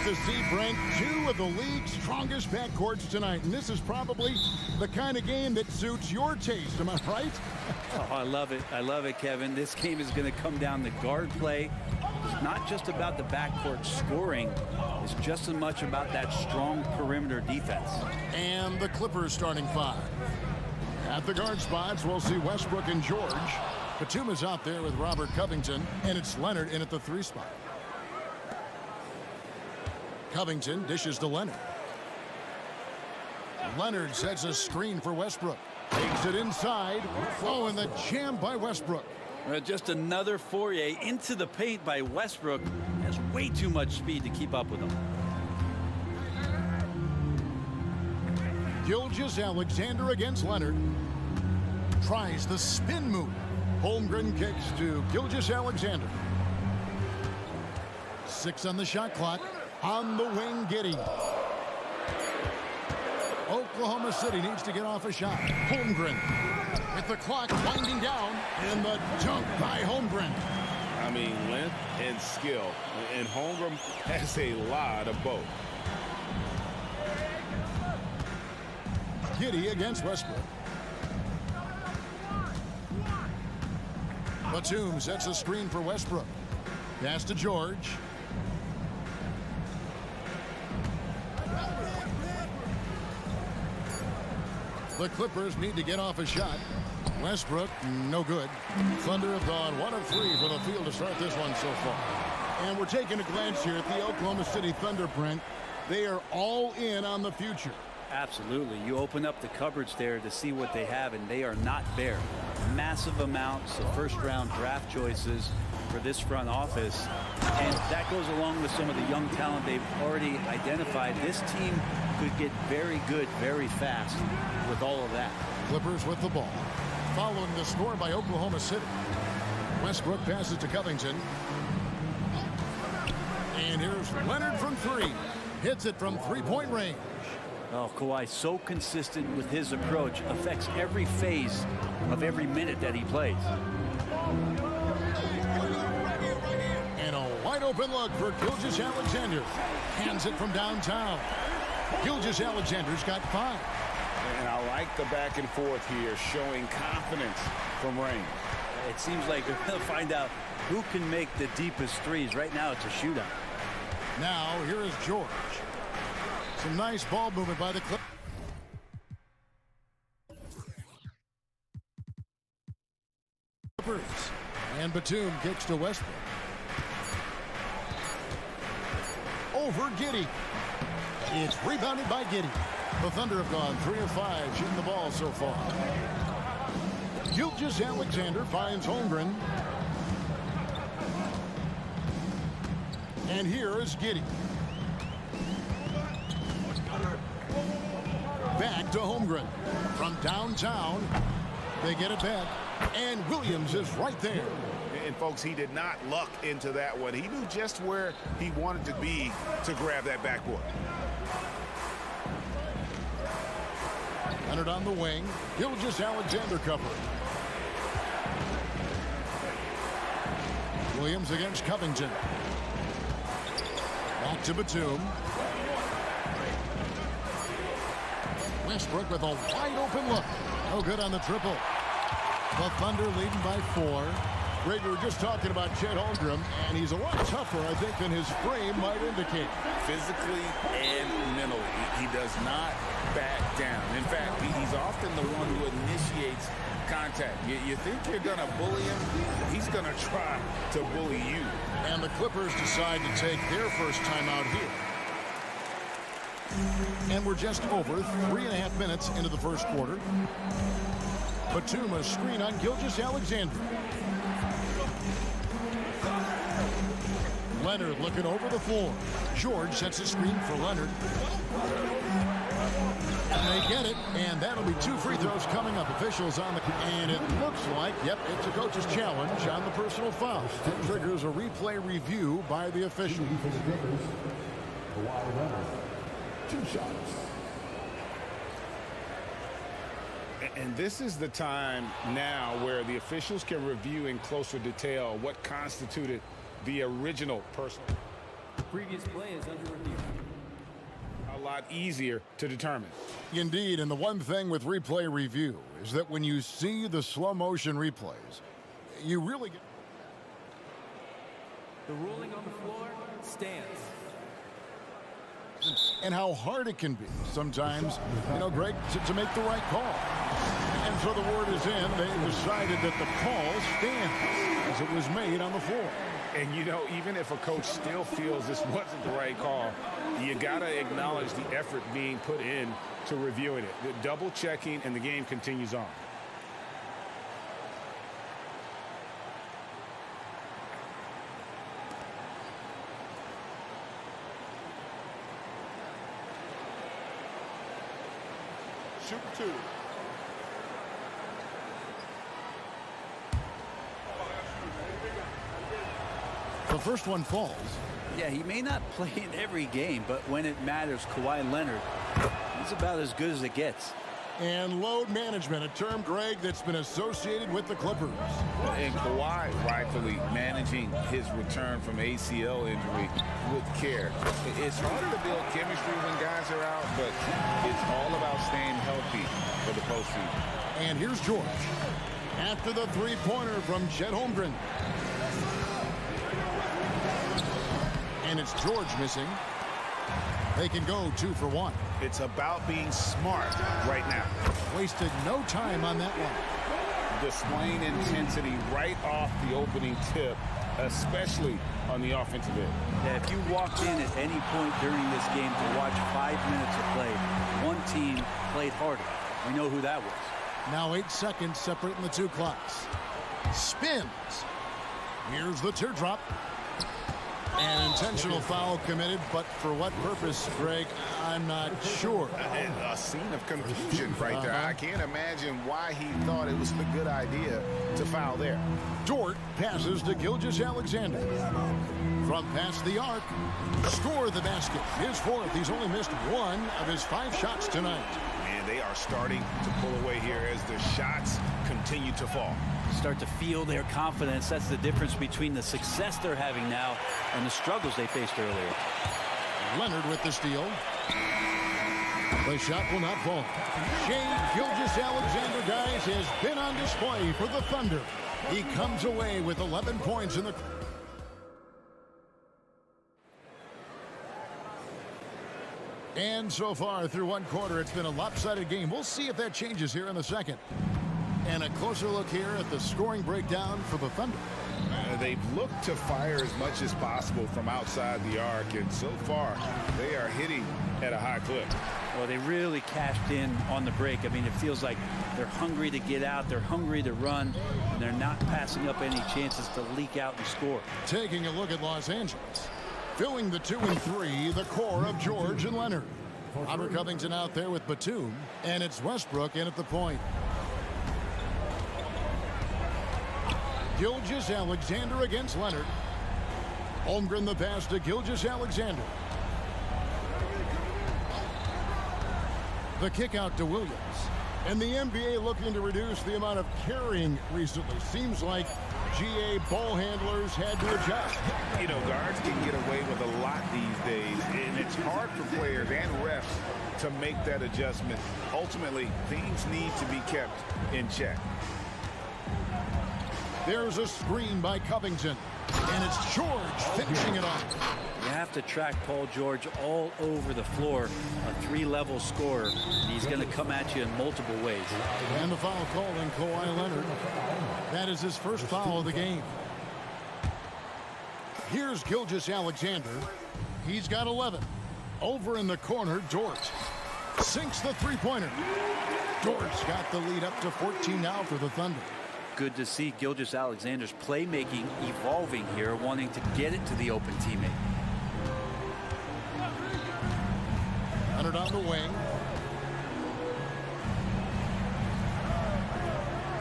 to see, Brent, two of the league's strongest backcourts tonight. And this is probably the kind of game that suits your taste. Am I right? Oh, I love it. I love it, Kevin. This game is going to come down to guard play. It's not just about the backcourt scoring. It's just as much about that strong perimeter defense. And the Clippers starting five. At the guard spots, we'll see Westbrook and George. Batum is out there with Robert Covington, and it's Leonard in at the 3 spot. Covington dishes to Leonard. Leonard sets a screen for Westbrook. Takes it inside. Oh, and the jam by Westbrook. Just another foray into the paint by Westbrook. Has way too much speed to keep up with him. Gilgeous-Alexander against Leonard. Tries the spin move. Holmgren kicks to Gilgeous-Alexander. 6 on the shot clock. On the wing, Giddey. Oklahoma City needs to get off a shot. Holmgren with the clock winding down, and the dunk by Holmgren. I mean, length and skill, and Holmgren has a lot of both. Giddey against Westbrook. Batum sets a screen for Westbrook. Pass to George. The Clippers need to get off a shot. Westbrook, no good. Thunder have gone 1 of 3 from the field to start this one so far. And we're taking a glance here at the Oklahoma City Thunder, Brent. They are all in on the future. Absolutely. You open up the cupboards there to see what they have, and they are not bare. Massive amounts of first-round draft choices for this front office. And that goes along with some of the young talent they've already identified. This team could get very good very fast with all of that. Clippers with the ball. Following the score by Oklahoma City. Westbrook passes to Covington. And here's Leonard from 3. Hits it from 3-point range. Oh, Kawhi, so consistent with his approach. Affects every phase of every minute that he plays. And a wide open look for Gilgeous-Alexander. Hands it from downtown. Gilgeous-Alexander's got 5. And I like the back and forth here, showing confidence from Rain. It seems like they're going to find out who can make the deepest threes. Right now, it's a shootout. Now, here is George. Some nice ball movement by the Clippers. And Batum kicks to Westbrook. Over Giddey. It's rebounded by Giddey. The Thunder have gone 3 of 5 shooting the ball so far. Gilgeous-Alexander finds Holmgren. And here is Giddey. Back to Holmgren. From downtown, they get it back. And Williams is right there. And folks, he did not luck into that one. He knew just where he wanted to be to grab that backboard. Leonard on the wing. Gilgeous-Alexander cover. Williams against Covington. Back to Batum. Westbrook with a wide open look. No good on the triple. The Thunder leading by 4. Greg, we were just talking about Chet Holmgren, and he's a lot tougher, I think, than his frame might indicate. Physically and mentally, he does not back down. In fact, he's often the one who initiates contact. You think you're going to bully him, he's going to try to bully you. And the Clippers decide to take their first timeout here. And we're just over 3.5 minutes into the first quarter. Batum, a screen on Gilgeous-Alexander. Leonard looking over the floor. George sets a screen for Leonard. And they get it, and that'll be 2 free throws coming up. Officials on the... And it looks like, yep, it's a coach's challenge on the personal foul. It triggers a replay review by the official. For the Clippers, Kawhi Leonard, 2 shots. And this is the time now where the officials can review in closer detail what constituted the original personal. Previous play is under review. A lot easier to determine. Indeed, and the one thing with replay review is that when you see the slow motion replays, you really get... The ruling on the floor stands. And how hard it can be sometimes, Greg, to make the right call. And so the word is in. They decided that the call stands as it was made on the floor. And, even if a coach still feels this wasn't the right call, you got to acknowledge the effort being put in to reviewing it. The double checking, and the game continues on. Shoot two. The first one falls. Yeah, he may not play in every game, but when it matters, Kawhi Leonard, he's about as good as it gets. And load management, a term, Greg, that's been associated with the Clippers. And Kawhi rightfully managing his return from ACL injury with care. It's harder to build chemistry when guys are out, but it's all about staying healthy for the postseason. And here's George. After the three-pointer from Chet Holmgren. And it's George missing. They can go 2 for 1. It's about being smart right now. Wasted no time on that one. Displaying intensity right off the opening tip, especially on the offensive end. Yeah, if you walked in at any point during this game to watch 5 minutes of play, one team played harder. We know who that was. Now 8 seconds separating the two clocks. Spins. Here's the teardrop. An intentional foul committed, but for what purpose, Greg, I'm not sure. A scene of confusion right there. I can't imagine why he thought it was a good idea to foul there. Dort passes to Gilgeous-Alexander. From past the arc, score the basket. His fourth. He's only missed 1 of his 5 shots tonight. And they are starting to pull away here as the shots continue to fall. Start to feel their confidence. That's the difference between the success they're having now and the struggles they faced earlier. Leonard with the steal. The shot will not fall. Shai Gilgeous-Alexander, guys, has been on display for the Thunder. He comes away with 11 points in the... And so far through one quarter, it's been a lopsided game. We'll see if that changes here in the second. And a closer look here at the scoring breakdown for the Thunder. They've looked to fire as much as possible from outside the arc, and so far they are hitting at a high clip. Well, they really cashed in on the break. I mean, it feels like they're hungry to get out, they're hungry to run, and they're not passing up any chances to leak out and score. Taking a look at Los Angeles. Filling the 2 and 3, the core of George and Leonard. Robert Covington out there with Batum, and it's Westbrook in at the point. Gilgeous-Alexander against Leonard. Holmgren the pass to Gilgeous-Alexander. The kick out to Williams. And the NBA looking to reduce the amount of carrying recently. Seems like GA ball handlers had to adjust. Guards can get away with a lot these days, and it's hard for players and refs to make that adjustment. Ultimately, things need to be kept in check. There's a screen by Covington, and it's George finishing it off. You have to track Paul George all over the floor, a 3-level scorer. He's going to come at you in multiple ways. And the foul called on Kawhi Leonard. That is his first foul of the game. Here's Gilgeous-Alexander. He's got 11. Over in the corner, Dort sinks the three-pointer. Dort's got the lead up to 14 now for the Thunder. Good to see Gilgeous-Alexander's playmaking evolving here, wanting to get it to the open teammate. Leonard on the wing.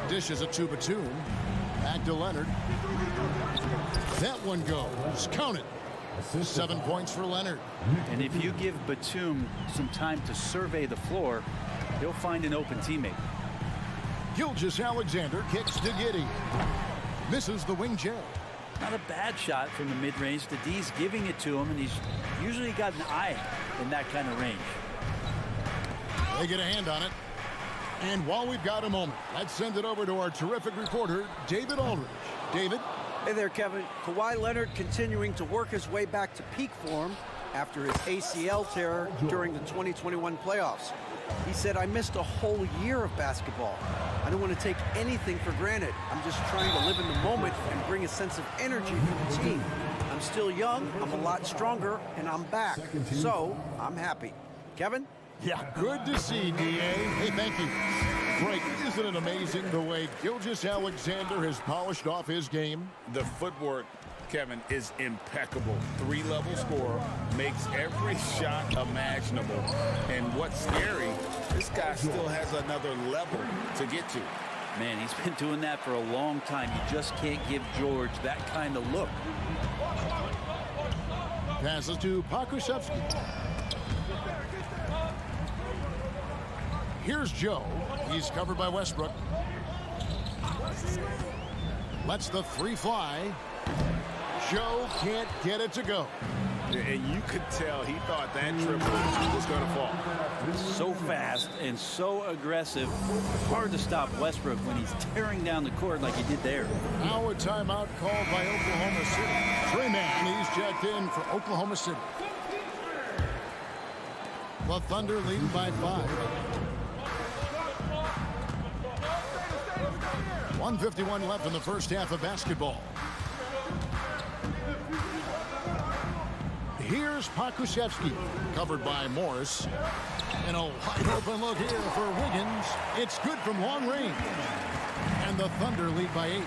Dishes it to Batum. Back to Leonard. That one goes. Count it. 7 points for Leonard. And if you give Batum some time to survey the floor, he'll find an open teammate. Gilgeous-Alexander kicks to Giddey. Misses the wing J. Not a bad shot from the mid-range. The D's giving it to him, and he's usually got an eye in that kind of range. They get a hand on it. And while we've got a moment, let's send it over to our terrific reporter, David Aldridge. David? Hey there, Kevin. Kawhi Leonard continuing to work his way back to peak form after his ACL tear during the 2021 playoffs. He said, I missed a whole year of basketball. I don't want to take anything for granted. I'm just trying to live in the moment and bring a sense of energy for the team. I'm still young, I'm a lot stronger, and I'm back. So, I'm happy. Kevin? Yeah, good to see, D.A. Hey, thank you. Frank, isn't it amazing the way Gilgeous-Alexander has polished off his game? The footwork, Kevin, is impeccable. 3-level scorer, makes every shot imaginable. And what's scary, this guy still has another level to get to. Man, he's been doing that for a long time. You just can't give George that kind of look. Passes to Pokusevski. Here's Joe. He's covered by Westbrook. Lets the three fly. Joe can't get it to go. And you could tell he thought that triple was going to fall. So fast and so aggressive. Hard to stop Westbrook when he's tearing down the court like he did there. Now a timeout called by Oklahoma City. Trey he's checked in for Oklahoma City. The Thunder lead by 5. 1:51 left in the first half of basketball. Here's Pokusevski, covered by Morris. And a wide open look here for Wiggins. It's good from long range. And the Thunder lead by 8.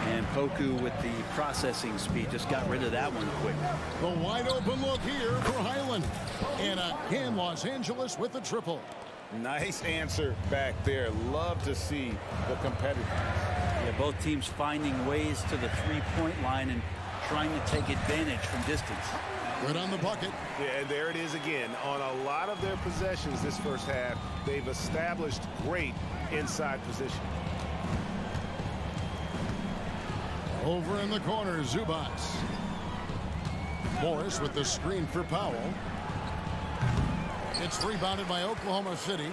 And Poku with the processing speed just got rid of that one quick. The wide open look here for Highland. And again, Los Angeles with the triple. Nice answer back there. Love to see the competitiveness. Yeah, both teams finding ways to the three-point line and trying to take advantage from distance. Good on the bucket. Yeah, and there it is again. On a lot of their possessions this first half, they've established great inside position. Over in the corner, Zubats. Morris with the screen for Powell. It's rebounded by Oklahoma City.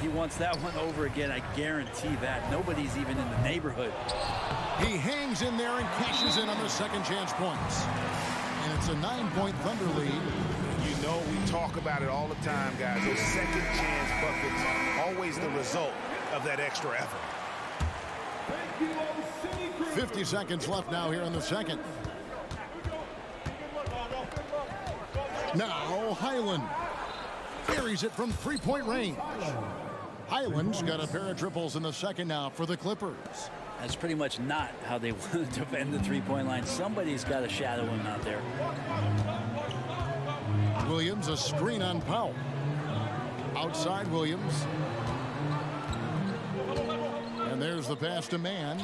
He wants that one over again, I guarantee that. Nobody's even in the neighborhood. He hangs in there and cashes in on the second chance points. And it's a 9-point Thunder lead. You know, we talk about it all the time, guys. Those second chance buckets, always the result of that extra effort. 50 seconds left now here in the second. Now Highland carries it from three-point range. Highland's got a pair of triples in the second now for the Clippers. That's pretty much not how they want to defend the three-point line. Somebody's got to shadow him out there. Williams, a screen on Powell. Outside Williams. And there's the pass to Mann.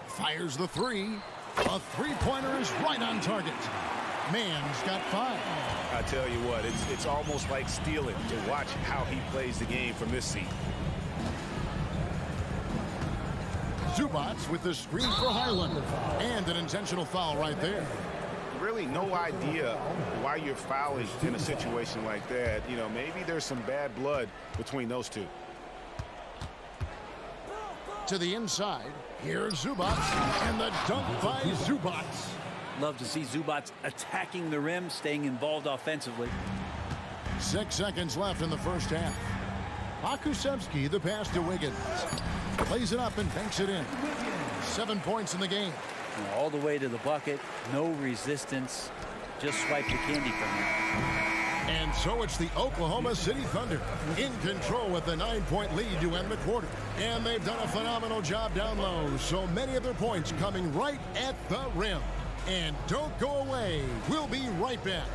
Fires the three. A three-pointer is right on target. Mann's got 5. I tell you what, it's almost like stealing to watch how he plays the game from this seat. Zubats with the screen for Highland. And an intentional foul right there. Really no idea why you're fouling in a situation like that. You know, maybe there's some bad blood between those two. To the inside. Here's Zubats. And the dunk by Zubats. Love to see Zubats attacking the rim, staying involved offensively. 6 seconds left in the first half. Pokusevski, the pass to Wiggins. Plays it up and banks it in. 7 points in the game. All the way to the bucket, no resistance, just swipe the candy from him. And so it's the Oklahoma City Thunder in control with the 9-point lead to end the quarter. And they've done a phenomenal job down low. So many of their points coming right at the rim. And don't go away. We'll be right back.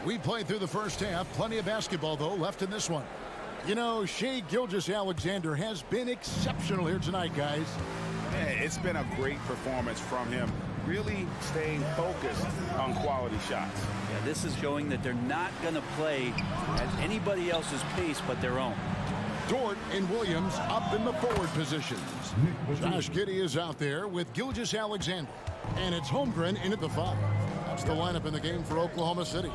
We played through the first half. Plenty of basketball, though, left in this one. You know, Shai Gilgeous-Alexander has been exceptional here tonight, guys. It's been a great performance from him, really staying focused on quality shots. Yeah, this is showing that they're not going to play at anybody else's pace but their own. Dort and Williams up in the forward positions. Josh Giddey is out there with Gilgeous-Alexander. And it's Holmgren in at the 5. That's the lineup in the game for Oklahoma City.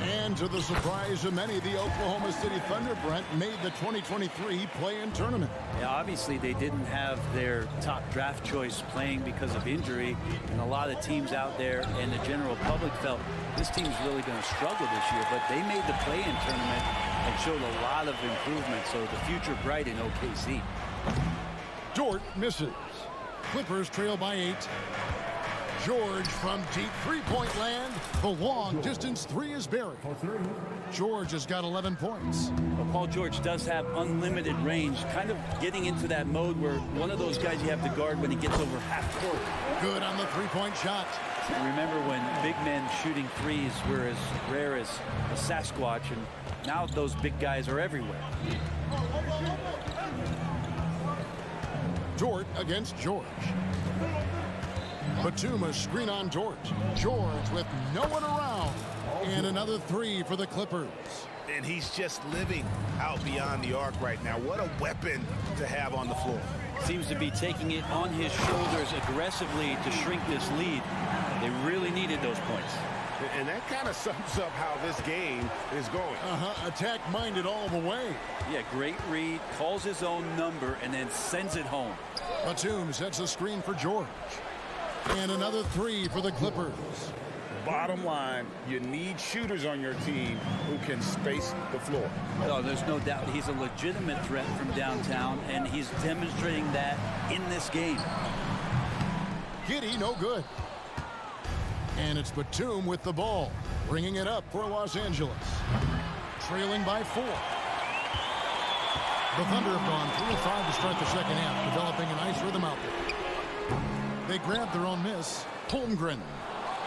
And to the surprise of many, the Oklahoma City Thunder, Brent, made the 2023 play-in tournament. Yeah, obviously they didn't have their top draft choice playing because of injury, and a lot of teams out there and the general public felt this team's really going to struggle this year, but they made the play-in tournament and showed a lot of improvement, so the future bright in OKC. Dort misses. Clippers trail by 8. George from deep three-point land. The long-distance 3 is buried. George has got 11 points. Well, Paul George does have unlimited range, kind of getting into that mode where one of those guys you have to guard when he gets over half court. Good on the three-point shot. Remember when big men shooting threes were as rare as a Sasquatch, and now those big guys are everywhere. Dort against George. Batum a screen on Dort. George with no one around. And another 3 for the Clippers. And he's just living out beyond the arc right now. What a weapon to have on the floor. Seems to be taking it on his shoulders aggressively to shrink this lead. They really needed those points. And that kind of sums up how this game is going. Attack-minded all the way. Yeah, great read, calls his own number, and then sends it home. Batum sets a screen for George. And another 3 for the Clippers. Bottom line, you need shooters on your team who can space the floor. Oh, there's no doubt he's a legitimate threat from downtown, and he's demonstrating that in this game. Giddey, no good. And it's Batum with the ball, bringing it up for Los Angeles. Trailing by 4. The Thunder have gone 3 of 5 to start the second half, developing a nice rhythm out there. They grabbed their own miss. Holmgren.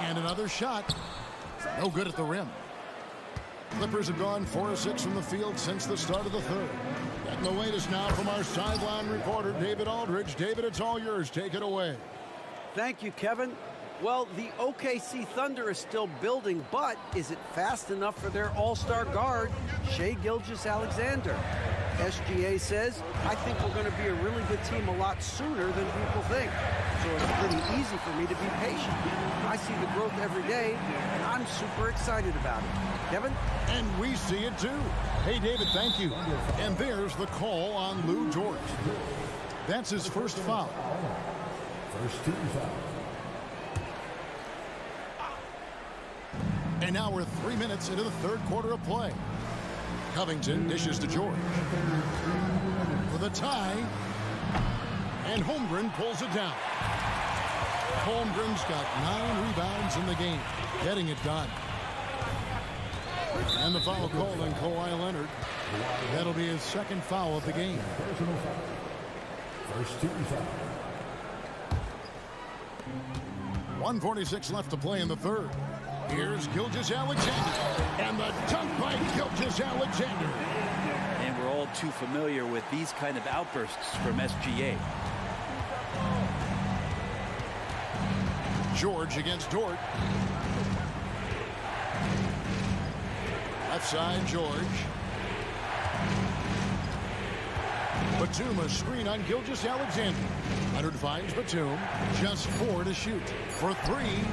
And another shot. No good at the rim. Clippers have gone 4 of 6 from the field since the start of the third. Getting the latest now from our sideline reporter, David Aldridge. David, it's all yours. Take it away. Thank you, Kevin. Well, the OKC Thunder is still building, but is it fast enough for their all-star guard, Shai Gilgeous-Alexander? SGA says, I think we're going to be a really good team a lot sooner than people think. So it's pretty easy for me to be patient. I see the growth every day, and I'm super excited about it. Kevin? And we see it too. Hey, David, thank you. And there's the call on Lou Dort. That's his first foul. First team foul. And now we're 3 minutes into the third quarter of play. Covington dishes to George. For the tie. And Holmgren pulls it down. Holmgren's got 9 rebounds in the game, getting it done. And the foul called on Kawhi Leonard. That'll be his second foul of the game. Personal foul. First team foul. 1:46 left to play in the third. Here's Gilgeous-Alexander. And the dunk by Gilgeous-Alexander. And we're all too familiar with these kind of outbursts from SGA. George against Dort. Left side, George. Batum a screen on Gilgeous-Alexander. Leonard finds Batum. Just 4 to shoot. For 3.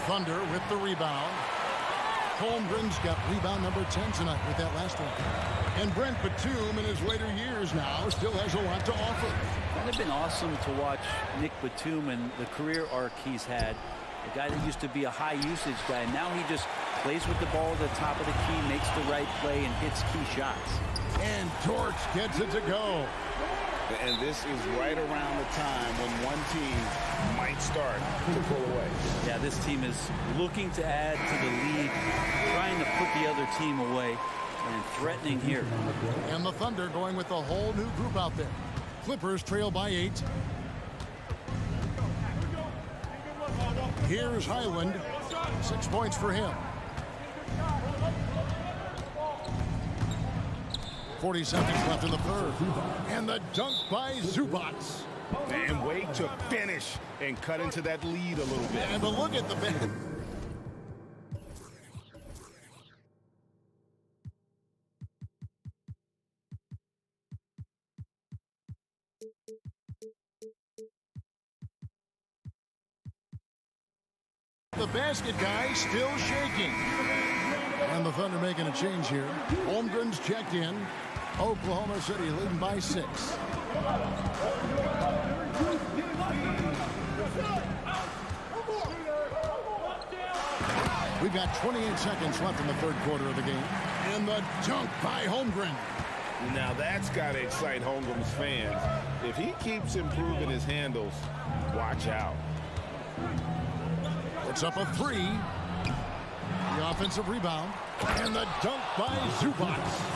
Thunder with the rebound. Holmgren's got rebound number 10 tonight with that last one. And Brent Batum in his later years now still has a lot to offer. It would have been awesome to watch Nick Batum and the career arc he's had. A guy that used to be a high usage guy. Now he just plays with the ball at the top of the key, makes the right play, and hits key shots. And Dort gets it to go. And this is right around the time when one team might start to pull away. Yeah, this team is looking to add to the lead, trying to put the other team away, and threatening here. And the Thunder going with a whole new group out there. Clippers trail by 8. Here's Highland. 6 points for him. 40 seconds left in the third. And the dunk by Zubac. And wait to finish and cut into that lead a little bit. And but look at the bench. The basket guy still shaking. And the Thunder making a change here. Holmgren's checked in. Oklahoma City leading by 6. We've got 28 seconds left in the third quarter of the game. And the dunk by Holmgren. Now that's got to excite Holmgren's fans. If he keeps improving his handles, watch out. It's up a 3. The offensive rebound. And the dunk by Zubac.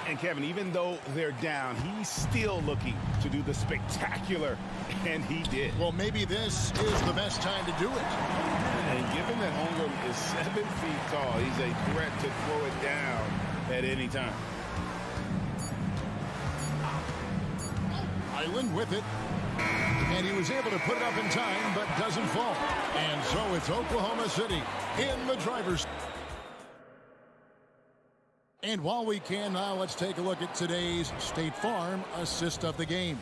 And Kevin, even though they're down, he's still looking to do the spectacular, and he did. Well, maybe this is the best time to do it. And given that Holmgren is 7 feet tall, he's a threat to throw it down at any time. Island with it. And he was able to put it up in time, but doesn't fall. And so it's Oklahoma City in the driver's. And while we can now, let's take a look at today's State Farm assist of the game.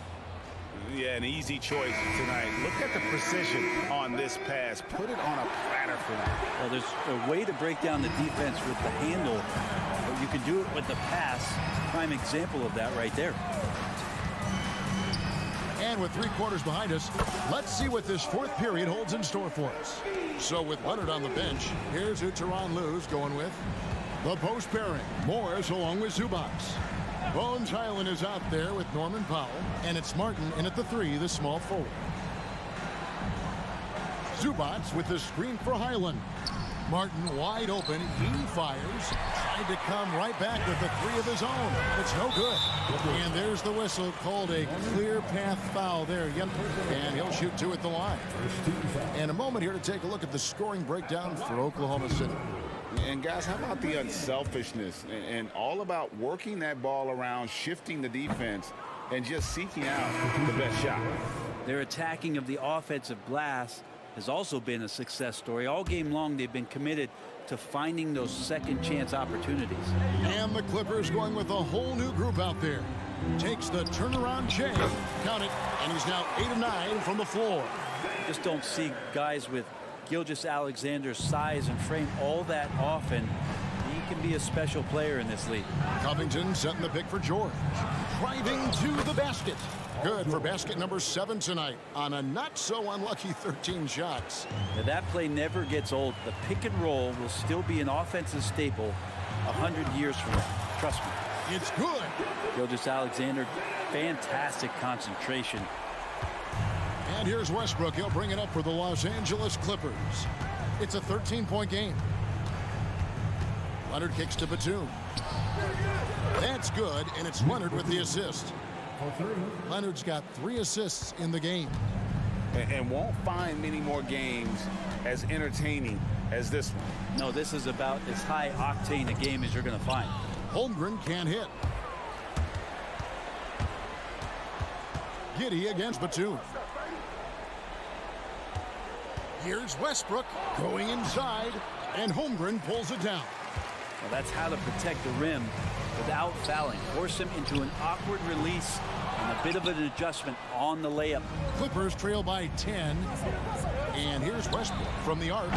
Yeah, an easy choice tonight. Look at the precision on this pass. Put it on a platter for them. Well, there's a way to break down the defense with the handle, but you can do it with the pass. Prime example of that right there. And with 3 quarters behind us, let's see what this fourth period holds in store for us. So with Leonard on the bench, here's who Tyronn Lue's going with. The post pairing, Morris along with Zubac. Bones Highland is out there with Norman Powell, and it's Martin in at the 3, the small forward. Zubac with the screen for Highland. Martin wide open, he fires, tried to come right back with the 3 of his own. It's no good. And there's the whistle, called a clear path foul there. Yep. And he'll shoot 2 at the line. And a moment here to take a look at the scoring breakdown for Oklahoma City. And guys, how about the unselfishness and all about working that ball around, shifting the defense, and just seeking out the best shot. Their attacking of the offensive glass has also been a success story. All game long, they've been committed to finding those second chance opportunities. And the Clippers going with a whole new group out there. Takes the turnaround change. Count it. And he's now 8 of 9 from the floor. Just don't see guys with Gilgeous-Alexander's size and frame all that often. He can be a special player in this league. Covington setting the pick for George. Driving to the basket. Good for basket number 7 tonight on a not so unlucky 13 shots. Now, that play never gets old. The pick and roll will still be an offensive staple 100 years from now. Trust me. It's good. Gilgeous-Alexander, fantastic concentration. And here's Westbrook. He'll bring it up for the Los Angeles Clippers. It's a 13-point game. Leonard kicks to Batum. That's good, and it's Leonard with the assist. Leonard's got 3 assists in the game. And won't find many more games as entertaining as this one. No, this is about as high octane a game as you're going to find. Holmgren can't hit. Giddey against Batum. Here's Westbrook going inside, and Holmgren pulls it down. Well, that's how to protect the rim without fouling. Force him into an awkward release and a bit of an adjustment on the layup. Clippers trail by 10. And here's Westbrook from the arc.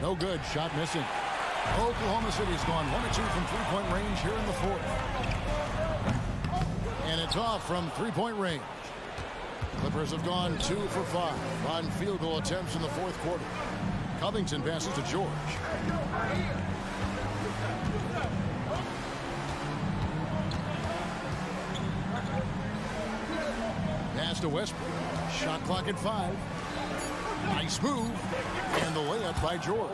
No good. Shot missing. Oklahoma City's gone 1 of 2 from three-point range here in the fourth. And it's off from three-point range. Clippers have gone 2 for 5 on field goal attempts in the fourth quarter. Covington passes to George. Pass to Westbrook. Shot clock at 5. Nice move. And the layup by George.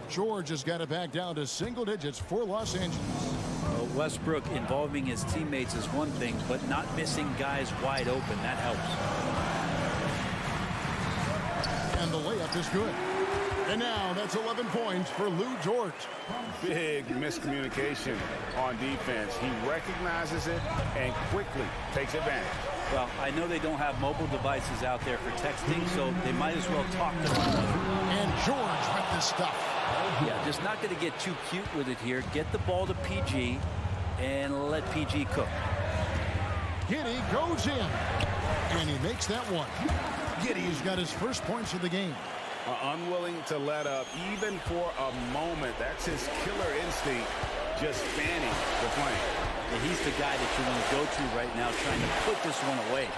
George has got it back down to single digits for Los Angeles. Well, Westbrook involving his teammates is one thing, but not missing guys wide open, that helps. And the layup is good. And now that's 11 points for Lou George. Big miscommunication on defense. He recognizes it and quickly takes advantage. Well, I know they don't have mobile devices out there for texting, so they might as well talk to one another. And George with this stuff. Yeah, just not going to get too cute with it here. Get the ball to PG and let PG cook. Giddey goes in, and he makes that one. Giddey's got his first points of the game. Unwilling to let up, even for a moment. That's his killer instinct, just fanning the flank. And he's the guy that you want to go to right now, trying to put this one away.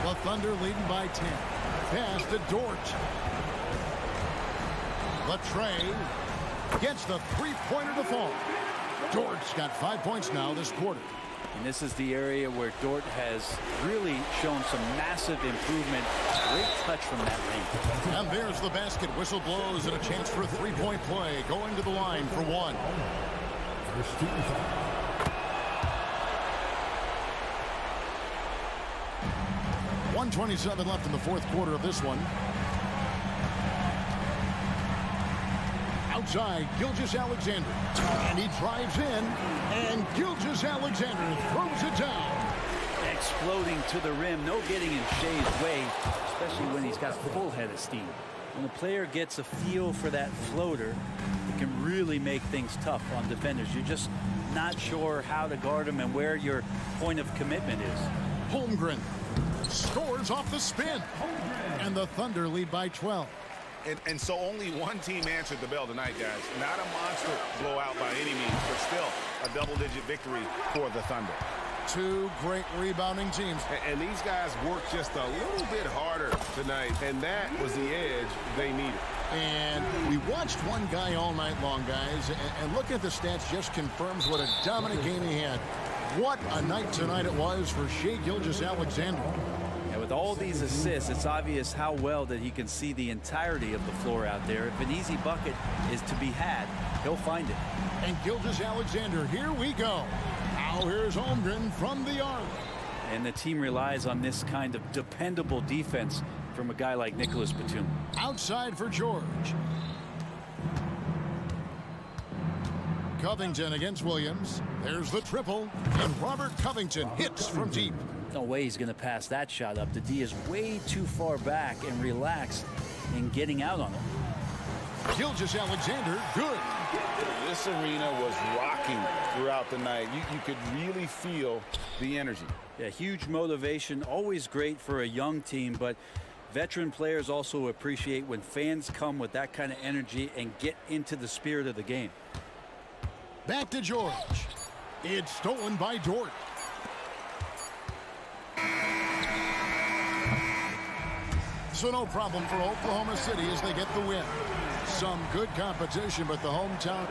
The Thunder leading by 10. Pass to Dort. Latrey gets the three-pointer to fall. Dort's got 5 points now this quarter. And this is the area where Dort has really shown some massive improvement. Great touch from that range. And there's the basket. Whistle blows and a chance for a three-point play. Going to the line for one. First team foul. 1:27 left in the fourth quarter of this one. Outside, Gilgeous-Alexander. And he drives in, and Gilgeous-Alexander throws it down. Exploding to the rim, no getting in Shea's way, especially when he's got a full head of steam. When a player gets a feel for that floater, it can really make things tough on defenders. You're just not sure how to guard him and where your point of commitment is. Holmgren scores off the spin. And the Thunder lead by 12. And so only one team answered the bell tonight, guys. Not a monster blowout by any means, but still a double-digit victory for the Thunder. Two great rebounding teams. And these guys worked just a little bit harder tonight, and that was the edge they needed. And we watched one guy all night long, guys, and looking at the stats just confirms what a dominant game he had. What a night tonight it was for Shai Gilgeous-Alexander. And with all these assists, it's obvious how well that he can see the entirety of the floor out there. If an easy bucket is to be had, he'll find it. And Gilgeous-Alexander, here we go. Now here's Holmgren from the arc. And the team relies on this kind of dependable defense from a guy like Nicholas Batum. Outside for George. Covington against Williams. There's the triple. And Robert Covington hits from deep. No way he's going to pass that shot up. The D is way too far back and relaxed in getting out on it. Gilgeous-Alexander, good. This arena was rocking throughout the night. You could really feel the energy. Yeah, huge motivation, always great for a young team, but veteran players also appreciate when fans come with that kind of energy and get into the spirit of the game. Back to George. It's stolen by Dort. So no problem for Oklahoma City as they get the win. Some good competition, but the hometown...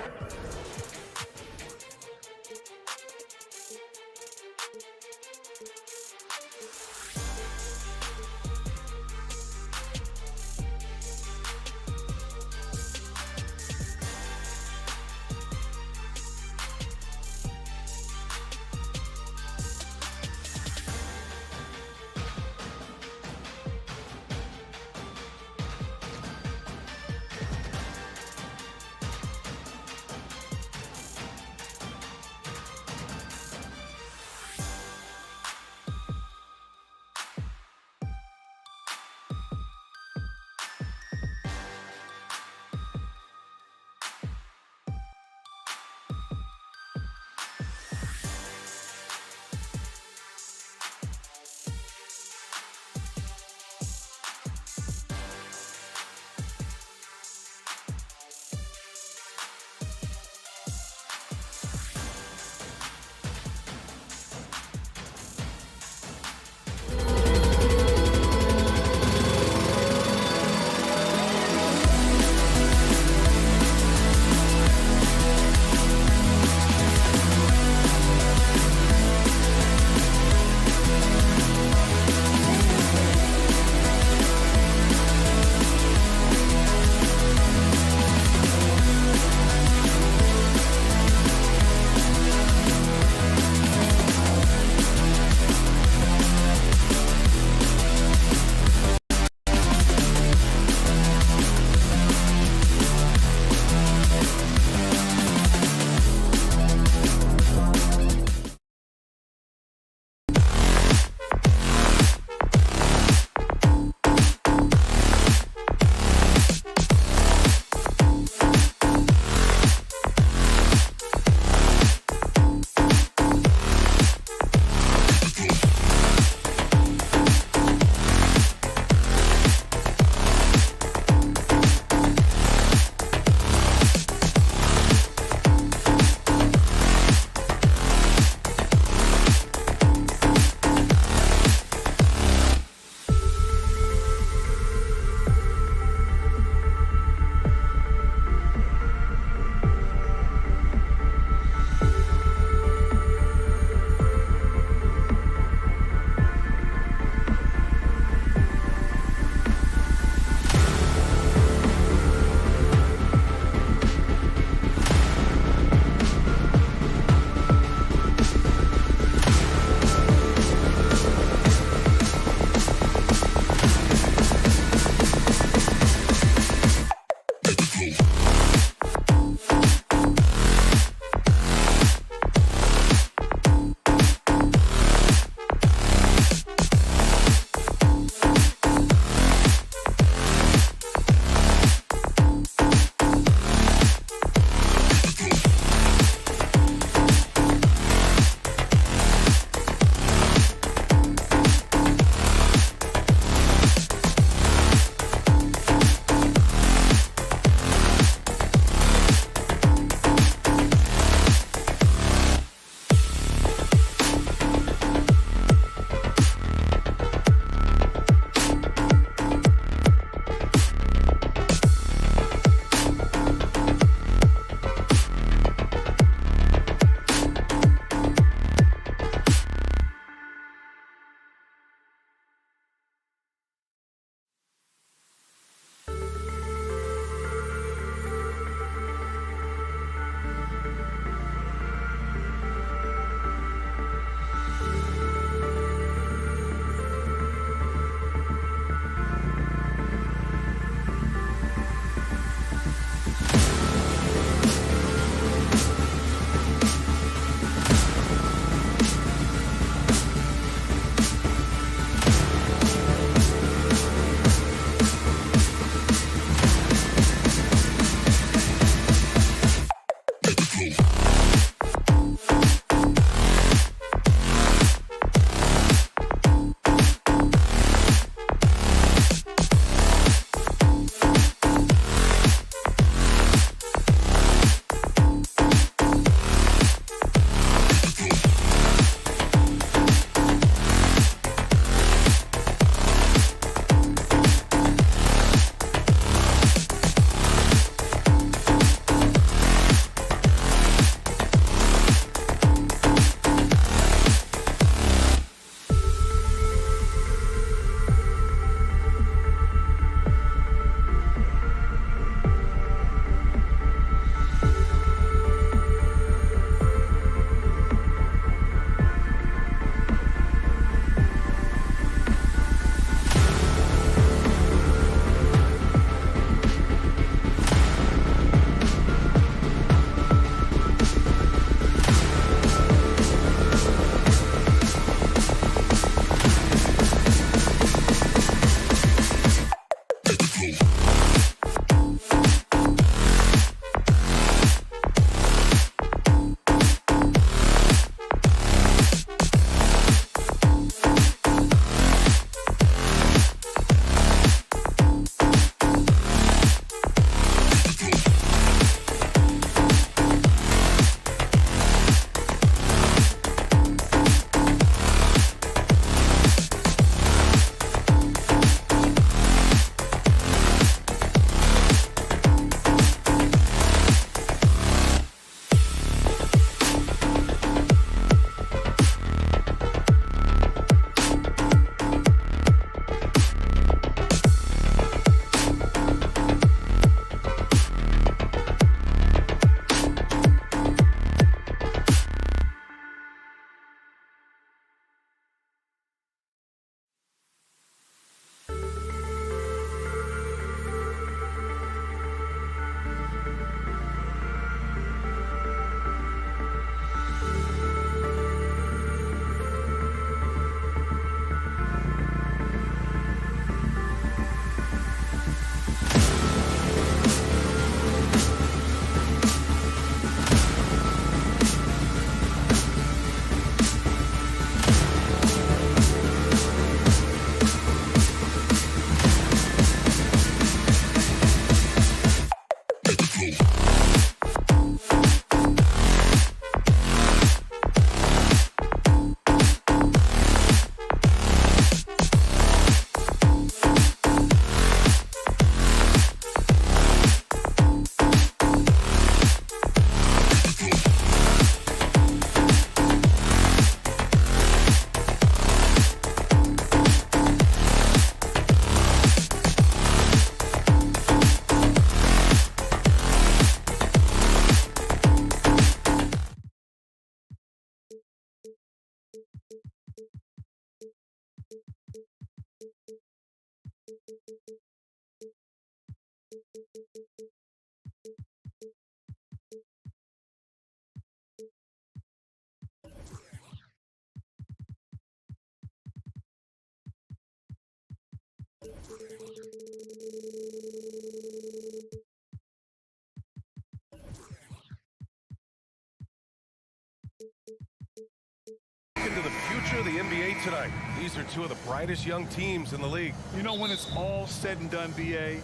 Into the future of the NBA tonight. These are two of the brightest young teams in the league. You know, when it's all said and done, BA,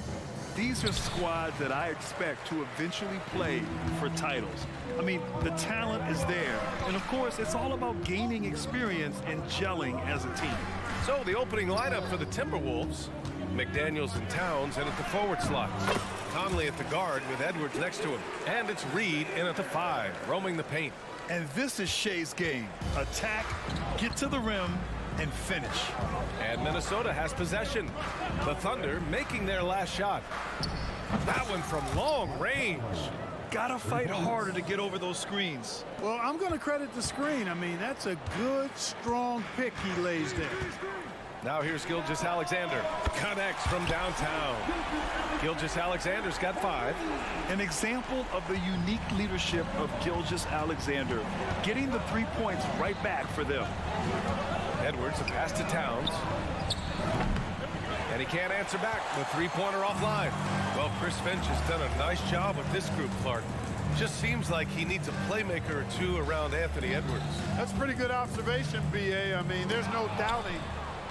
these are squads that I expect to eventually play for titles. I mean, the talent is there. And, of course, it's all about gaining experience and gelling as a team. So the opening lineup for the Timberwolves, McDaniels and Towns in at the forward slot. Conley at the guard with Edwards next to him. And it's Reed in at the 5, roaming the paint. And this is Shea's game. Attack, get to the rim, and finish. And Minnesota has possession. The Thunder making their last shot. That one from long range. Gotta fight harder to get over those screens. Well, I'm going to credit the screen. I mean, that's a good, strong pick he lays there. Now here's Gilgeous-Alexander. Connects from downtown. Gilgeous-Alexander's got 5. An example of the unique leadership of Gilgeous-Alexander, getting the 3 points right back for them. Edwards, a pass to Towns. And he can't answer back. The 3-pointer offline. Well, Chris Finch has done a nice job with this group, Clark. Just seems like he needs a playmaker or two around Anthony Edwards. That's a pretty good observation, B.A. I mean, there's no doubting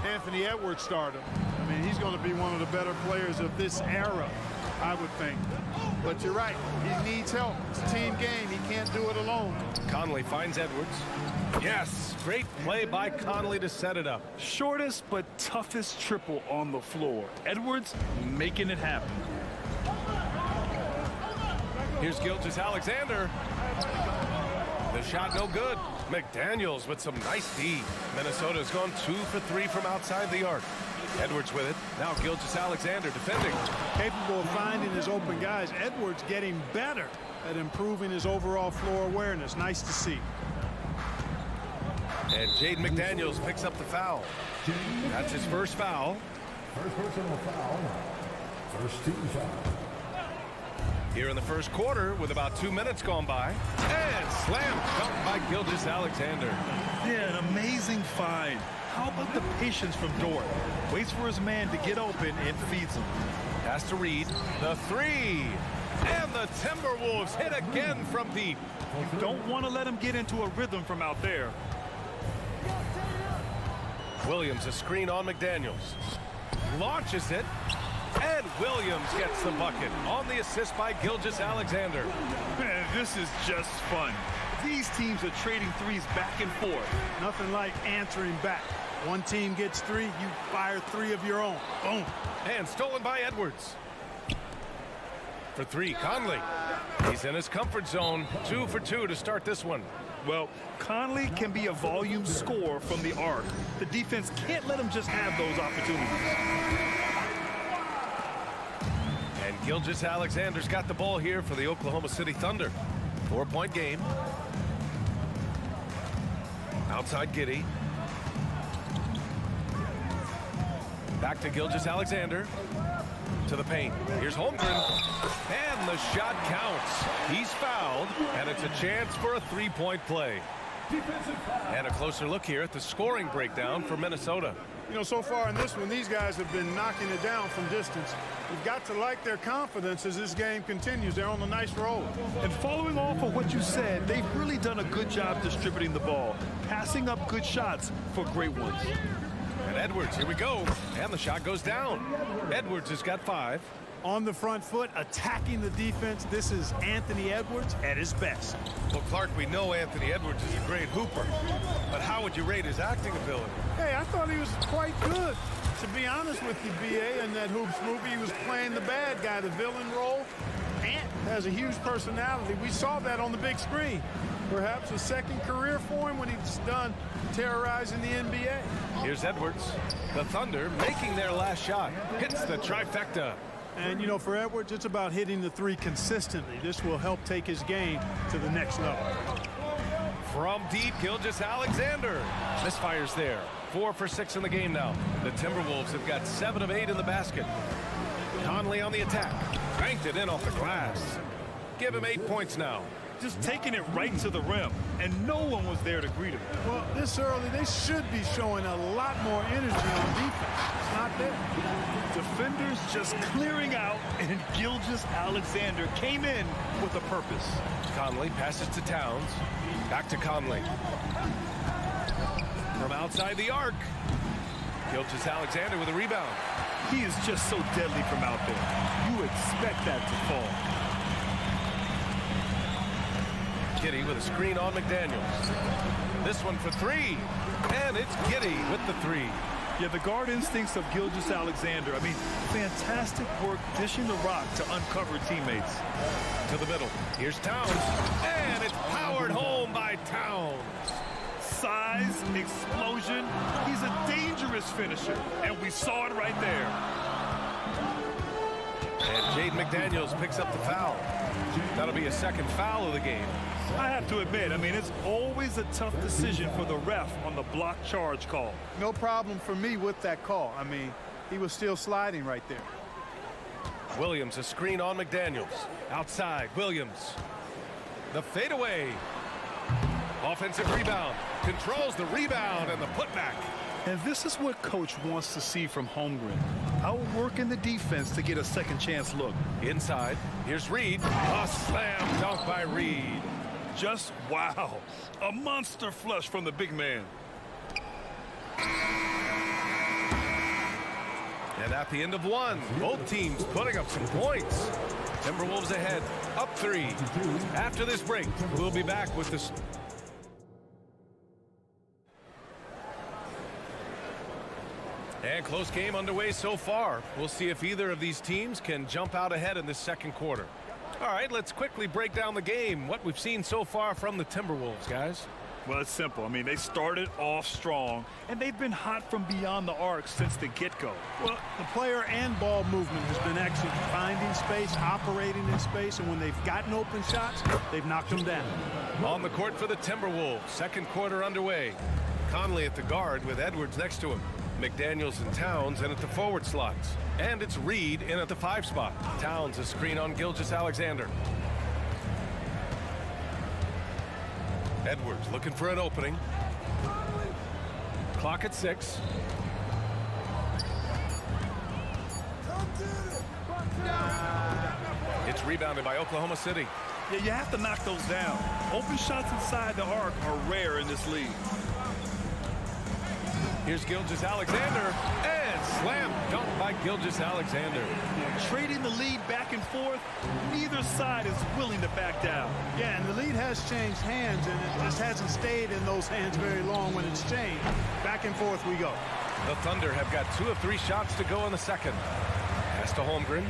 Anthony Edwards stardom. I mean, he's going to be one of the better players of this era, I would think. But you're right. He needs help. It's a team game. He can't do it alone. Conley finds Edwards. Yes, great play by Conley to set it up. Shortest but toughest triple on the floor. Edwards making it happen. Here's Gilgeous-Alexander. The shot no good. McDaniels with some nice D. Minnesota's gone 2 for 3 from outside the arc. Edwards with it. Now Gilgeous-Alexander defending. Capable of finding his open guys. Edwards getting better at improving his overall floor awareness. Nice to see. And Jaden McDaniels picks up the foul. That's his first foul. First personal foul. First team foul. Here in the first quarter with about 2 minutes gone by. And slam dunk by Gilgeous-Alexander. Yeah, an amazing find. How about the patience from Dort? Waits for his man to get open and feeds him. Pass to Reed. The three. And the Timberwolves hit again from deep. You don't want to let him get into a rhythm from out there. Williams a screen on McDaniels. Launches it. And Williams gets the bucket on the assist by Gilgeous-Alexander. Man, this is just fun. These teams are trading threes back and forth. Nothing like answering back. One team gets 3, you fire 3 of your own. Boom. And stolen by Edwards. For 3, Conley. He's in his comfort zone. 2 for 2 to start this one. Well, Conley can be a volume scorer from the arc. The defense can't let him just have those opportunities. And Gilgeous-Alexander's got the ball here for the Oklahoma City Thunder. 4-point game. Outside Giddey. Back to Gilgeous-Alexander. To the paint. Here's Holmgren. And the shot counts. He's fouled, and it's a chance for a 3-point play. And a closer look here at the scoring breakdown for Minnesota. You know, so far in this one, these guys have been knocking it down from distance. You've got to like their confidence as this game continues. They're on a nice roll. And following off of what you said, they've really done a good job distributing the ball, passing up good shots for great ones. And Edwards, here we go. And the shot goes down. Edwards has got 5. On the front foot, attacking the defense. This is Anthony Edwards at his best. Well, Clark, we know Anthony Edwards is a great hooper. But how would you rate his acting ability? Hey, I thought he was quite good. To be honest with you, B.A., in that Hoops movie, he was playing the bad guy, the villain role. Ant has a huge personality. We saw that on the big screen. Perhaps a second career for him when he's done terrorizing the NBA. Here's Edwards. The Thunder making their last shot. Hits the trifecta. And, you know, for Edwards, it's about hitting the 3 consistently. This will help take his game to the next level. From deep, Gilgeous-Alexander. Misfires there. 4 for 6 in the game now. The Timberwolves have got 7 of 8 in the basket. Conley on the attack. Banked it in off the glass. Give him 8 points now. Just taking it right to the rim, and no one was there to greet him. Well, this early, they should be showing a lot more energy on defense. It's not there. Defenders just clearing out, and Gilgeous-Alexander came in with a purpose. Conley passes to Towns. Back to Conley. From outside the arc. Gilgeous-Alexander with a rebound. He is just so deadly from out there. You expect that to fall. Giddey with a screen on McDaniels. This one for 3. And it's Giddey with the 3. Yeah, the guard instincts of Gilgeous-Alexander. I mean, fantastic work dishing the rock to uncover teammates. To the middle. Here's Towns. And it's powered home by Towns. Size, explosion. He's a dangerous finisher. And we saw it right there. And Jaden McDaniels picks up the foul. That'll be a second foul of the game. I have to admit, I mean, it's always a tough decision for the ref on the block charge call. No problem for me with that call. I mean, he was still sliding right there. Williams a screen on McDaniels. Outside, Williams. The fadeaway. Offensive rebound. Controls the rebound and the putback. And this is what Coach wants to see from Holmgren. Outworking the defense to get a second chance look. Inside, here's Reed. A slam dunk by Reed. Just wow. A monster flush from the big man. And at the end of one, both teams putting up some points. Timberwolves ahead, up 3. After this break, we'll be back with this. And close game underway so far. We'll see if either of these teams can jump out ahead in this second quarter. All right, let's quickly break down the game. What we've seen so far from the Timberwolves, guys. Well, it's simple. I mean, they started off strong, and they've been hot from beyond the arc since the get-go. Well, the player and ball movement has been excellent. Finding space, operating in space, and when they've gotten open shots, they've knocked them down. On the court for the Timberwolves, second quarter underway. Conley at the guard with Edwards next to him. McDaniels and Towns in at the forward slots. And it's Reed in at the 5 spot. Towns a screen on Gilgeous-Alexander. Edwards looking for an opening. Clock at 6. It's rebounded by Oklahoma City. Yeah, you have to knock those down. Open shots inside the arc are rare in this league. Here's Gilgeous-Alexander, and slam dunk by Gilgeous-Alexander. Trading the lead back and forth, neither side is willing to back down. Yeah, and the lead has changed hands, and it just hasn't stayed in those hands very long when it's changed. Back and forth we go. The Thunder have got 2 of 3 shots to go in the second. Pass to Holmgren.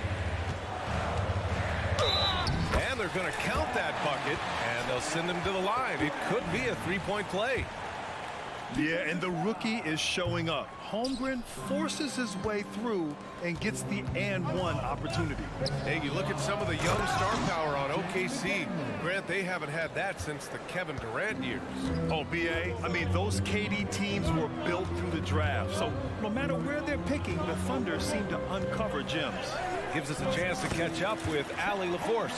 And they're going to count that bucket, and they'll send him to the line. It could be a 3-point play. Yeah, and the rookie is showing up. Holmgren forces his way through and gets the and one opportunity. Hey, you look at some of the young star power on OKC. Grant, they haven't had that since the Kevin Durant years. Oh, BA, I mean, those KD teams were built through the draft. So no matter where they're picking, the Thunder seem to uncover gems. Gives us a chance to catch up with Allie LaForce.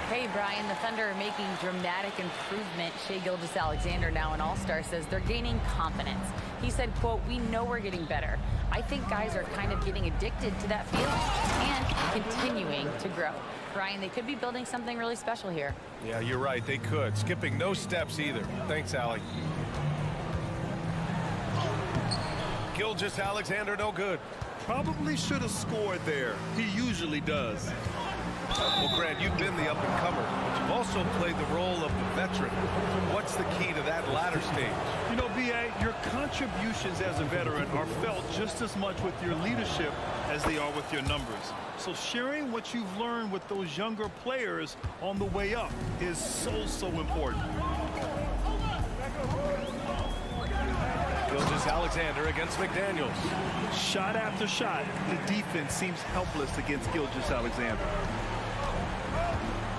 Hey, Brian, the Thunder are making dramatic improvement. Shai Gilgeous-Alexander, now an all-star, says they're gaining confidence. He said, quote, "We know we're getting better. I think guys are kind of getting addicted to that feeling and continuing to grow." Brian, they could be building something really special here. Yeah, you're right. They could. Skipping no steps either. Thanks, Allie. Gilgeous-Alexander, no good. Probably should have scored there. He usually does. Well, Grant, you've been the up-and-comer, but you've also played the role of the veteran. What's the key to that latter stage? You know, B.A., your contributions as a veteran are felt just as much with your leadership as they are with your numbers. So sharing what you've learned with those younger players on the way up is so important. Gilgeous-Alexander against McDaniels. Shot after shot, the defense seems helpless against Gilgeous-Alexander.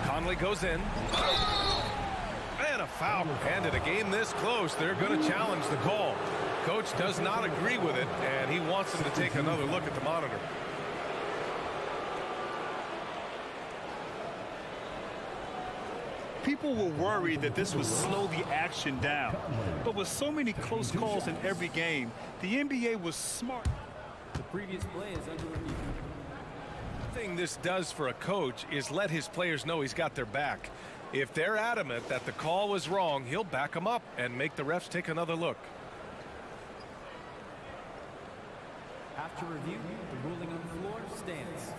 Conley goes in. And a foul. And in a game this close, they're going to challenge the call. Coach does not agree with it, and he wants him to take another look at the monitor. People were worried that this would slow the action down. But with so many close calls in every game, the NBA was smart. The previous play is under review. The thing this does for a coach is let his players know he's got their back. If they're adamant that the call was wrong, he'll back them up and make the refs take another look. After review, the ruling on the floor stands.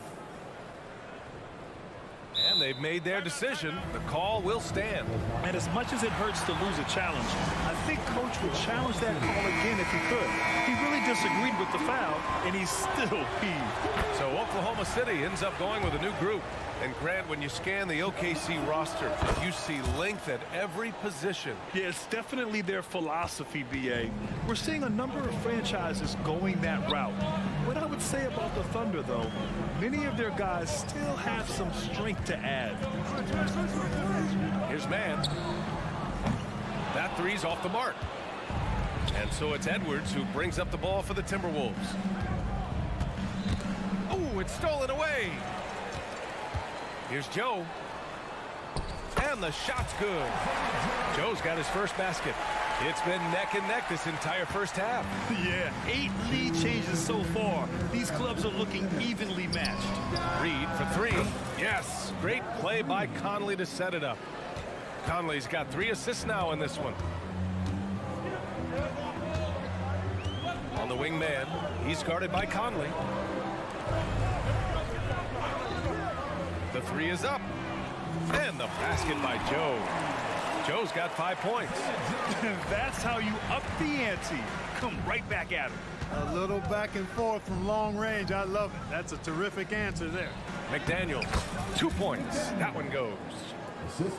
And they've made their decision. The call will stand. And as much as it hurts to lose a challenge, I think Coach would challenge that call again if he could. He really disagreed with the foul, and he's still peeved. So Oklahoma City ends up going with a new group. And Grant, when you scan the OKC roster, you see length at every position. Yeah, it's definitely their philosophy, BA. We're seeing a number of franchises going that route. What I would say about the Thunder, though, many of their guys still have some strength to add. Here's man. That three's off the mark. And so it's Edwards who brings up the ball for the Timberwolves. Oh, it's stolen away. Here's Joe. And the shot's good. Joe's got his first basket. It's been neck and neck this entire first half. Yeah, 8 lead changes so far. These clubs are looking evenly matched. Reed for 3. Yes, great play by Conley to set it up. Conley's got 3 assists now in this one. On the wing man, he's guarded by Conley. The 3 is up. And the basket by Joe. Joe's got 5 points. That's how you up the ante. Come right back at him. A little back and forth from long range. I love it. That's a terrific answer there. McDaniels, 2 points. That one goes.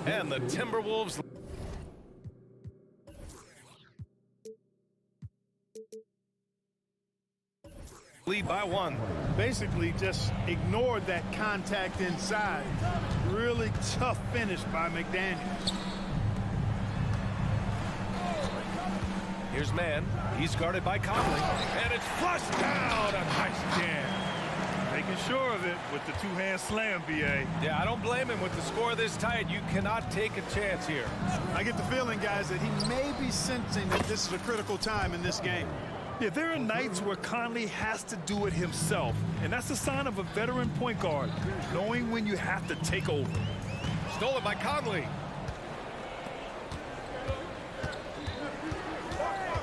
And the Timberwolves lead by 1. Basically just ignored that contact inside. Really tough finish by McDaniels. Here's Mann. He's guarded by Conley. And it's flushed down. A nice jam. Making sure of it with the 2-hand slam, BA. Yeah, I don't blame him with the score this tight. You cannot take a chance here. I get the feeling, guys, that he may be sensing that this is a critical time in this game. Yeah, there are nights where Conley has to do it himself. And that's a sign of a veteran point guard, knowing when you have to take over. Stolen by Conley.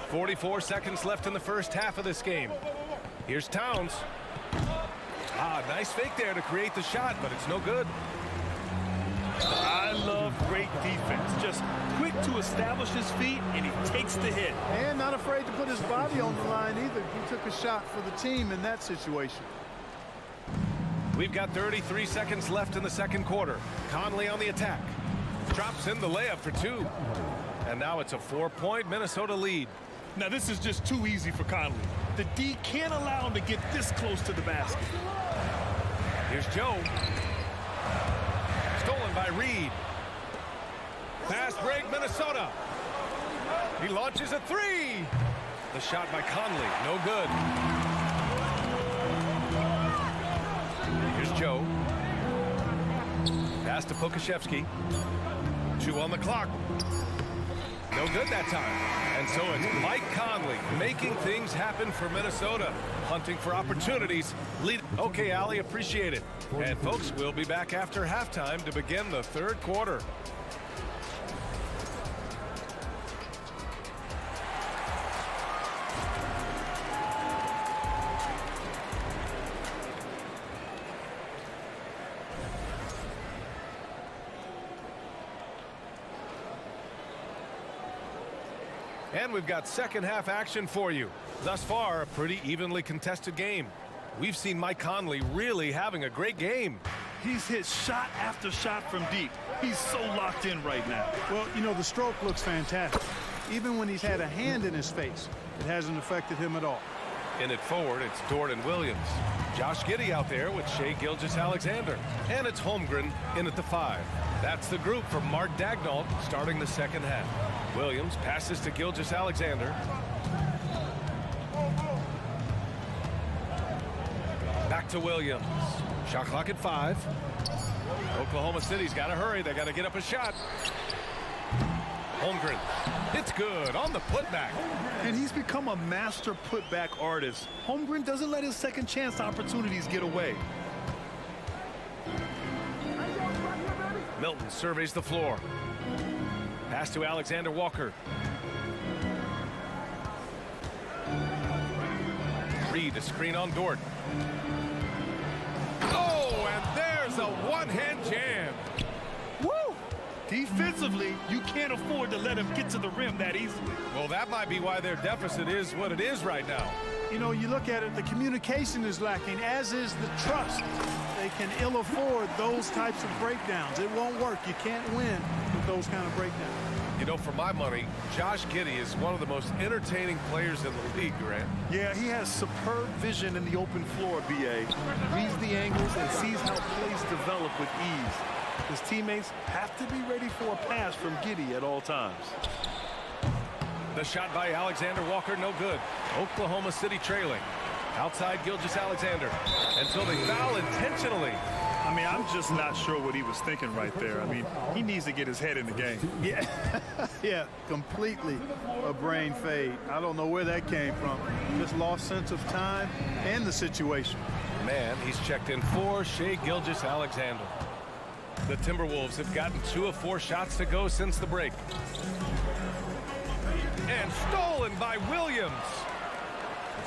44 seconds left in the first half of this game. Here's Towns. Nice fake there to create the shot, but it's no good. I love great defense. Just quick to establish his feet, and he takes the hit. And not afraid to put his body on the line either. He took a shot for the team in that situation. We've got 33 seconds left in the second quarter. Conley on the attack. Drops in the layup for 2. And now it's a 4-point Minnesota lead. Now this is just too easy for Conley. The D can't allow him to get this close to the basket. Here's Joe. Stolen by Reed. Fast break, Minnesota. He launches a 3. The shot by Conley, no good. Here's Joe. Pass to Pokashevsky. 2 on the clock. No good that time. And so it's Mike Conley making things happen for Minnesota. Hunting for opportunities. Okay, Allie, appreciate it. And folks, we'll be back after halftime to begin the third quarter. And we've got second half action for you. Thus far, a pretty evenly contested game. We've seen Mike Conley really having a great game. He's hit shot after shot from deep. He's so locked in right now. Well, you know, the stroke looks fantastic. Even when he's had a hand in his face, it hasn't affected him at all. In it forward, it's Jordan Williams. Josh Giddey out there with Shai Gilgeous-Alexander. And it's Holmgren in at the 5. That's the group for Mark Daigneault starting the second half. Williams passes to Gilgeous-Alexander. Back to Williams. Shot clock at 5. Oklahoma City's got to hurry. They got to get up a shot. Holmgren. It's good on the putback. And he's become a master putback artist. Holmgren doesn't let his second chance opportunities get away. Milton surveys the floor. Pass to Alexander Walker. Reed, a screen on Dort. Oh, and there's a one-hand jam. Woo! Defensively, you can't afford to let him get to the rim that easily. Well, that might be why their deficit is what it is right now. You know, you look at it, the communication is lacking, as is the trust. They can ill afford those types of breakdowns. It won't work. You can't win with those kind of breakdowns. You know, for my money, Josh Giddey is one of the most entertaining players in the league, Grant. Yeah, he has superb vision in the open floor, BA. Reads the angles and sees how plays develop with ease. His teammates have to be ready for a pass from Giddey at all times. The shot by Alexander Walker, no good. Oklahoma City trailing. Outside Gilgeous-Alexander. And so they foul intentionally. I mean, I'm just not sure what he was thinking right there. I mean, he needs to get his head in the game. Yeah, yeah, completely a brain fade. I don't know where that came from. Just lost sense of time and the situation. Man, he's checked in for Shai Gilgeous-Alexander. The Timberwolves have gotten 2 of 4 shots to go since the break. And stolen by Williams.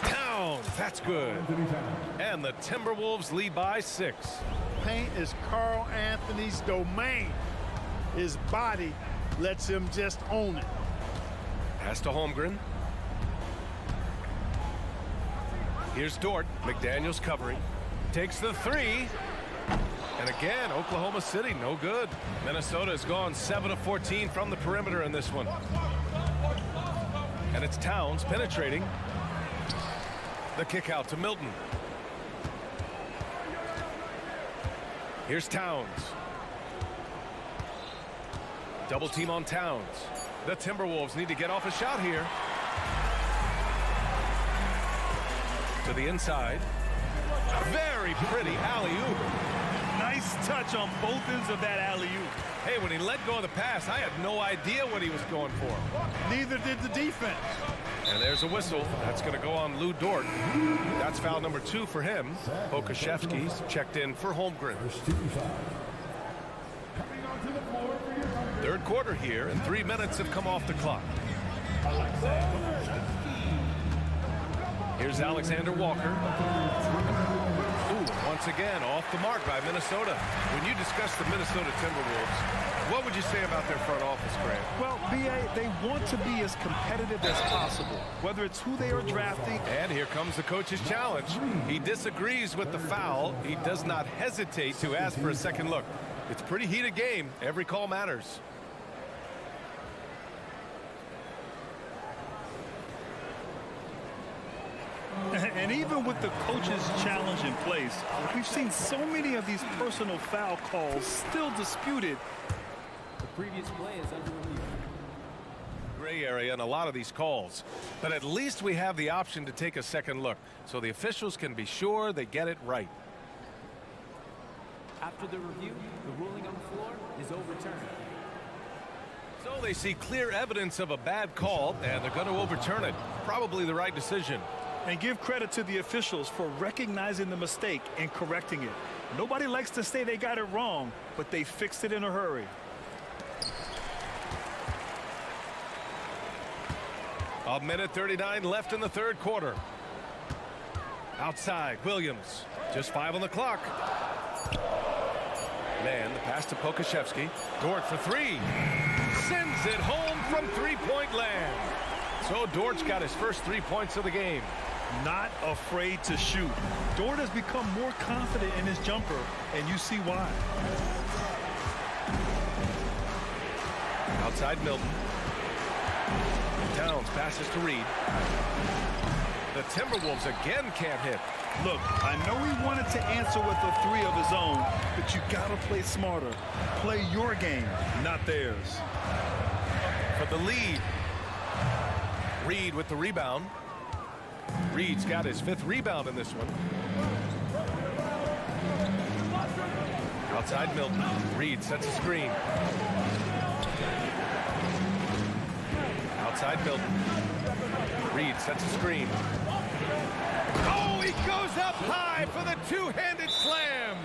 Towns, that's good. And the Timberwolves lead by 6. Paint is Carl Anthony's domain. His body lets him just own it. Pass to Holmgren. Here's Dort. McDaniels covering. Takes the 3. And again, Oklahoma City, no good. Minnesota has gone 7 of 14 from the perimeter in this one. And it's Towns penetrating. The kick out to Milton. Here's Towns. Double team on Towns. The Timberwolves need to get off a shot here. To the inside. Very pretty alley-oop. Nice touch on both ends of that alley-oop. Hey, when he let go of the pass, I had no idea what he was going for. Neither did the defense. And there's a whistle. That's going to go on Lou Dort. That's foul number 2 for him. Pokashevsky's checked in for Holmgren. Third quarter here, and 3 minutes have come off the clock. Here's Alexander Walker. Ooh, once again, off the mark by Minnesota. When you discuss the Minnesota Timberwolves, what would you say about their front office, Grant? Well, B.A., they want to be as competitive as possible, whether it's who they are drafting. And here comes the coach's challenge. He disagrees with the foul. He does not hesitate to ask for a second look. It's a pretty heated game. Every call matters. And even with the coach's challenge in place, we've seen so many of these personal foul calls still disputed. The previous play is under review. Gray area in a lot of these calls, but at least we have the option to take a second look so the officials can be sure they get it right. After the review, the ruling on the floor is overturned. So they see clear evidence of a bad call, and they're going to overturn it. Probably the right decision. And give credit to the officials for recognizing the mistake and correcting it. Nobody likes to say they got it wrong, but they fixed it in a hurry. A minute 39 left in the third quarter. Outside, Williams. Just 5 on the clock. Man, the pass to Pokashevsky. Dort for 3. Sends it home from three-point land. So Dort's got his first 3 points of the game. Not afraid to shoot. Dort has become more confident in his jumper, and you see why. Outside Milton. Towns passes to Reed. The Timberwolves again can't hit. Look, I know he wanted to answer with a 3 of his own, but you gotta play smarter. Play your game, not theirs. For the lead. Reed with the rebound. Reed's got his 5th rebound in this one. Outside Milton. Reed sets a screen. Outside Milton. Reed sets a screen. Oh, he goes up high for the two-handed slam.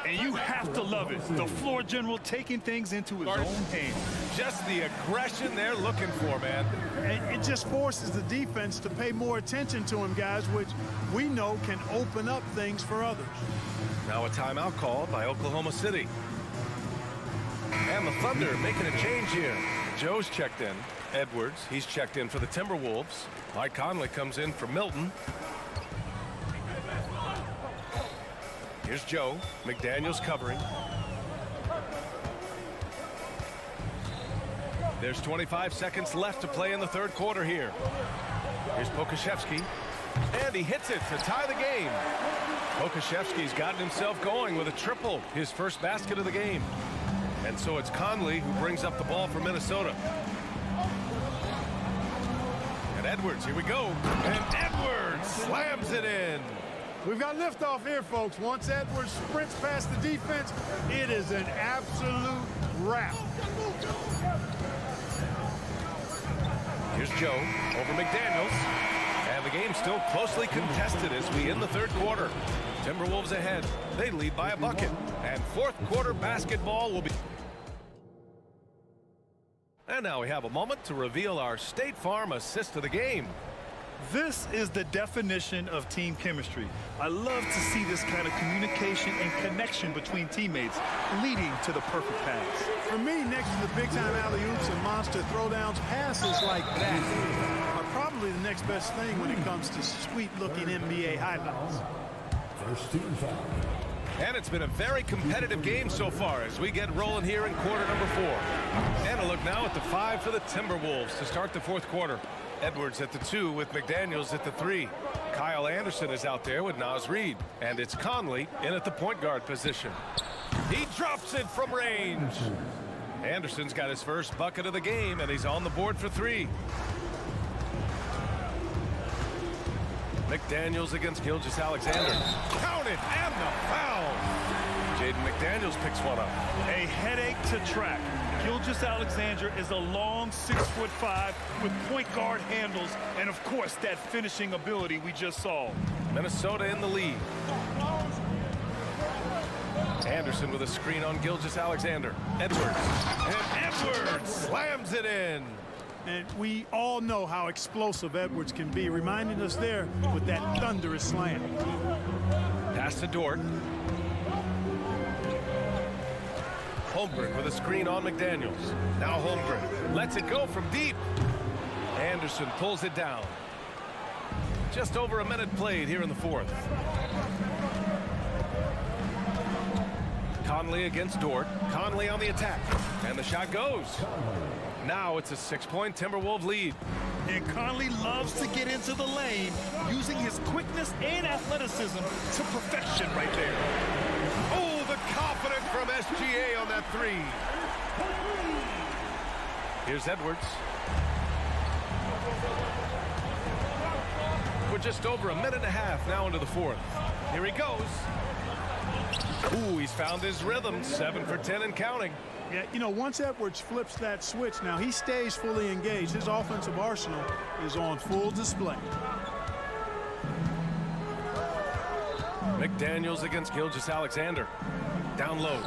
And you have to love it. The floor general taking things into his own hands. Just the aggression they're looking for, man. And it just forces the defense to pay more attention to him, guys, which we know can open up things for others. Now a timeout called by Oklahoma City. And the Thunder making a change here. Joe's checked in. Edwards, he's checked in for the Timberwolves. Mike Conley comes in for Milton. Here's Joe. McDaniels covering. There's 25 seconds left to play in the third quarter here. Here's Pokashevsky. And he hits it to tie the game. Pokashevsky's gotten himself going with a triple, his first basket of the game. And so it's Conley who brings up the ball for Minnesota. And Edwards, here we go. And Edwards slams it in. We've got liftoff here, folks. Once Edwards sprints past the defense, it is an absolute wrap. Here's Joe over McDaniels. And the game's still closely contested as we end the third quarter. Timberwolves ahead. They lead by a bucket. And fourth quarter basketball will be... And now we have a moment to reveal our State Farm assist of the game. This is the definition of team chemistry. I love to see this kind of communication and connection between teammates leading to the perfect pass. For me, next to the big-time alley-oops and monster throwdowns, passes like that are probably the next best thing when it comes to sweet-looking NBA highlights. First team foul. And it's been a very competitive game so far as we get rolling here in quarter number 4. And a look now at the 5 for the Timberwolves to start the fourth quarter. Edwards at the 2 with McDaniels at the 3. Kyle Anderson is out there with Naz Reid. And it's Conley in at the point guard position. He drops it from range. Anderson's got his first bucket of the game, and he's on the board for 3. McDaniels against Gilgeous-Alexander. Count it, and the foul. Jaden McDaniels picks one up. A headache to track. Gilgeous-Alexander is a long 6'5" with point guard handles and, of course, that finishing ability we just saw. Minnesota in the lead. Anderson with a screen on Gilgeous-Alexander. Edwards. And Edwards slams it in. And we all know how explosive Edwards can be, reminding us there with that thunderous slam. Pass to Dort. Holmgren with a screen on McDaniels. Now Holmgren lets it go from deep. Anderson pulls it down. Just over a minute played here in the fourth. Conley against Dort. Conley on the attack. And the shot goes. Now it's a 6-point Timberwolves lead. And Conley loves to get into the lane, using his quickness and athleticism to perfection right there. Oh, the confidence from SGA on that 3. Here's Edwards. We're just over a minute and a half now into the fourth. Here he goes. Ooh, he's found his rhythm. 7 for 10 and counting. Yeah, you know, once Edwards flips that switch, now he stays fully engaged. His offensive arsenal is on full display. McDaniels against Gilgeous-Alexander. Down low.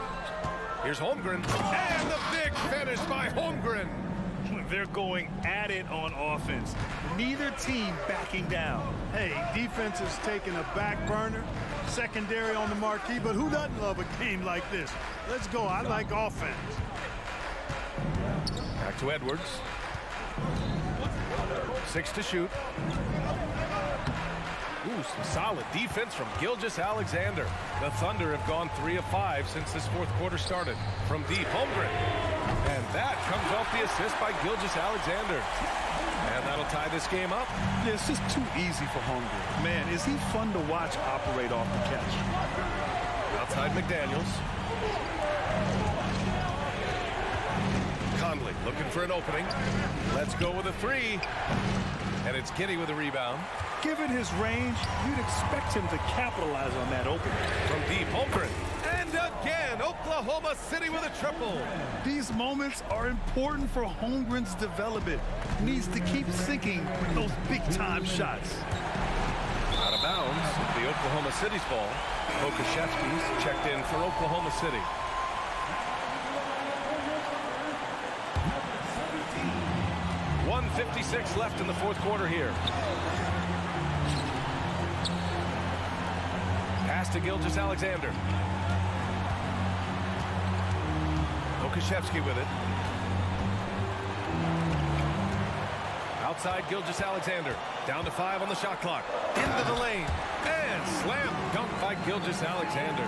Here's Holmgren. And the big finish by Holmgren. They're going at it on offense. Neither team backing down. Hey, defense is taking a back burner, secondary on the marquee, but who doesn't love a game like this? Let's go. I like offense. Back to Edwards. 6 to shoot. Ooh, some solid defense from Gilgeous-Alexander. The Thunder have gone 3 of 5 since this fourth quarter started. From deep, Holmgren. And that comes off the assist by Gilgeous-Alexander. And that'll tie this game up. Yeah, it's just too easy for Holmgren. Man, is he fun to watch operate off the catch. Outside McDaniels. Conley looking for an opening. Let's go with a 3. And it's Giddey with a rebound. Given his range, you'd expect him to capitalize on that opening. From deep, Holmgren. And again, Oklahoma City with a triple. These moments are important for Holmgren's development. Needs to keep sinking those big-time shots. Out of bounds, the Oklahoma City's ball. Okashevsky's checked in for Oklahoma City. .156 left in the fourth quarter here. Pass to Gilgeous-Alexander. Okashevsky with it. Outside Gilgeous-Alexander. Down to 5 on the shot clock. Into the lane. And slam dunk by Gilgeous-Alexander.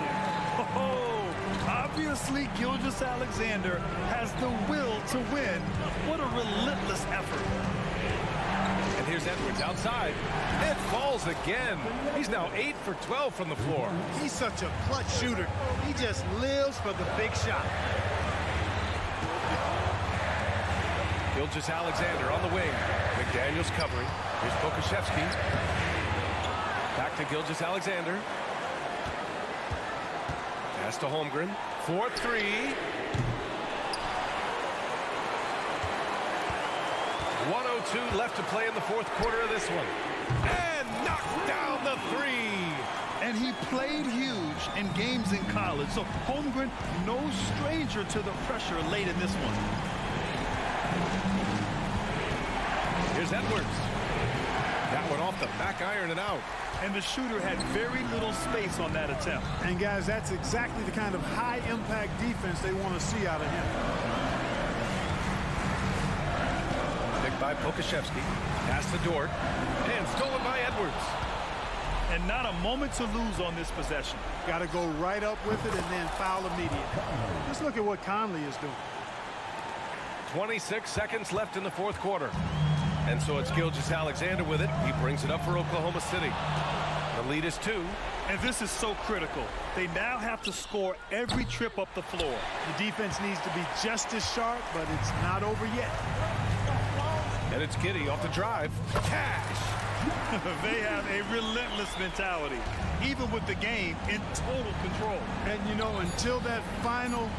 Oh, obviously Gilgeous-Alexander has the will to win. What a relentless effort. And here's Edwards outside. It falls again. He's now 8 for 12 from the floor. He's such a clutch shooter. He just lives for the big shot. Gilgeous-Alexander on the wing. McDaniels covering. Here's Okashevsky. Back to Gilgeous-Alexander. Pass to Holmgren. 4-3. 1:02 left to play in the fourth quarter of this one. And knocked down the three. And he played huge in games in college. So Holmgren, no stranger to the pressure late in this one. Here's Edwards. That one off the back iron and out. And the shooter had very little space on that attempt. And guys, that's exactly the kind of high-impact defense they want to see out of him. Picked by Pokashevsky. Pass to Dort. And stolen by Edwards. And not a moment to lose on this possession. Got to go right up with it and then foul immediately. Let's look at what Conley is doing. 26 seconds left in the fourth quarter. And so it's Gilgeous-Alexander with it. He brings it up for Oklahoma City. The lead is 2. And this is so critical. They now have to score every trip up the floor. The defense needs to be just as sharp, but it's not over yet. And it's Giddey off the drive. Cash! They have a relentless mentality, even with the game in total control. And, you know, until that final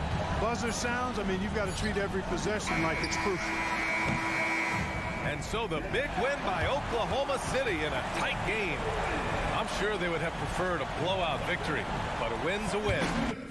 buzzer sounds, I mean, you've got to treat every possession like it's crucial. And so the big win by Oklahoma City in a tight game. I'm sure they would have preferred a blowout victory, but a win's a win.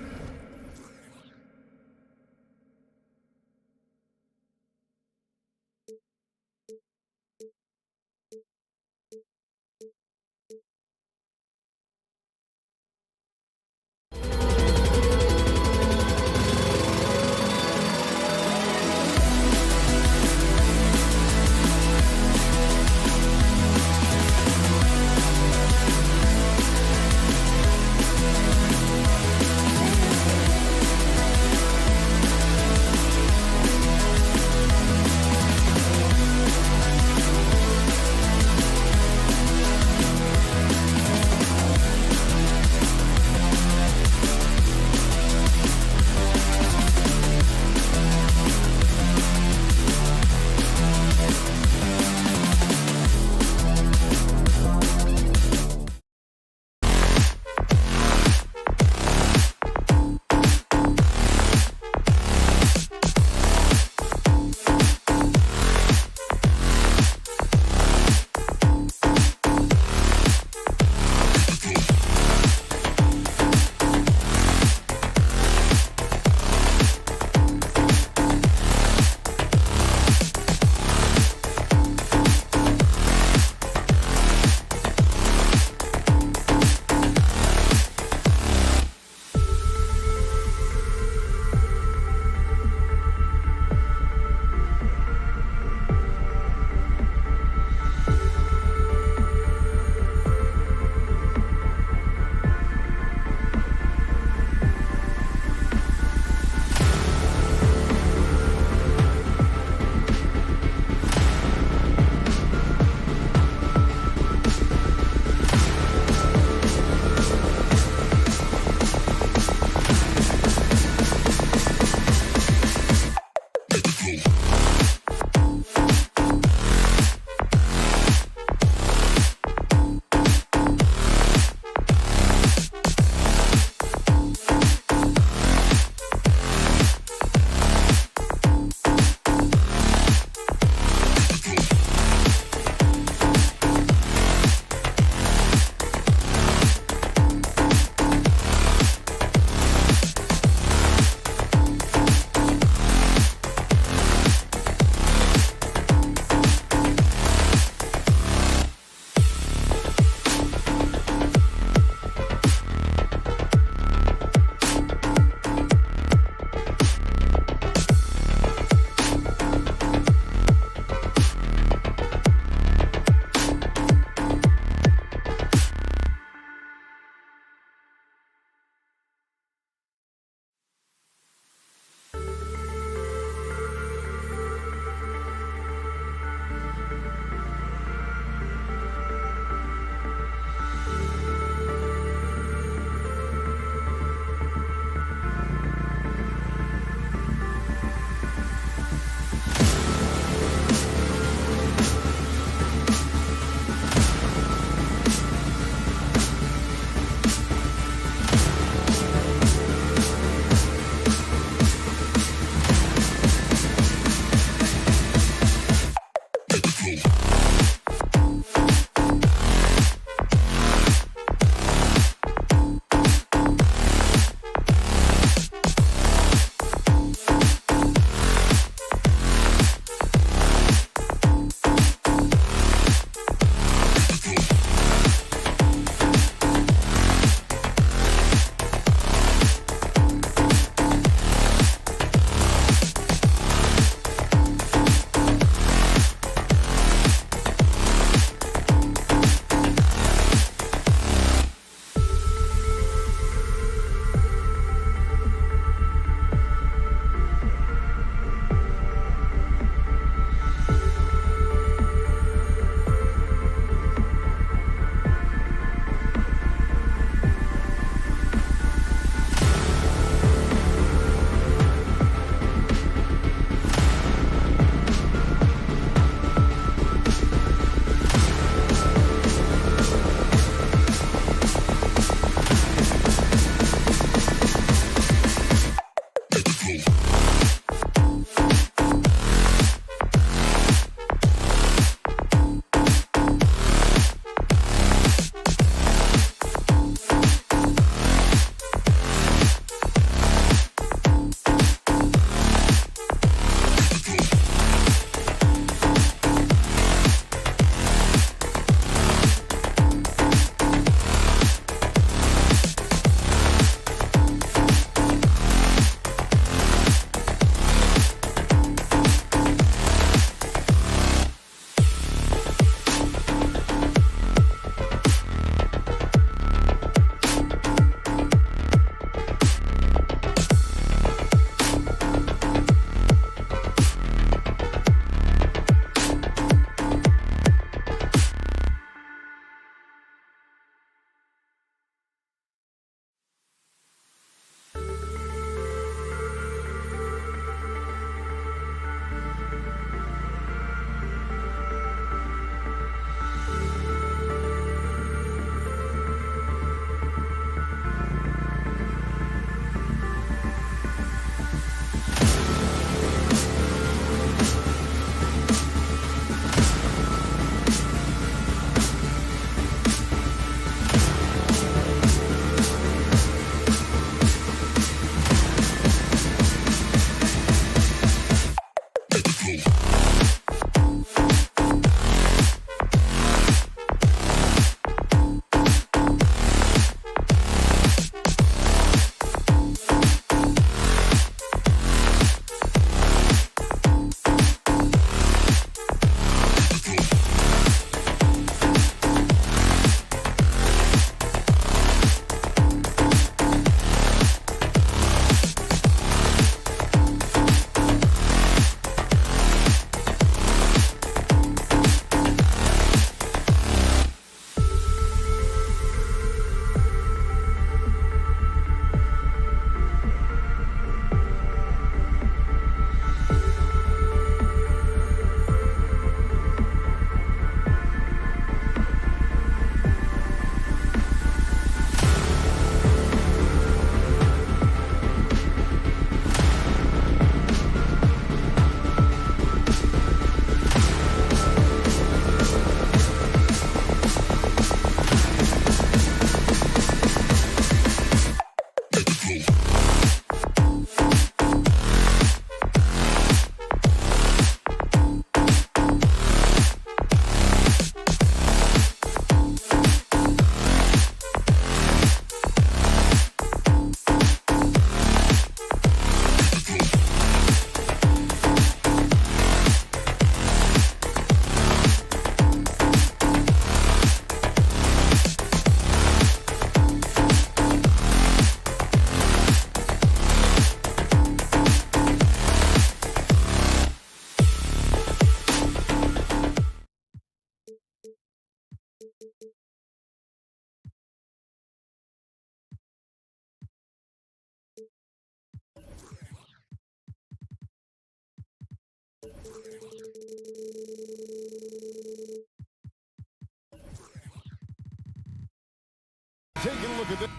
Taking a look at this.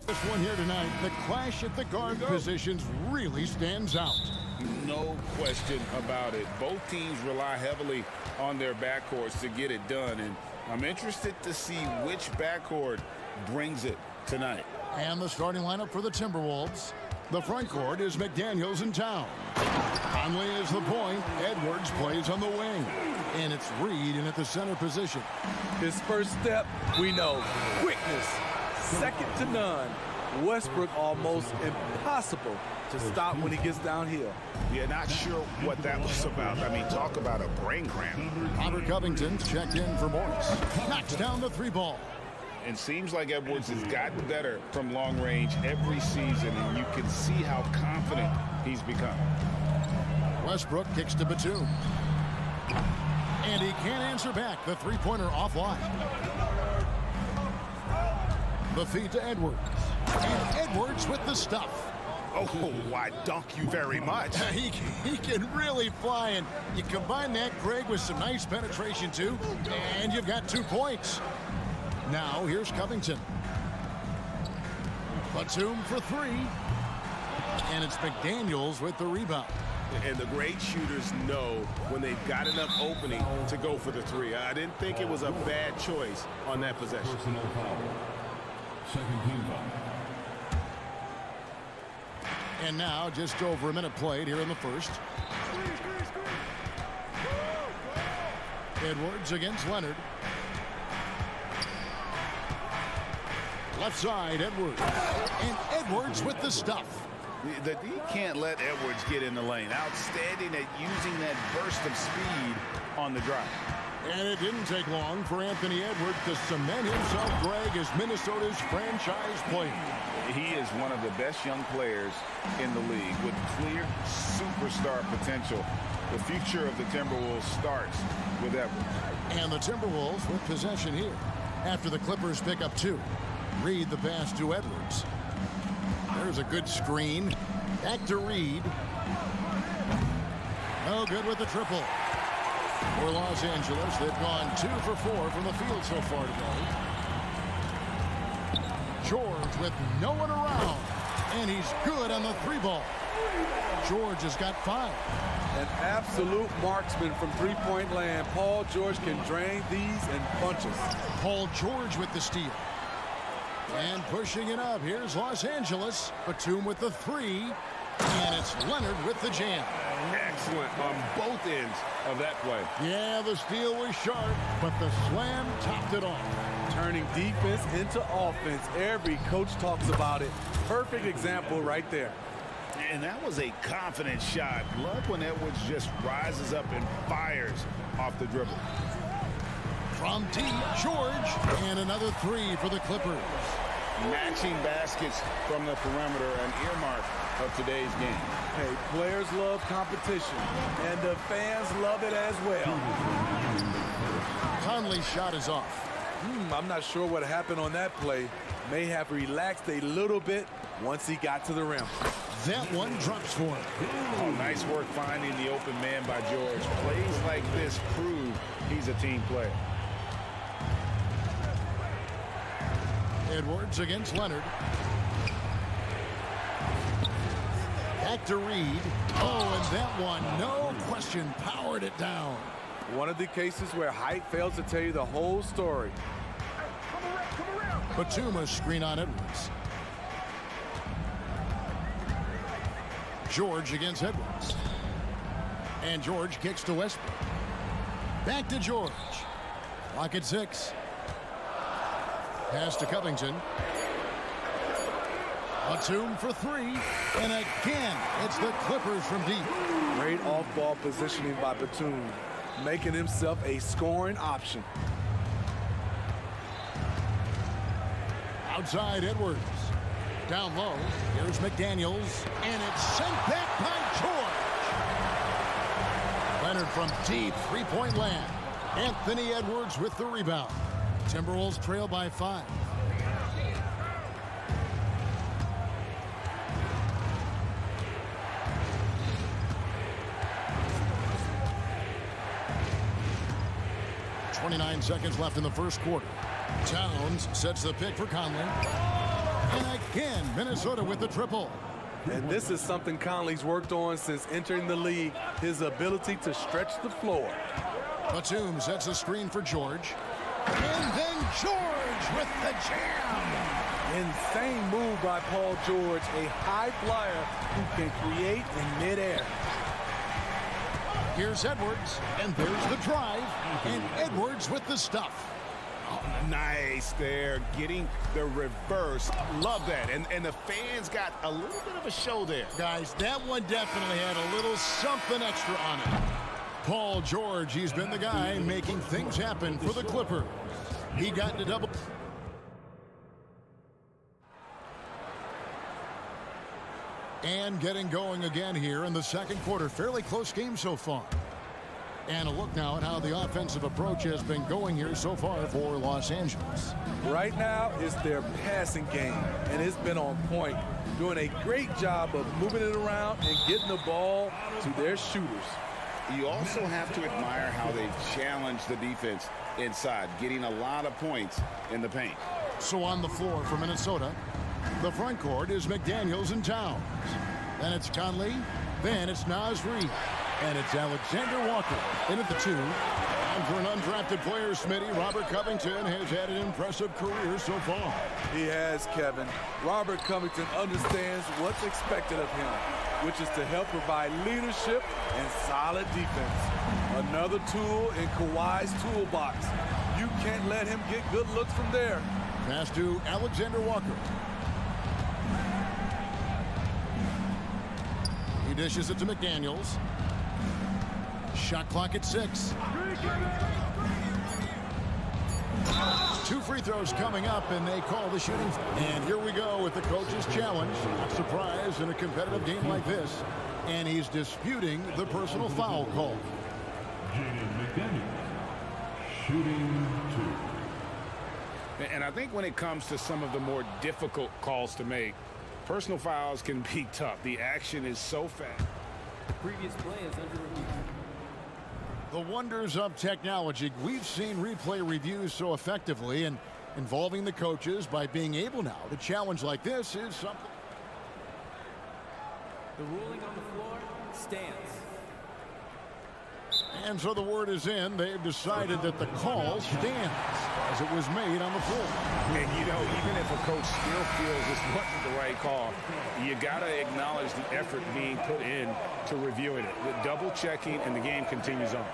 This one here tonight, the clash at the guard positions really stands out. No question about it. Both teams rely heavily on their backcourts to get it done, and I'm interested to see which backcourt brings it tonight. And the starting lineup for the Timberwolves. The front court is McDaniels in town. Conley is the point. Edwards plays on the wing. And it's Reed in at the center position. His first step, we know, quickness. Second to none. Westbrook almost impossible to stop when he gets downhill. Yeah, not sure what that was about. I mean, talk about a brain cramp. Robert Covington's checked in for Morris. Knocks down the three ball. It seems like Edwards has gotten better from long range every season, and you can see how confident he's become. Westbrook kicks to Batum. And he can't answer back. The three-pointer offline. The feed to Edwards. And Edwards with the stuff. Oh, why, dunk you very much. He can really fly, and you combine that, Greg, with some nice penetration, too, and you've got 2 points. Now, here's Covington. Batum for three. And it's McDaniels with the rebound. And the great shooters know when they've got enough opening to go for the three. I didn't think it was a bad choice on that possession. Personal foul. Second team foul. And now, just over a minute played here in the first. Edwards against Leonard. Left side, Edwards. And Edwards with the stuff. The D can't let Edwards get in the lane. Outstanding at using that burst of speed on the drive. And it didn't take long for Anthony Edwards to cement himself, Greg, as Minnesota's franchise player. He is one of the best young players in the league with clear superstar potential. The future of the Timberwolves starts with Edwards. And the Timberwolves with possession here after the Clippers pick up 2. Reed the pass to Edwards. There's a good screen. Back to Reed. No good with the triple. For Los Angeles, they've gone 2 for 4 from the field so far today. George with no one around. And he's good on the three ball. George has got 5. An absolute marksman from three-point land. Paul George can drain these in bunches. Paul George with the steal. And pushing it up, here's Los Angeles. Batum with the three, and it's Leonard with the jam. Excellent on both ends of that play. Yeah, the steal was sharp, but the slam topped it off. Turning defense into offense. Every coach talks about it. Perfect example right there. And that was a confident shot. Love when Edwards just rises up and fires off the dribble. From deep, George, and another three for the Clippers. Matching baskets from the perimeter, an earmark of today's game. Hey, players love competition, and the fans love it as well. Conley's shot is off. I'm not sure what happened on that play. May have relaxed a little bit once he got to the rim. That one drops for him. Oh, nice work finding the open man by George. Plays like this prove he's a team player. Edwards against Leonard. Back to Reed. Oh, and that one, no question, powered it down. One of the cases where height fails to tell you the whole story. Batum screen on Edwards. George against Edwards. And George kicks to Westbrook. Back to George. Clock at 6. Pass to Covington. Batum for three. And again, it's the Clippers from deep. Great off-ball positioning by Batum, making himself a scoring option. Outside Edwards. Down low. Here's McDaniels. And it's sent back by George. Leonard from deep three-point land. Anthony Edwards with the rebound. Timberwolves trail by 5. .29 seconds left in the first quarter. Towns sets the pick for Conley. And again, Minnesota with the triple. And this is something Conley's worked on since entering the league, his ability to stretch the floor. Batum sets a screen for George. And then George with the jam. Insane move by Paul George, a high flyer who can create in midair. Here's Edwards, and there's the drive, and Edwards with the stuff. Oh, nice there, getting the reverse. Love that, and the fans got a little bit of a show there. Guys, that one definitely had a little something extra on it. Paul George, he's been the guy making things happen for the Clippers. He got into double. And getting going again here in the second quarter. Fairly close game so far. And a look now at how the offensive approach has been going here so far for Los Angeles. Right now, it's their passing game, and it's been on point, doing a great job of moving it around and getting the ball to their shooters. You also have to admire how they challenge the defense inside, getting a lot of points in the paint. So on the floor for Minnesota, the front court is McDaniels and Towns. Then it's Conley. Then it's Nasri. And it's Alexander Walker in at the 2. And for an undrafted player, Smitty, Robert Covington has had an impressive career so far. He has, Kevin. Robert Covington understands what's expected of him, which is to help provide leadership and solid defense. Another tool in Kawhi's toolbox. You can't let him get good looks from there. Pass to Alexander Walker. He dishes it to McDaniels. Shot clock at 6. 2 free throws coming up, and they call the shooting. And here we go with the coach's challenge. Not surprised in a competitive game like this. And he's disputing the personal foul call. Shooting 2. And I think when it comes to some of the more difficult calls to make, personal fouls can be tough. The action is so fast. The previous play is under review. The wonders of technology. We've seen replay reviews so effectively, and involving the coaches by being able now to challenge like this is something. The ruling on the floor stands. And so the word is in. They've decided that the call stands as it was made on the floor. And, you know, even if a coach still feels this wasn't the right call, you got to acknowledge the effort being put in to reviewing it. With double checking, and the game continues on.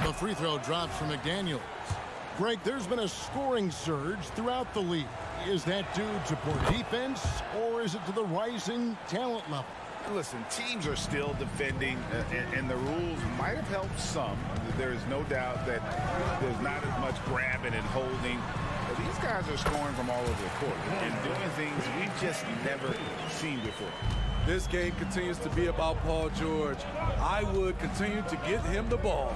The free throw drops from McDaniels. Greg, there's been a scoring surge throughout the league. Is that due to poor defense, or is it to the rising talent level? Listen, teams are still defending, and the rules might have helped some. There is no doubt that there's not as much grabbing and holding. But these guys are scoring from all over the court and doing things we've just never seen before. This game continues to be about Paul George. I would continue to get him the ball.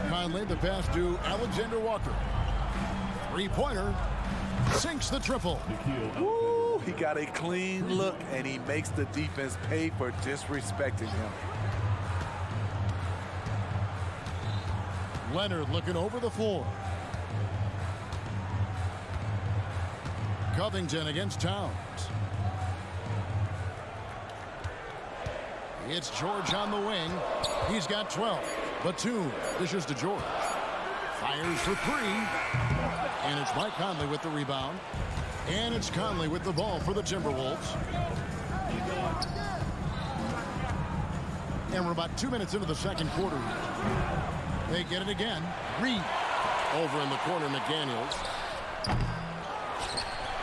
Conley, the pass to Alexander Walker. Three-pointer. Sinks the triple. Woo, he got a clean look, and he makes the defense pay for disrespecting him. Leonard looking over the floor. Covington against Towns. It's George on the wing. He's got 12. Batum dishes to George. Fires for three. And it's Mike Conley with the rebound. And it's Conley with the ball for the Timberwolves. And we're about 2 minutes into the second quarter. They get it again. Reed over in the corner, McDaniels.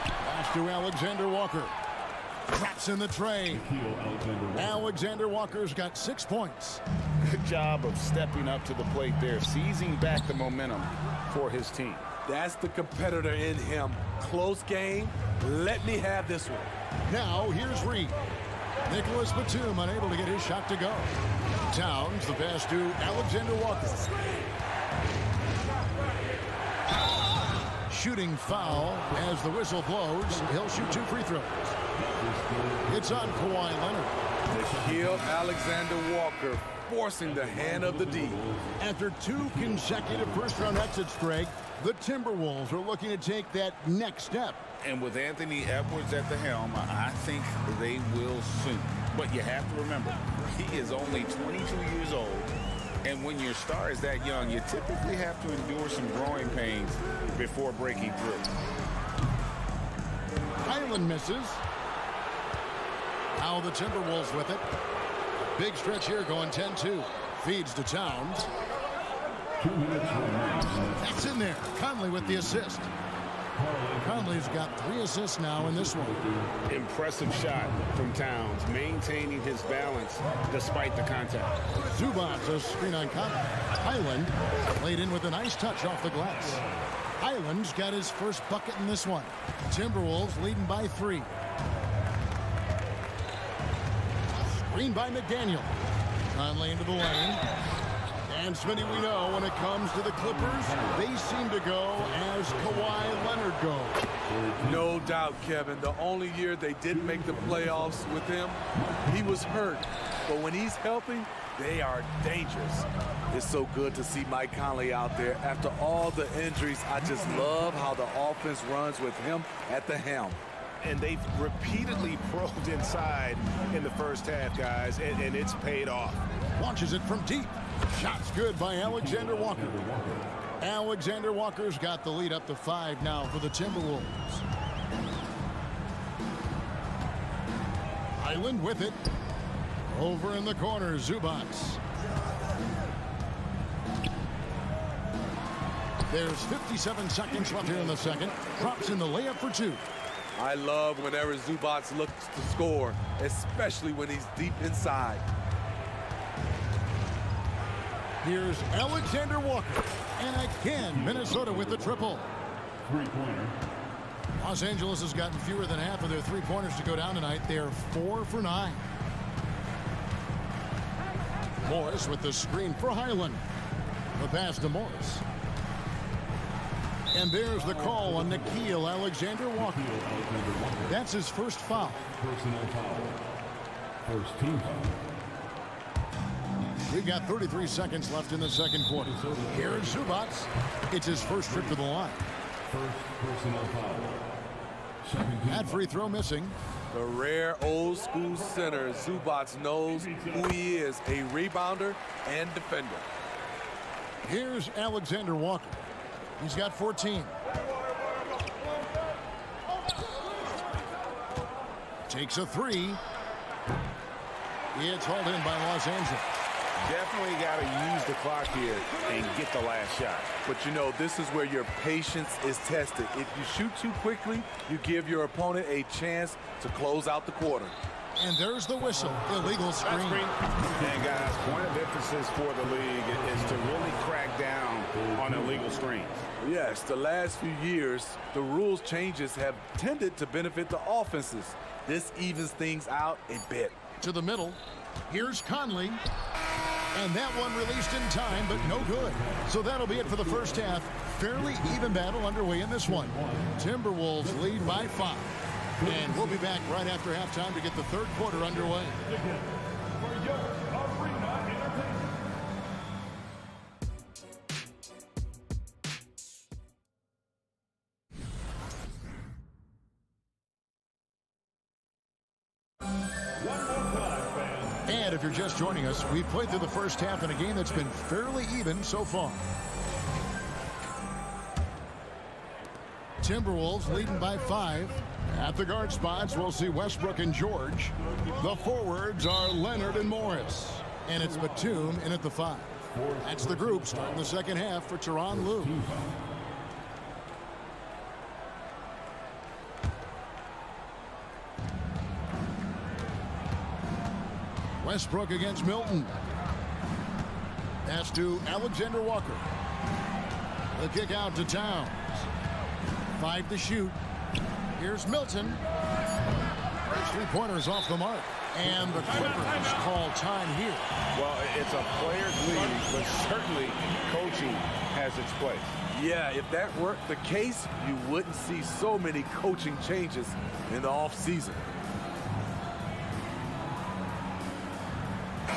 Pass to Alexander Walker. Drops in the tray. Alexander Walker's got 6 points. Good job of stepping up to the plate there, seizing back the momentum for his team. That's the competitor in him. Close game. Let me have this one. Now, here's Reed. Nicholas Batum unable to get his shot to go. Towns, the pass to Alexander Walker. Shooting foul as the whistle blows. He'll shoot 2 free throws. It's on Kawhi Leonard. Nikhil Alexander Walker forcing the hand of the D. After 2 consecutive first-round exits, Greg, the Timberwolves are looking to take that next step. And with Anthony Edwards at the helm, I think they will soon. But you have to remember, he is only 22 years old. And when your star is that young, you typically have to endure some growing pains before breaking through. Highland misses. Now the Timberwolves with it. Big stretch here going 10-2. Feeds to Towns. That's in there. Conley with the assist. Conley's got 3 assists now in this one. Impressive shot from Towns, maintaining his balance despite the contact. Zubats a screen on Conley. Highland laid in with a nice touch off the glass. Highland's got his first bucket in this one. Timberwolves leading by 3. Screen by McDaniel. Conley into the lane. And Smitty, we know when it comes to the Clippers, they seem to go as Kawhi Leonard goes. No doubt, Kevin. The only year they didn't make the playoffs with him, he was hurt. But when he's healthy, they are dangerous. It's so good to see Mike Conley out there. After all the injuries, I just love how the offense runs with him at the helm. And they've repeatedly probed inside in the first half, guys, and it's paid off. Launches it from deep. Shots good by Alexander Walker. Alexander Walker's got the lead up to 5 now for the Timberwolves. Highland with it. Over in the corner, Zubats. There's 57 seconds left here in the second. Drops in the layup for 2. I love whenever Zubats looks to score, especially when he's deep inside. Here's Alexander Walker. And again, Minnesota with the triple. Three-pointer. Los Angeles has gotten fewer than half of their three-pointers to go down tonight. They're 4 for 9. Morris with the screen for Highland. The pass to Morris. And there's the call on CLA-HR Walker. That's his first foul. Personal foul. First team foul. We've got 33 seconds left in the second quarter. Here's Zubats. It's his first trip to the line. First personal foul. That free throw missing. The rare old school center, Zubats knows who he is, a rebounder and defender. Here's Alexander Walker. He's got 14. Takes a three. It's hauled in by Los Angeles. Definitely got to use the clock here and get the last shot. But you know, this is where your patience is tested. If you shoot too quickly, you give your opponent a chance to close out the quarter. And there's the whistle. Illegal screen. And guys, point of emphasis for the league is to really crack down on illegal screens. Yes, the last few years, the rules changes have tended to benefit the offenses. This evens things out a bit. To the middle. Here's Conley. And that one released in time, but no good. So that'll be it for the first half. Fairly even battle underway in this one. Timberwolves lead by 5. And we'll be back right after halftime to get the third quarter underway. And if you're just joining us, we've played through the first half in a game that's been fairly even so far. Timberwolves leading by 5. At the guard spots, we'll see Westbrook and George. The forwards are Leonard and Morris. And it's Batum in at the 5. That's the group starting the second half for Tyronn Lue. Westbrook against Milton. Pass to Alexander Walker. The kick out to Towns. 5 to shoot. Here's Milton. First three-pointers off the mark. And the Clippers call time here. Well, it's a player's league, but certainly coaching has its place. Yeah, if that weren't the case, you wouldn't see so many coaching changes in the offseason.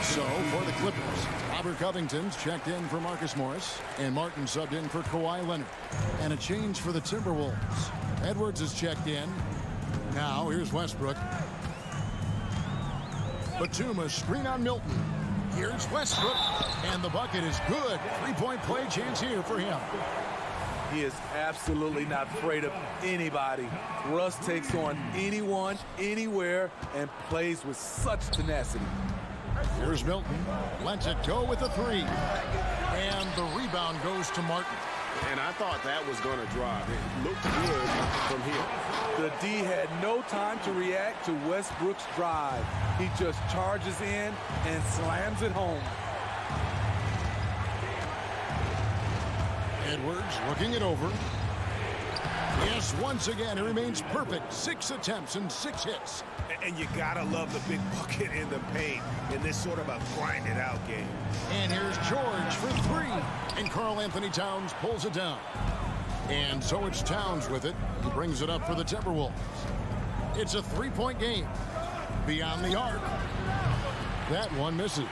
So, for the Clippers, Robert Covington's checked in for Marcus Morris, and Martin subbed in for Kawhi Leonard. And a change for the Timberwolves. Edwards is checked in. Now, here's Westbrook. Batum, a screen on Milton. Here's Westbrook, and the bucket is good. Three-point play chance here for him. He is absolutely not afraid of anybody. Russ takes on anyone, anywhere, and plays with such tenacity. Here's Milton. Lets it go with a 3. And the rebound goes to Martin. And I thought that was going to drop. It looked good from here. The D had no time to react to Westbrook's drive. He just charges in and slams it home. Edwards looking it over. Yes, once again, it remains perfect. 6 attempts and 6 hits. And you got to love the big bucket in the paint in this sort of a grind-it-out game. And here's George for 3. And Karl Anthony Towns pulls it down. And so it's Towns with it. He brings it up for the Timberwolves. It's a 3-point game. Beyond the arc. That one misses.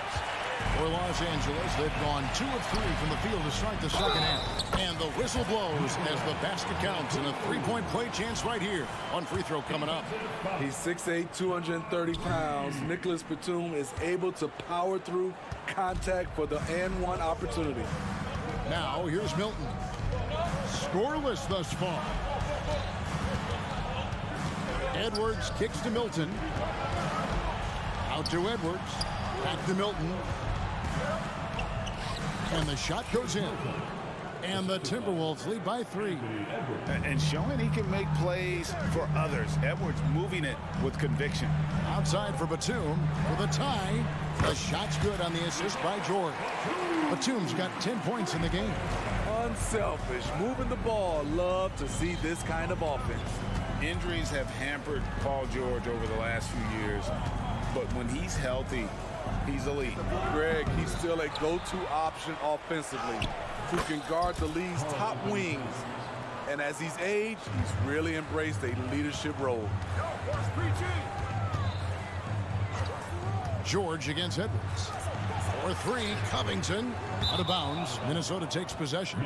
For Los Angeles, they've gone 2 of 3 from the field to start the second half. And the whistle blows as the basket counts, and a 3-point play chance right here on free throw coming up. He's 6'8", 230 pounds. Nicholas Batum is able to power through contact for the and-one opportunity. Now, here's Milton. Scoreless thus far. Edwards kicks to Milton. Out to Edwards. Back to Milton. And the shot goes in. And the Timberwolves lead by 3. And showing he can make plays for others. Edwards moving it with conviction. Outside for Batum for the tie. The shot's good on the assist by George. Batum's got 10 points in the game. Unselfish, moving the ball. Love to see this kind of offense. Injuries have hampered Paul George over the last few years. But when he's healthy, he's elite. Greg, he's still a go-to option offensively who can guard the league's top wings. And as he's aged, he's really embraced a leadership role. George against Edwards. For three, Covington out of bounds. Minnesota takes possession.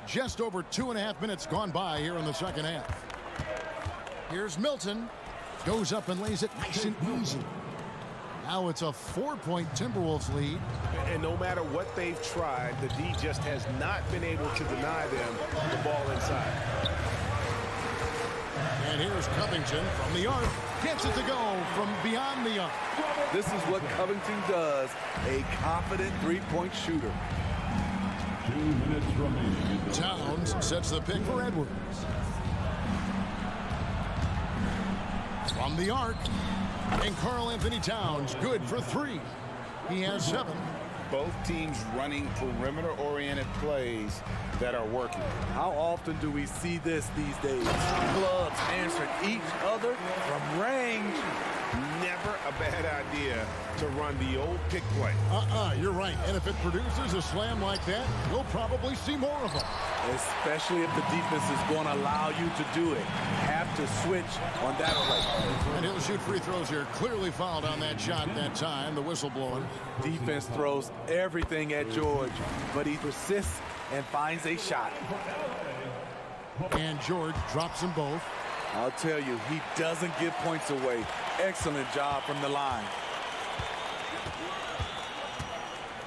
Just over 2.5 minutes gone by here in the second half. Here's Milton. Goes up and lays it nice and easy. Now it's a 4-point Timberwolves lead. And no matter what they've tried, the D just has not been able to deny them the ball inside. And here's Covington from the arc. Gets it to go from beyond the arc. This is what Covington does, a confident three-point shooter. 2 minutes remaining. Towns sets the pick for Edwards. From the arc. And Karl Anthony Towns, good for 3. He has 7. Both teams running perimeter-oriented plays that are working. How often do we see this these days? Clubs answering each other from range. Never a bad idea to run the old pick play. You're right. And if it produces a slam like that, we'll probably see more of them. Especially if the defense is going to allow you to do it. Have to switch on that play. And he'll shoot free throws here. Clearly fouled on that shot that time. The whistle blowing. Defense throws everything at George, but he persists and finds a shot. And George drops them both. I'll tell you, he doesn't give points away. Excellent job from the line.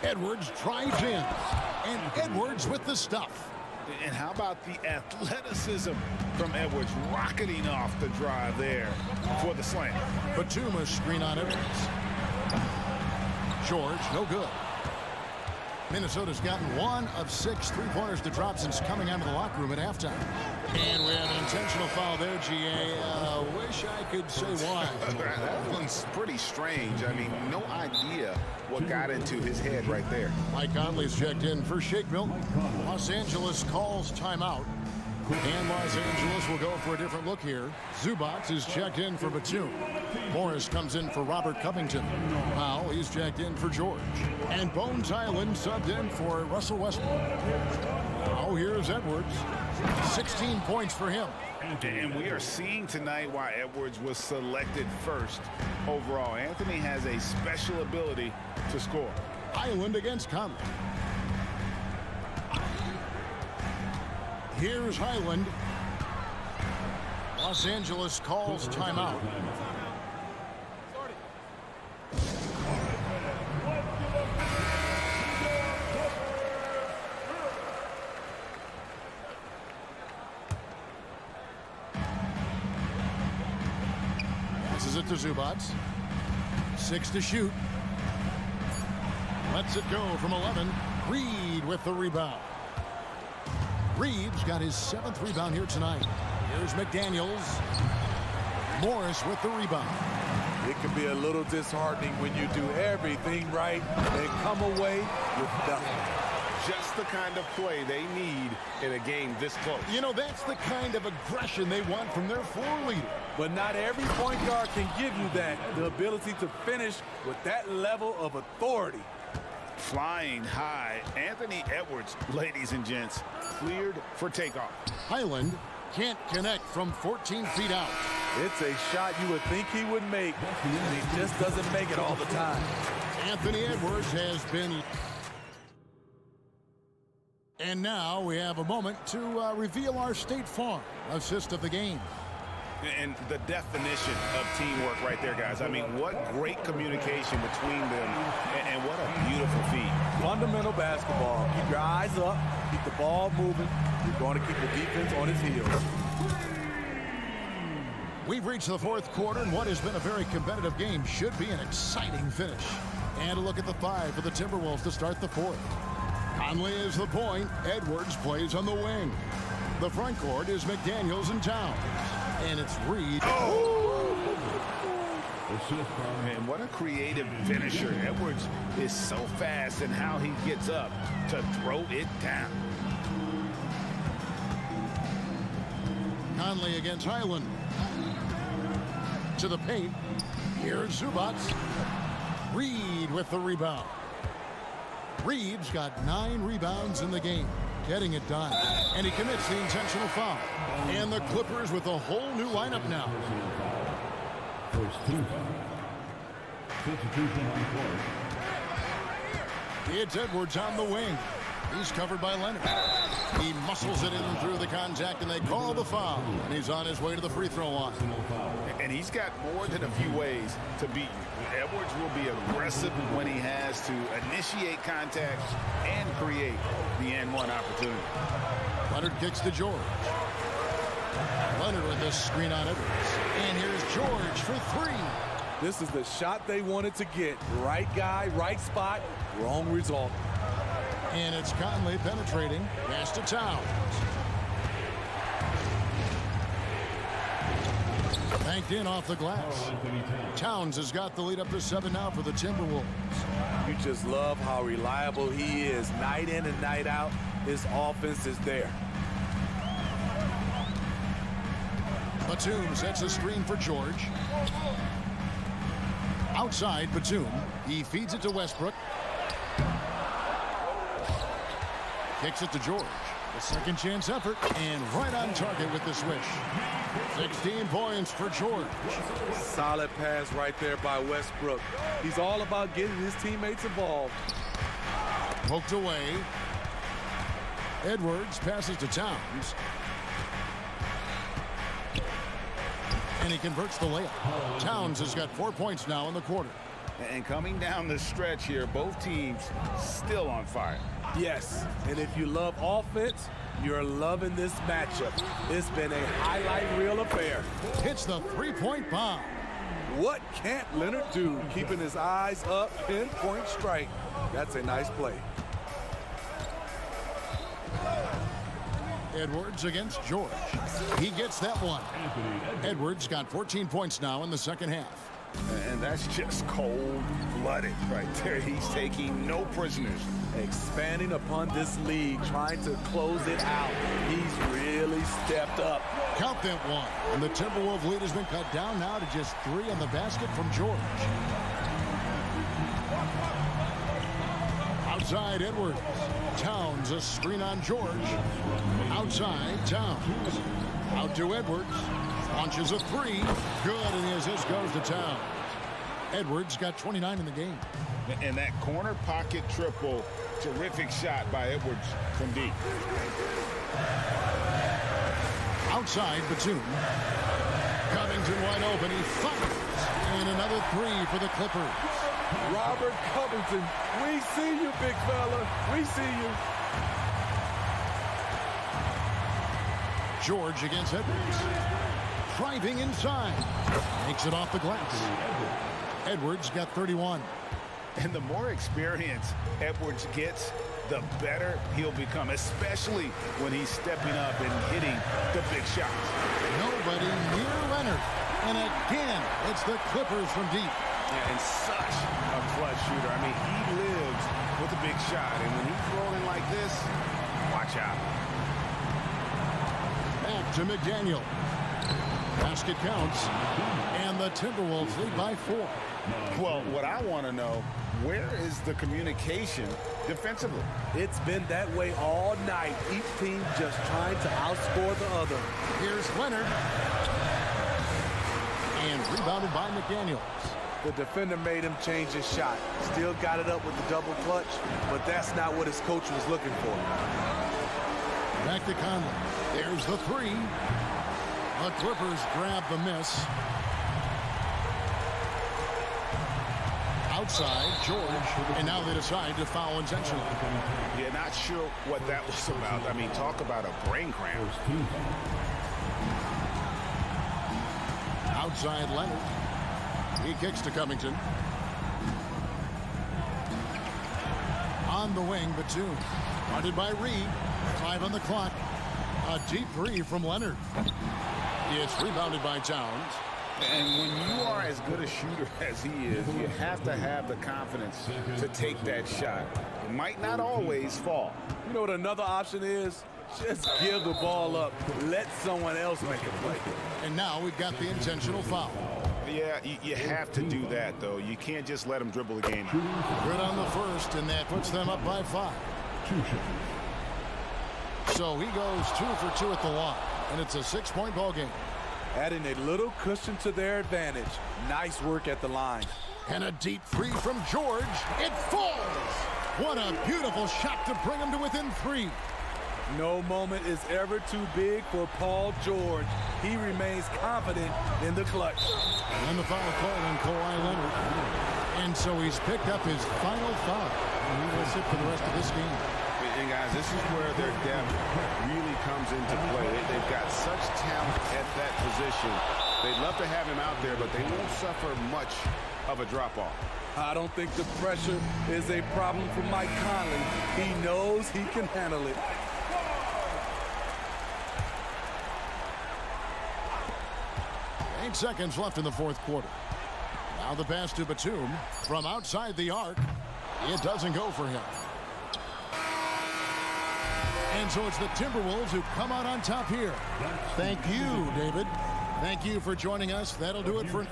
Edwards drives in. And Edwards with the stuff. And how about the athleticism from Edwards rocketing off the drive there for the slam. Batum's screen on Edwards. George, no good. Minnesota's gotten 1 of 6 three-pointers to drop since coming out of the locker room at halftime. And we have an intentional foul there, GA. Wish I could say why. That one's pretty strange. I mean, no idea what got into his head right there. Mike Conley's checked in for Shake Milton. Los Angeles calls timeout. And Los Angeles will go for a different look here. Zubac is checked in for Batum. Morris comes in for Robert Covington. Powell, he's checked in for George. And Bones Island subbed in for Russell Westbrook. Now here's Edwards. 16 points for him. And we are seeing tonight why Edwards was selected first overall. Anthony has a special ability to score. Island against Conley. Here's Highland. Los Angeles calls timeout. This is it to Zubac. 6 to shoot. Lets it go from 11. Reed with the rebound. Reeves got his 7th rebound here tonight. Here's McDaniels. Morris with the rebound. It can be a little disheartening when you do everything right and come away with nothing. Just the kind of play they need in a game this close. You know, that's the kind of aggression they want from their floor leader. But not every point guard can give you that. The ability to finish with that level of authority. Flying high, Anthony Edwards, ladies and gents, cleared for takeoff. Highland can't connect from 14 feet out. It's a shot you would think he would make, and he just doesn't make it all the time. Anthony Edwards has been... And now we have a moment to reveal our State Farm assist of the game. And the definition of teamwork right there, guys. I mean, what great communication between them, and what a beautiful feat. Fundamental basketball. Keep your eyes up, keep the ball moving. You're going to keep the defense on its heels. We've reached the 4th quarter, and what has been a very competitive game should be an exciting finish. And a look at the 5 for the Timberwolves to start the 4th. Conley is the point. Edwards plays on the wing. The front court is McDaniels and Towns. And it's Reed. Oh! Man, what a creative finisher. Edwards is so fast in how he gets up to throw it down. Conley against Highland. To the paint. Here's Zubats. Reed with the rebound. Reed's got 9 rebounds in the game, getting it done. And he commits the intentional foul. And the Clippers with a whole new lineup now. First team. Substitution on court. It's Edwards on the wing. He's covered by Leonard. He muscles it in through the contact, and they call the foul. And he's on his way to the free throw line. And he's got more than a few ways to beat you. Edwards will be aggressive when he has to initiate contact and create the N1 opportunity. Leonard kicks to George. Leonard with a screen on Edwards. And here's George for 3. This is the shot they wanted to get. Right guy, right spot, wrong result. And it's Conley penetrating. Pass to Towns. Banked in off the glass. Towns has got the lead up to 7 now for the Timberwolves. You just love how reliable he is. Night in and night out, his offense is there. Batum sets a screen for George. Outside Batum. He feeds it to Westbrook. Kicks it to George. A second chance effort, and right on target with the swish. 16 points for George. Solid pass right there by Westbrook. He's all about getting his teammates involved. Poked away. Edwards passes to Towns. And he converts the layup. Towns has got 4 points now in the quarter. And coming down the stretch here, both teams still on fire. Yes, and if you love offense, you're loving this matchup. It's been a highlight reel affair. Hits the three-point bomb. What can't Leonard do? Keeping his eyes up, pinpoint strike. That's a nice play. Edwards against George. He gets that one. Edwards got 14 points now in the second half. And that's just cold-blooded right there. He's taking no prisoners. Expanding upon this lead, trying to close it out. He's really stepped up. Count that one. And the Timberwolves lead has been cut down now to just 3 on the basket from George. Outside Edwards. Towns, a screen on George. Outside Towns. Out to Edwards. Launches a 3. Good, and the assist goes to Towns. Edwards got 29 in the game. And that corner pocket triple, terrific shot by Edwards from deep. Outside Batum. Covington wide open. He fires. And another 3 for the Clippers. Robert Covington, we see you, big fella. We see you. George against Edwards. Driving inside. Makes it off the glass. Edwards got 31. And the more experience Edwards gets, the better he'll become, especially when he's stepping up and hitting the big shots. Nobody near Leonard. And again, it's the Clippers from deep. Yeah, and such a clutch shooter. I mean, he lives with a big shot. And when he's rolling like this, watch out. Back to McDaniel. Basket counts. And the Timberwolves lead by 4. Well, what I want to know, where is the communication defensively? It's been that way all night. Each team just trying to outscore the other. Here's Leonard. And rebounded by McDaniels. The defender made him change his shot. Still got it up with the double clutch, but that's not what his coach was looking for. Back to Conley. There's the 3. The Clippers grab the miss. Outside, George, and now they decide to foul intentionally. Yeah, not sure what that was about. I mean, talk about a brain cramp. Outside Leonard. He kicks to Covington. On the wing, Batum. Guarded by Reed. 5 on the clock. A deep 3 from Leonard. It's rebounded by Towns. And when you are as good a shooter as he is, you have to have the confidence to take that shot. It might not always fall. You know what another option is? Just give the ball up. Let someone else make a play. And now we've got the intentional foul. Yeah, you have to do that, though. You can't just let them dribble the game out. Good on the first, and that puts them up by 5. So he goes 2 for 2 at the line, and it's a 6-point ball game. Adding a little cushion to their advantage. Nice work at the line. And a deep 3 from George. It falls! What a beautiful shot to bring him to within 3. No moment is ever too big for Paul George. He remains confident in the clutch. And the foul called on Kawhi Leonard. And so he's picked up his final foul. And he will sit for the rest of this game. And guys, this is where their depth really comes into play. They've got such talent at that position. They'd love to have him out there, but they won't suffer much of a drop-off. I don't think the pressure is a problem for Mike Conley. He knows he can handle it. Eight seconds left in the fourth quarter. Now the pass to Batum from outside the arc. It doesn't go for him. And so it's the Timberwolves who come out on top here. Thank you, David. Thank you for joining us. That'll do it for...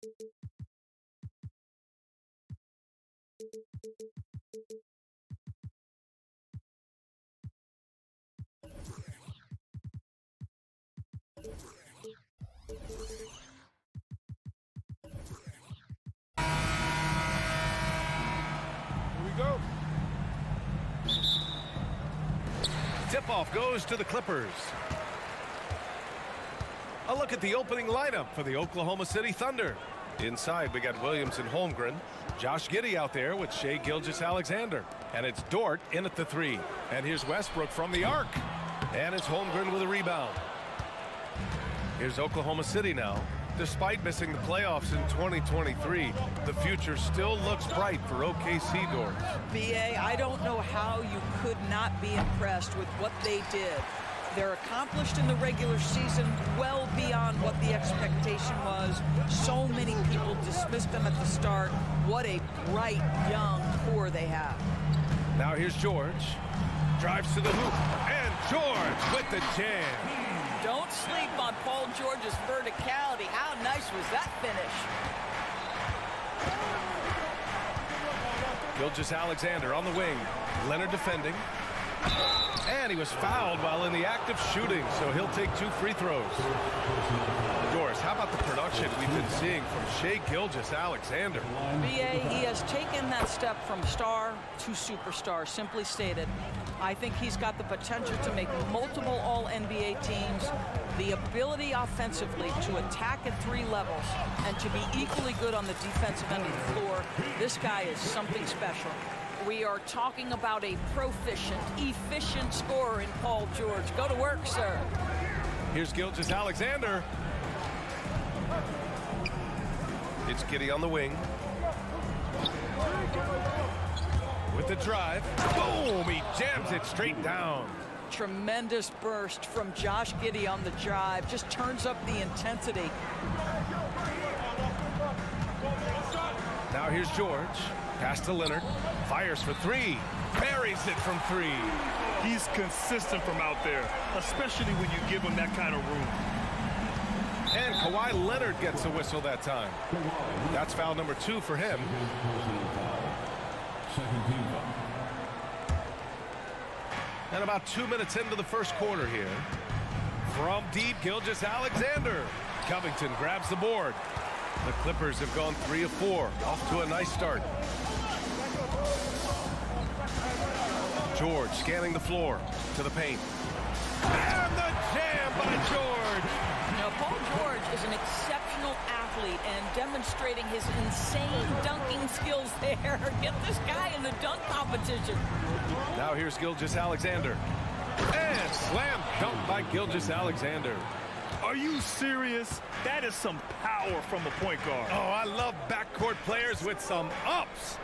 Go. Tip-off goes to the Clippers. A look at the opening lineup for the Oklahoma City Thunder. Inside, we got Williams and Holmgren. Josh Giddey out there with Shai Gilgeous-Alexander. And it's Dort in at the 3. And here's Westbrook from the arc. And it's Holmgren with a rebound. Here's Oklahoma City now. Despite missing the playoffs in 2023, the future still looks bright for OKC doors. BA, I don't know how you could not be impressed with what they did. They're accomplished in the regular season well beyond what the expectation was. So many people dismissed them at the start. What a bright, young core they have. Now here's George. Drives to the hoop. And George with the jam. Don't sleep on Paul George's verticality. How nice was that finish? Gilgeous-Alexander on the wing. Leonard defending. And he was fouled while in the act of shooting, so he'll take 2 free throws. Doris, how about the production we've been seeing from Shai Gilgeous-Alexander? BA, he has taken that step from star to superstar, simply stated. I think he's got the potential to make multiple All-NBA teams, the ability offensively to attack at 3 levels, and to be equally good on the defensive end of the floor. This guy is something special. We are talking about a proficient, efficient scorer in Paul George. Go to work, sir. Here's Gilgeous-Alexander. It's Giddey on the wing. With the drive. Boom! He jams it straight down. Tremendous burst from Josh Giddey on the drive. Just turns up the intensity. Now here's George. Pass to Leonard. Fires for 3. Buries it from 3. He's consistent from out there, especially when you give him that kind of room. And Kawhi Leonard gets a whistle that time. That's foul number 2 for him. And about 2 minutes into the first quarter here. From deep, Gilgeous-Alexander. Covington grabs the board. The Clippers have gone 3 of 4. Off to a nice start. George scanning the floor to the paint. And the jam by George. Now, Paul George is an exceptional athlete and demonstrating his insane dunking skills there. Get this guy in the dunk competition. Now here's Gilgeous-Alexander. And slam dunk by Gilgeous-Alexander. Are you serious? That is some power from a point guard. Oh, I love backcourt players with some ups.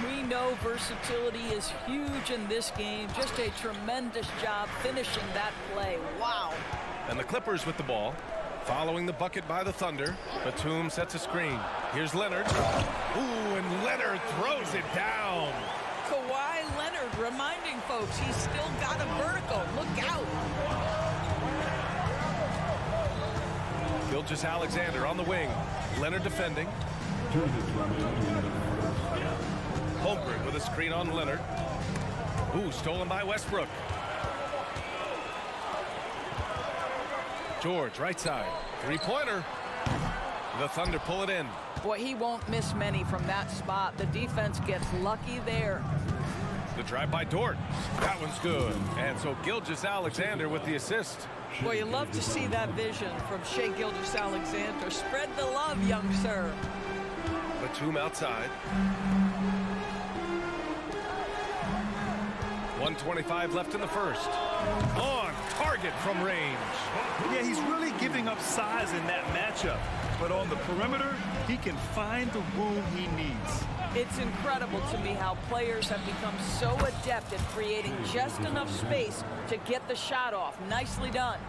We know versatility is huge in this game. Just a tremendous job finishing that play. Wow. And the Clippers with the ball. Following the bucket by the Thunder. Batum sets a screen. Here's Leonard. Ooh, and Leonard throws it down. Kawhi Leonard reminding folks he's still got a vertical. Look out. Gilgeous-Alexander on the wing. Leonard defending. Holmgren with a screen on Leonard. Ooh, stolen by Westbrook. George, right side. 3-pointer. The Thunder pull it in. Boy, he won't miss many from that spot. The defense gets lucky there. The drive by Dort. That one's good. And so Gilgeous-Alexander with the assist. Boy, you love to see that vision from Shai Gilgeous-Alexander. Spread the love, young sir. Batum outside. 1:25 left in the first. On target from range. Yeah, he's really giving up size in that matchup. But on the perimeter, he can find the room he needs. It's incredible to me how players have become so adept at creating just enough space to get the shot off. Nicely done.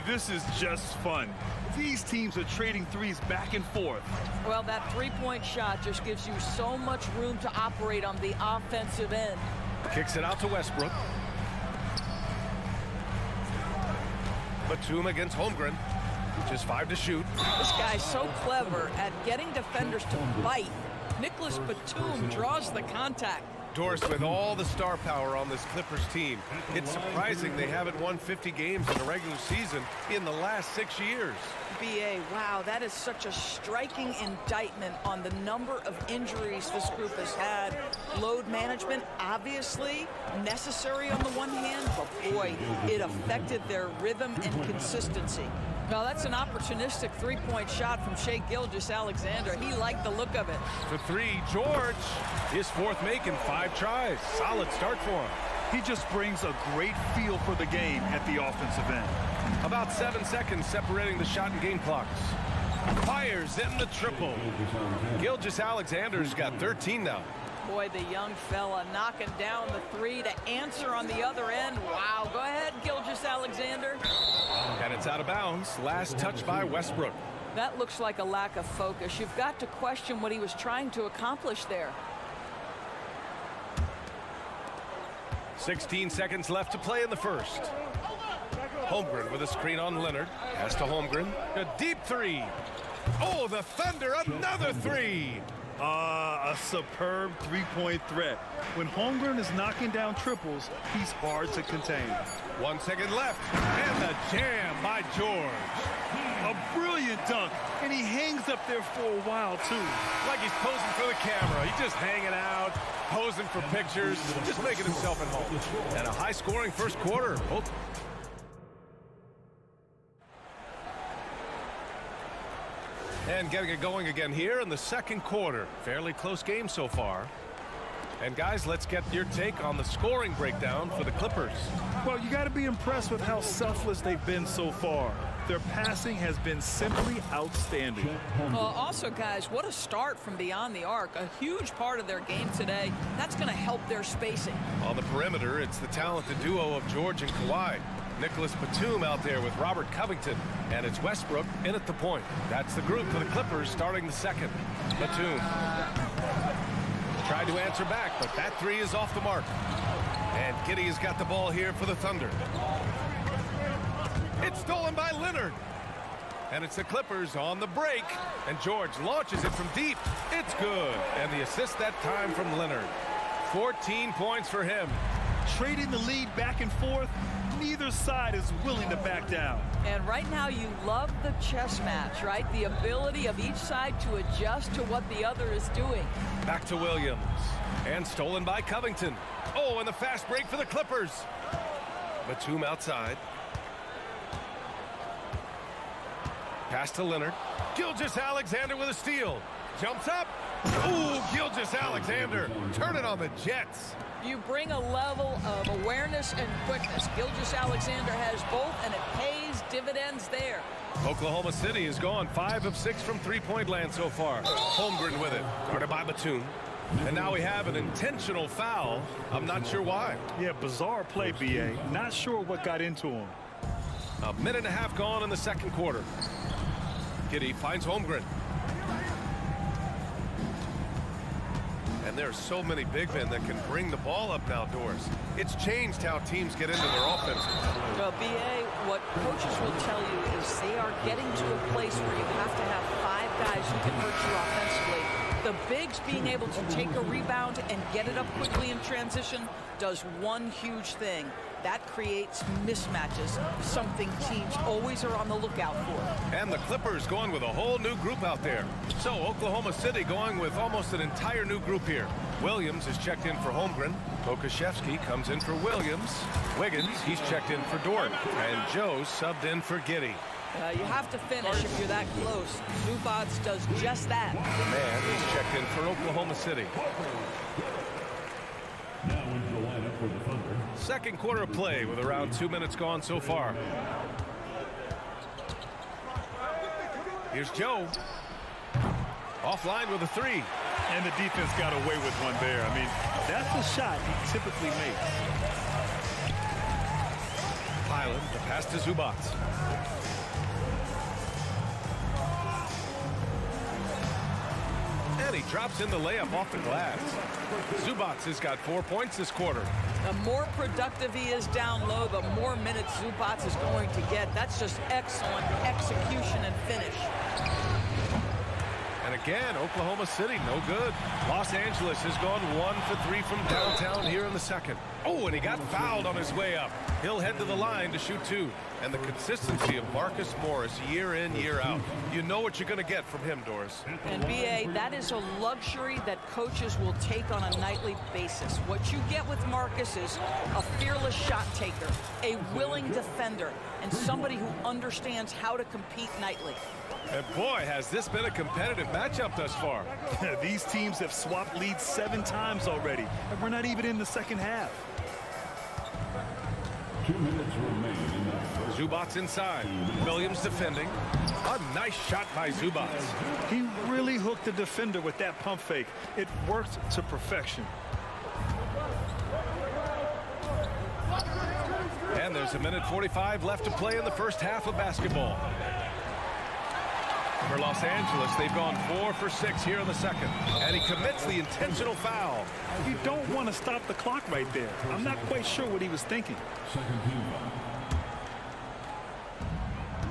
This is just fun. These teams are trading threes back and forth. Well, that three-point shot just gives you so much room to operate on the offensive end. Kicks it out to Westbrook. Batum against Holmgren. Just 5 to shoot. This guy's so clever at getting defenders to bite. Nicholas Batum draws the contact. Doris, with all the star power on this Clippers team, it's surprising they haven't won 50 games in the regular season in the last 6 years. BA, wow, that is such a striking indictment on the number of injuries this group has had. Load management, obviously necessary on the one hand, but boy, it affected their rhythm and consistency. Well, that's an opportunistic three-point shot from Shai Gilgeous-Alexander. He liked the look of it. For 3, George. His 4th make in 5 tries. Solid start for him. He just brings a great feel for the game at the offensive end. About 7 seconds separating the shot and game clocks. Fires in the triple. Gilgeous-Alexander's got 13 now. Boy, the young fella knocking down the 3 to answer on the other end. Wow, go ahead, Gilgeous-Alexander. And it's out of bounds. Last touch by Westbrook. That looks like a lack of focus. You've got to question what he was trying to accomplish there. 16 seconds left to play in the first. Holmgren with a screen on Leonard. Pass to Holmgren. A deep 3. Oh, the Thunder, another 3. A superb three-point threat. When Holmgren is knocking down triples, he's hard to contain. 1 second left. And the jam by George. A brilliant dunk, and he hangs up there for a while, too. Like he's posing for the camera. He's just hanging out, posing for pictures, just making himself at home. And a high-scoring first quarter. And getting it going again here in the second quarter. Fairly close game so far. And guys, let's get your take on the scoring breakdown for the Clippers. Well, you got to be impressed with how selfless they've been so far. Their passing has been simply outstanding. Also, guys, what a start from beyond the arc. A huge part of their game today. That's going to help their spacing. On the perimeter, it's the talented duo of George and Kawhi. Nicholas Batum out there with Robert Covington. And it's Westbrook in at the point. That's the group for the Clippers starting the second. Batum tried to answer back, but that 3 is off the mark. And Giddey has got the ball here for the Thunder. It's stolen by Leonard. And it's the Clippers on the break. And George launches it from deep. It's good. And the assist that time from Leonard. 14 points for him. Trading the lead back and forth, neither side is willing to back down. And right now you love the chess match, right? The ability of each side to adjust to what the other is doing. Back to Williams. And stolen by Covington. Oh, and the fast break for the Clippers. Batum outside. Pass to Leonard. Gilgeous-Alexander with a steal. Jumps up. Ooh, Gilgeous-Alexander. Turn it on the Jets. You bring a level of awareness and quickness. Gilgeous-Alexander has both, and it pays dividends there. Oklahoma City has gone 5 of 6 from three-point land so far. Holmgren with it. Guarded by Batum. And now we have an intentional foul. I'm not sure why. Yeah, bizarre play, BA. Not sure what got into him. A minute and a half gone in the second quarter. Giddey finds Holmgren. And there are so many big men that can bring the ball up now, Doris. It's changed how teams get into their offense. Well, BA, what coaches will tell you is they are getting to a place where you have to have 5 guys who can hurt you offensively. The bigs being able to take a rebound and get it up quickly in transition does one huge thing. That creates mismatches, something teams always are on the lookout for. And the Clippers going with a whole new group out there. So Oklahoma City going with almost an entire new group here. Williams is checked in for Holmgren. Pokashevsky comes in for Williams. Wiggins, he's checked in for Dort. And Joe subbed in for Giddey. You have to finish if you're that close. Zubac does just that. The man is checked in for Oklahoma City. Now into the lineup for the Thunder. Second quarter of play with around 2 minutes gone so far. Here's Joe. Offline with a 3. And the defense got away with one there. I mean, that's the shot he typically makes. Hyland, the pass to Zubac. And he drops in the layup off the glass. Zubats has got 4 points this quarter. The more productive he is down low, the more minutes Zubats is going to get. That's just excellent execution and finish. And again, Oklahoma City, no good. Los Angeles has gone 1 for 3 from downtown here in the second. Oh, and he got fouled on his way up. He'll head to the line to shoot 2. And the consistency of Marcus Morris year in, year out. You know what you're going to get from him, Doris. And B.A., that is a luxury that coaches will take on a nightly basis. What you get with Marcus is a fearless shot taker, a willing defender, and somebody who understands how to compete nightly. And boy, has this been a competitive matchup thus far. These teams have swapped leads 7 times already, and we're not even in the second half. 2 minutes remain in that first. Zubats inside. Williams defending. A nice shot by Zubats. He really hooked the defender with that pump fake. It worked to perfection. And there's 1:45 left to play in the first half of basketball. For Los Angeles, they've gone 4 for 6 here in the second. And he commits the intentional foul. You don't want to stop the clock right there. I'm not quite sure what he was thinking. Second team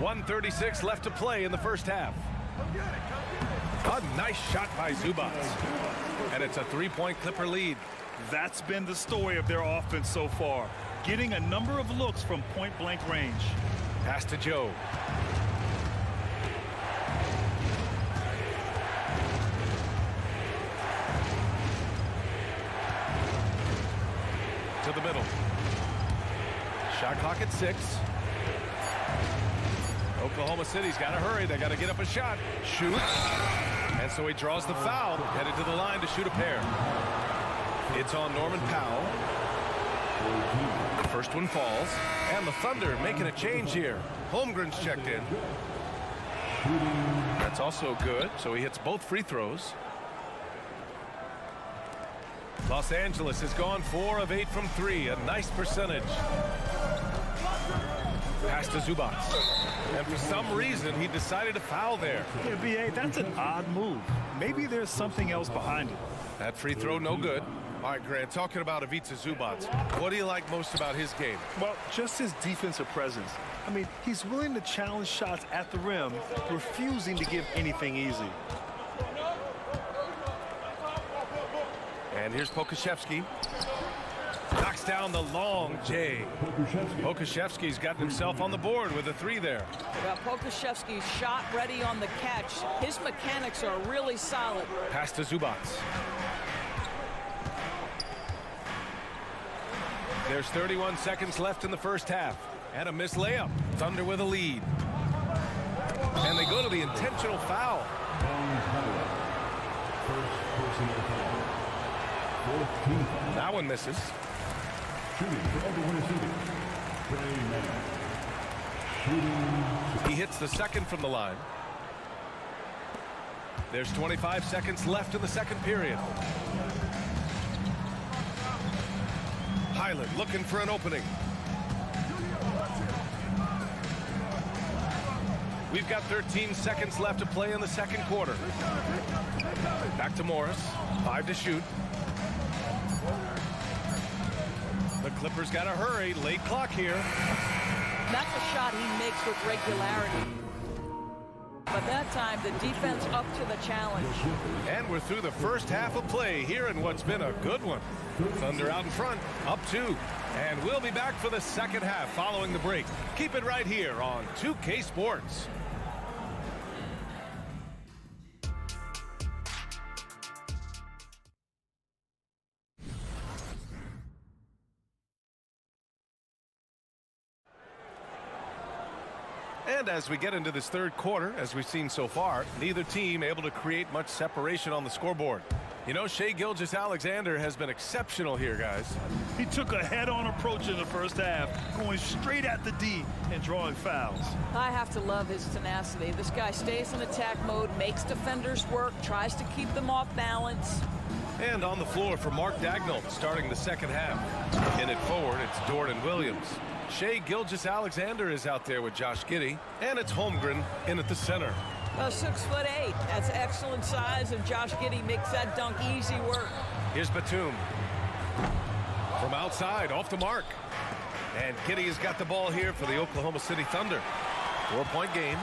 foul. 1:36 left to play in the first half. A nice shot by Zubats. And it's a 3-point Clipper lead. That's been the story of their offense so far. Getting a number of looks from point-blank range. Pass to Joe. To the middle. Shot clock at 6. Oklahoma City's got to hurry. They got to get up a shot. Shoots. And so he draws the foul. Headed to the line to shoot a pair. It's on Norman Powell. The first one falls. And the Thunder making a change here. Holmgren's checked in. That's also good. So he hits both free throws. Los Angeles has gone 4 of 8 from 3. A nice percentage. Pass to Zubats. And for some reason, he decided to foul there. Yeah, B.A., that's an odd move. Maybe there's something else behind it. That free throw, no good. All right, Grant, talking about Ivica Zubats, what do you like most about his game? Well, just his defensive presence. I mean, he's willing to challenge shots at the rim, refusing to give anything easy. And here's Pokuševski. Knocks down the long J. Pokuševski's gotten himself on the board with a 3 there. Well, Pokuševski's shot ready on the catch. His mechanics are really solid. Pass to Zubats. There's 31 seconds left in the first half. And a missed layup. Thunder with a lead. And they go to the intentional foul. That one misses. He hits the second from the line. There's 25 seconds left in the second period. Highland looking for an opening. We've got 13 seconds left to play in the second quarter. Back to Morris. 5 to shoot. The Clippers got to hurry. Late clock here. That's a shot he makes with regularity. But that time, the defense up to the challenge. And we're through the first half of play here in what's been a good one. Thunder out in front, up 2. And we'll be back for the second half following the break. Keep it right here on 2K Sports. And as we get into this third quarter, as we've seen so far, neither team able to create much separation on the scoreboard. You know, Shai Gilgeous-Alexander has been exceptional here, guys. He took a head-on approach in the first half, going straight at the D and drawing fouls. I have to love his tenacity. This guy stays in attack mode, makes defenders work, tries to keep them off balance. And on the floor for Mark Dagnall, starting the second half. In it forward, it's Jordan Williams. Shai Gilgeous-Alexander is out there with Josh Giddey, and it's Holmgren in at the center. 6'8". That's excellent size, and Josh Giddey makes that dunk easy work. Here's Batum. From outside, off the mark. And Giddey has got the ball here for the Oklahoma City Thunder. 4-point game.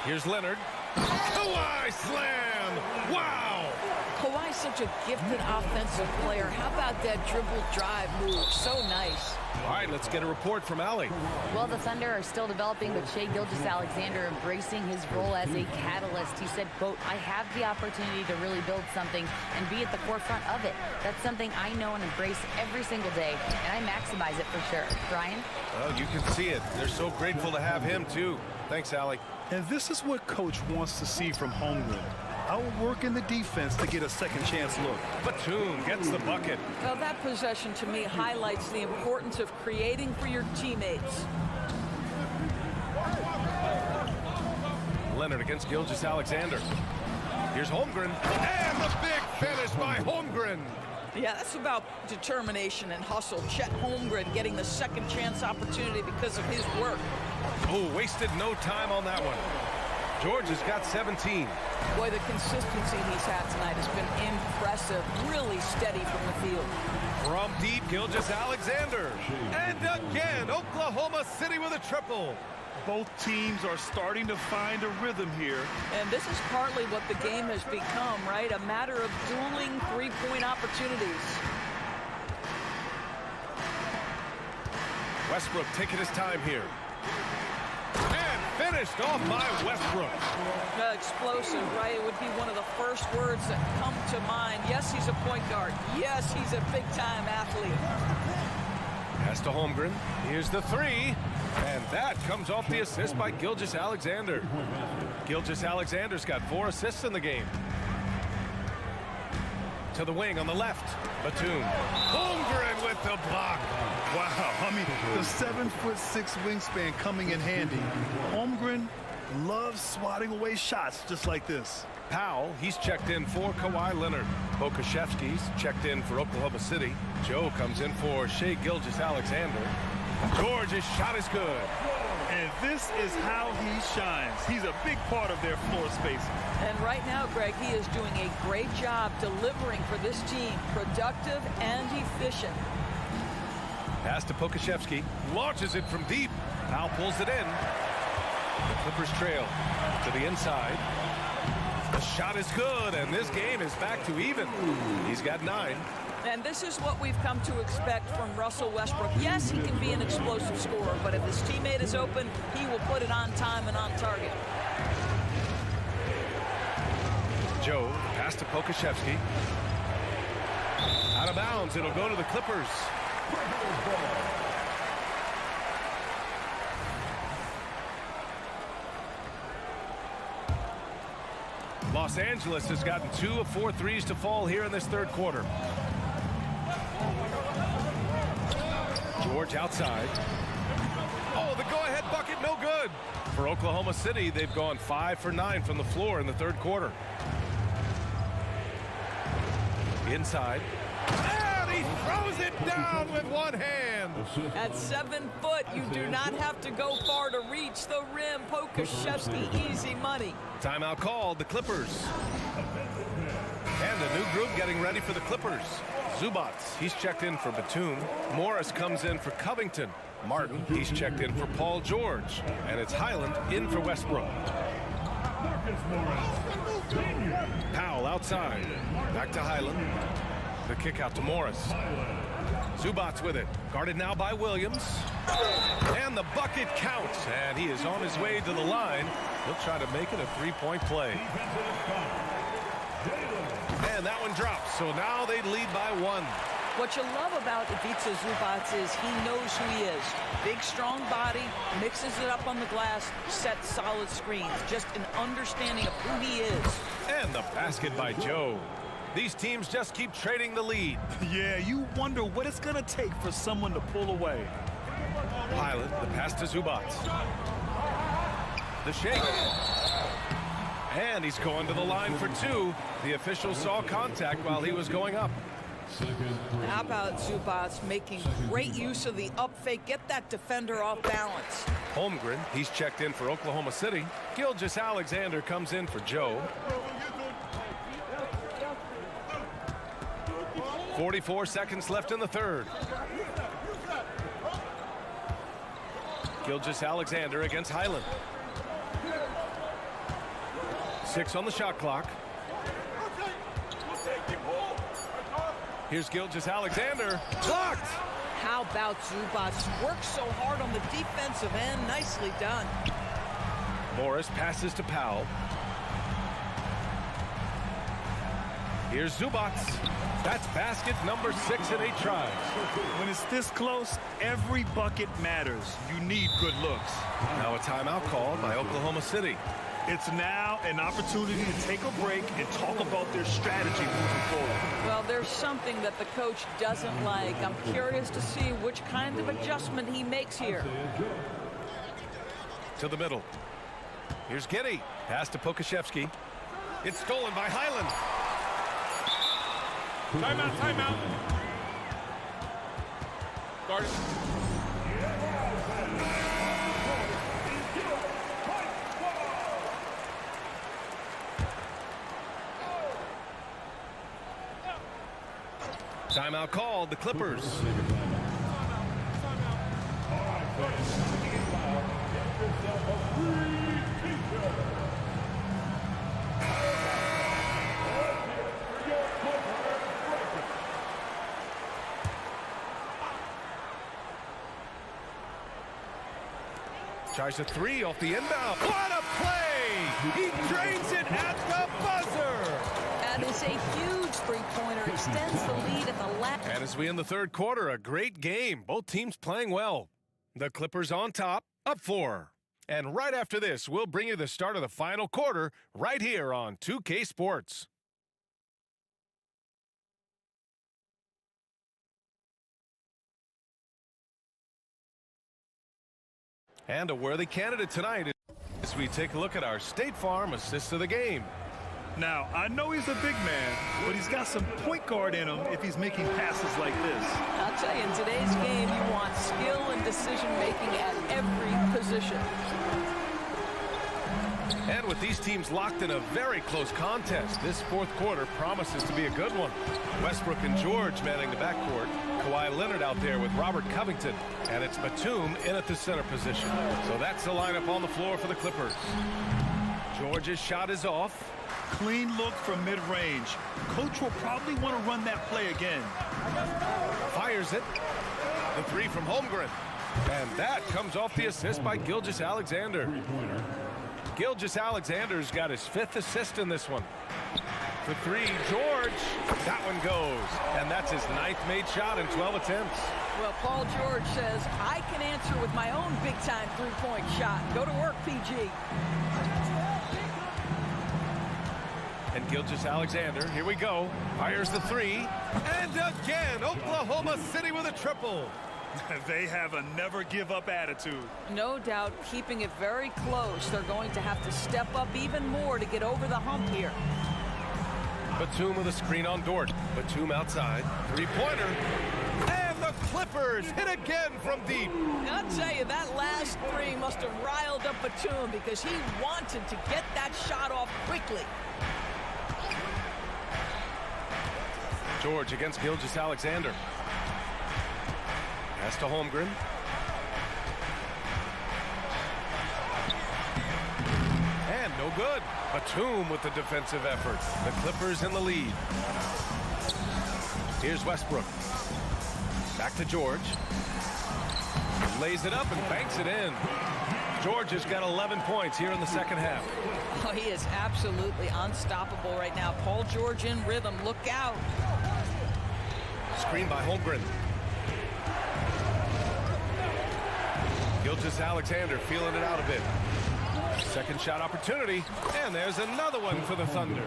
Here's Leonard. Kawhi slam! Wow! Kawhi's such a gifted offensive player. How about that dribble drive move? So nice. All right, let's get a report from Allie. Well, the Thunder are still developing with Shai Gilgeous-Alexander embracing his role as a catalyst. He said, quote, "I have the opportunity to really build something and be at the forefront of it. That's something I know and embrace every single day, and I maximize it for sure." Brian? Well, you can see it. They're so grateful to have him, too. Thanks, Allie. And this is what Coach wants to see from Holmgren. Outworking the defense to get a second chance look. Batum gets the bucket. Well, that possession to me highlights the importance of creating for your teammates. Leonard against Gilgeous-Alexander. Here's Holmgren. And the big finish by Holmgren. Yeah, that's about determination and hustle. Chet Holmgren getting the second chance opportunity because of his work. Oh, wasted no time on that one. George has got 17. Boy, the consistency he's had tonight has been impressive. Really steady from the field. From deep, Gilgeous-Alexander. And again, Oklahoma City with a triple. Both teams are starting to find a rhythm here. And this is partly what the game has become, right? A matter of dueling three-point opportunities. Westbrook taking his time here. And finished off by Westbrook. Explosive, right? It would be one of the first words that come to mind. Yes, he's a point guard. Yes, he's a big-time athlete. Pass to Holmgren. Here's the three. And that comes off the assist by Gilgeous-Alexander. Gilgeous-Alexander's got 4 assists in the game. To the wing on the left. Batum. Holmgren with the block. Wow, I mean, the 7'6" wingspan coming in handy. Holmgren loves swatting away shots just like this. Powell, he's checked in for Kawhi Leonard. Pokashevsky's checked in for Oklahoma City. Joe comes in for Shai Gilgeous-Alexander. George's shot is good. And this is how he shines. He's a big part of their floor spacing. And right now, Greg, he is doing a great job delivering for this team. Productive and efficient. Pass to Pokashevsky. Launches it from deep. Powell pulls it in. The Clippers trail to the inside. The shot is good, and this game is back to even. He's got 9. And this is what we've come to expect from Russell Westbrook. Yes, he can be an explosive scorer, but if his teammate is open, he will put it on time and on target. Joe, pass to Pokashevsky. Out of bounds, it'll go to the Clippers. Los Angeles has gotten 2 of 4 threes to fall here in this third quarter. George outside. Oh, the go-ahead bucket, no good. For Oklahoma City, they've gone 5 for 9 from the floor in the third quarter. Inside. And he throws it down with one hand. At 7 foot, you do not have to go far to reach the rim. Pokashevsky, easy money. Timeout called, the Clippers. And a new group getting ready for the Clippers. Zubac, he's checked in for Batum. Morris comes in for Covington. Martin, he's checked in for Paul George. And it's Highland in for Westbrook. Powell outside. Back to Highland. The kick out to Morris. Zubac with it. Guarded now by Williams. And the bucket counts. And he is on his way to the line. He'll try to make it a 3-point play. And that one drops. So now they lead by 1. What you love about Ivica Zubac is he knows who he is. Big, strong body, mixes it up on the glass, sets solid screens. Just an understanding of who he is. And the basket by Joe. These teams just keep trading the lead. Yeah, you wonder what it's going to take for someone to pull away. Highland, the pass to Zubac. The shake. And he's going to the line for 2. The official saw contact while he was going up. How about Zubac making great use of the up fake, get that defender off balance. Holmgren, he's checked in for Oklahoma City. Gilgeous-Alexander comes in for Joe. 44 seconds left in the third. Gilgeous-Alexander against Highland. 6 on the shot clock. Here's Gilgeous-Alexander. Blocked! How about Zubats? Works so hard on the defensive end. Nicely done. Morris passes to Powell. Here's Zubats. That's basket number 6 in 8 tries. When it's this close, every bucket matters. You need good looks. Now a timeout called by Oklahoma City. It's now an opportunity to take a break and talk about their strategy moving forward. Well, there's something that the coach doesn't like. I'm curious to see which kind of adjustment he makes here. To the middle. Here's Giddey. Pass to Pokashevsky. It's stolen by Highland. Timeout, timeout. Guard. Timeout called, the Clippers. Tries a 3 off the inbound. What a play! He drains it at the buzzer! That is a huge three-pointer. Extends the lead at the last. And as we end the third quarter, a great game. Both teams playing well. The Clippers on top, up 4. And right after this, we'll bring you the start of the final quarter right here on 2K Sports. And a worthy candidate tonight as we take a look at our State Farm assist of the game. Now, I know he's a big man, but he's got some point guard in him if he's making passes like this. I'll tell you, in today's game, you want skill and decision-making at every position. And with these teams locked in a very close contest, this fourth quarter promises to be a good one. Westbrook and George manning the backcourt. Kawhi Leonard out there with Robert Covington. And it's Batum in at the center position. So that's the lineup on the floor for the Clippers. George's shot is off. Clean look from mid-range. Coach will probably want to run that play again. Fires it. The 3 from Holmgren. And that comes off the assist by Gilgeous-Alexander. Gilgeous-Alexander's got his 5th assist in this one. For 3, George. That one goes. And that's his 9th made shot in 12 attempts. Well, Paul George says, I can answer with my own big-time three-point shot. Go to work, PG. And Gilgeous-Alexander, here we go. Fires the 3. And again, Oklahoma City with a triple. They have a never-give-up attitude. No doubt, keeping it very close. They're going to have to step up even more to get over the hump here. Batum with a screen on Dort. Batum outside. 3-pointer. And the Clippers hit again from deep. I'll tell you, that last 3 must have riled up Batum because he wanted to get that shot off quickly. George against Gilgeous-Alexander. Pass to Holmgren. And no good. Batum with the defensive effort. The Clippers in the lead. Here's Westbrook. Back to George. Lays it up and banks it in. George has got 11 points here in the second half. Oh, he is absolutely unstoppable right now. Paul George in rhythm. Look out. Screen by Holmgren. Gilgeous-Alexander feeling it out a bit. Second shot opportunity, and there's another one for the Thunder.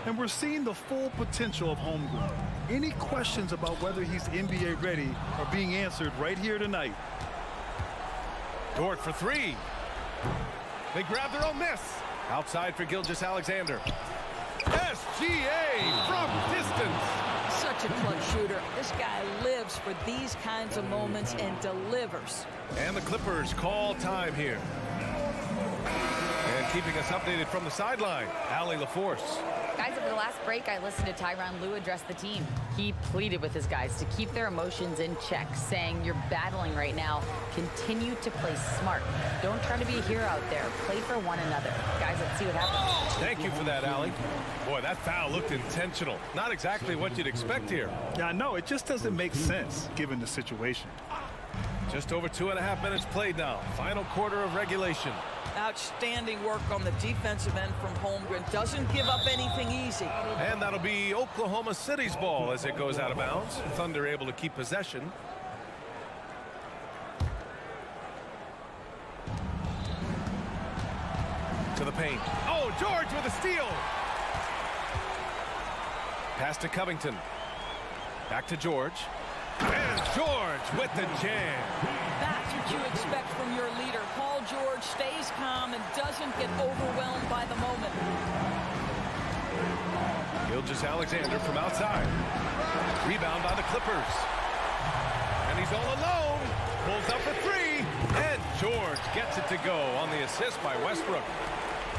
And we're seeing the full potential of Holmgren. Any questions about whether he's NBA ready are being answered right here tonight. Dort for 3. They grab their own miss. Outside for Gilgeous-Alexander. SGA from distance. Such such a clutch shooter. This guy lives for these kinds of moments and delivers. And the Clippers call time here. And keeping us updated from the sideline, Allie LaForce. Guys, over the last break, I listened to Tyronn Lue address the team. He pleaded with his guys to keep their emotions in check, saying, you're battling right now. Continue to play smart. Don't try to be a hero out there. Play for one another. Guys, let's see what happens. Thank you for that, Allie. Boy, that foul looked intentional. Not exactly what you'd expect here. Yeah, I know. It just doesn't make sense given the situation. Just over 2.5 minutes played now. Final quarter of regulation. Outstanding work on the defensive end from Holmgren. Doesn't give up anything easy. And that'll be Oklahoma City's ball as it goes out of bounds. Thunder able to keep possession. To the paint. Oh, George with a steal. Pass to Covington. Back to George. And George with the jam. That's what you expect from your leader. Paul George stays calm and doesn't get overwhelmed by the moment. Gilgeous-Alexander from outside. Rebound by the Clippers. And he's all alone. Pulls up for three. And George gets it to go on the assist by Westbrook.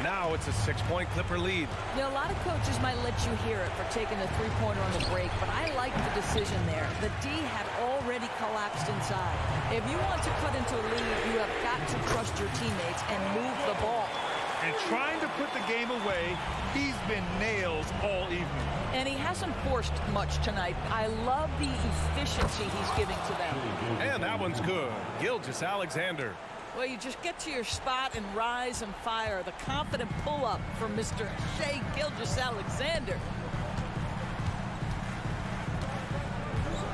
Now it's a 6-point Clipper lead. You know, a lot of coaches might let you hear it for taking the three-pointer on the break, but I like the decision there. The D had already collapsed inside. If you want to cut into a lead, you have got to trust your teammates and move the ball. And trying to put the game away, he's been nails all evening. And he hasn't forced much tonight. I love the efficiency he's giving to them. And that one's good. Gilgeous-Alexander. Well, you just get to your spot and rise and fire. The confident pull-up from Mr. Shai Gilgeous-Alexander.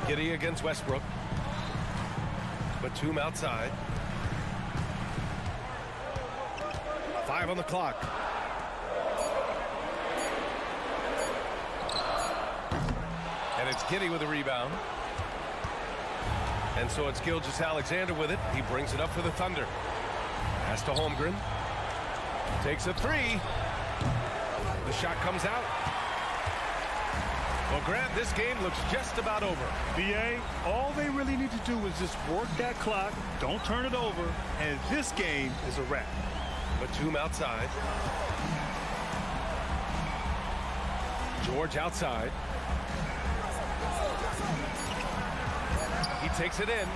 Giddey against Westbrook. Batum outside. 5 on the clock. And it's Giddey with a rebound. And so it's Gilgeous-Alexander with it. He brings it up for the Thunder. Pass to Holmgren. Takes a three. The shot comes out. Well, Grant, this game looks just about over. BA, all they really need to do is just work that clock, don't turn it over, and this game is a wrap. Batum outside. George outside. He takes it in.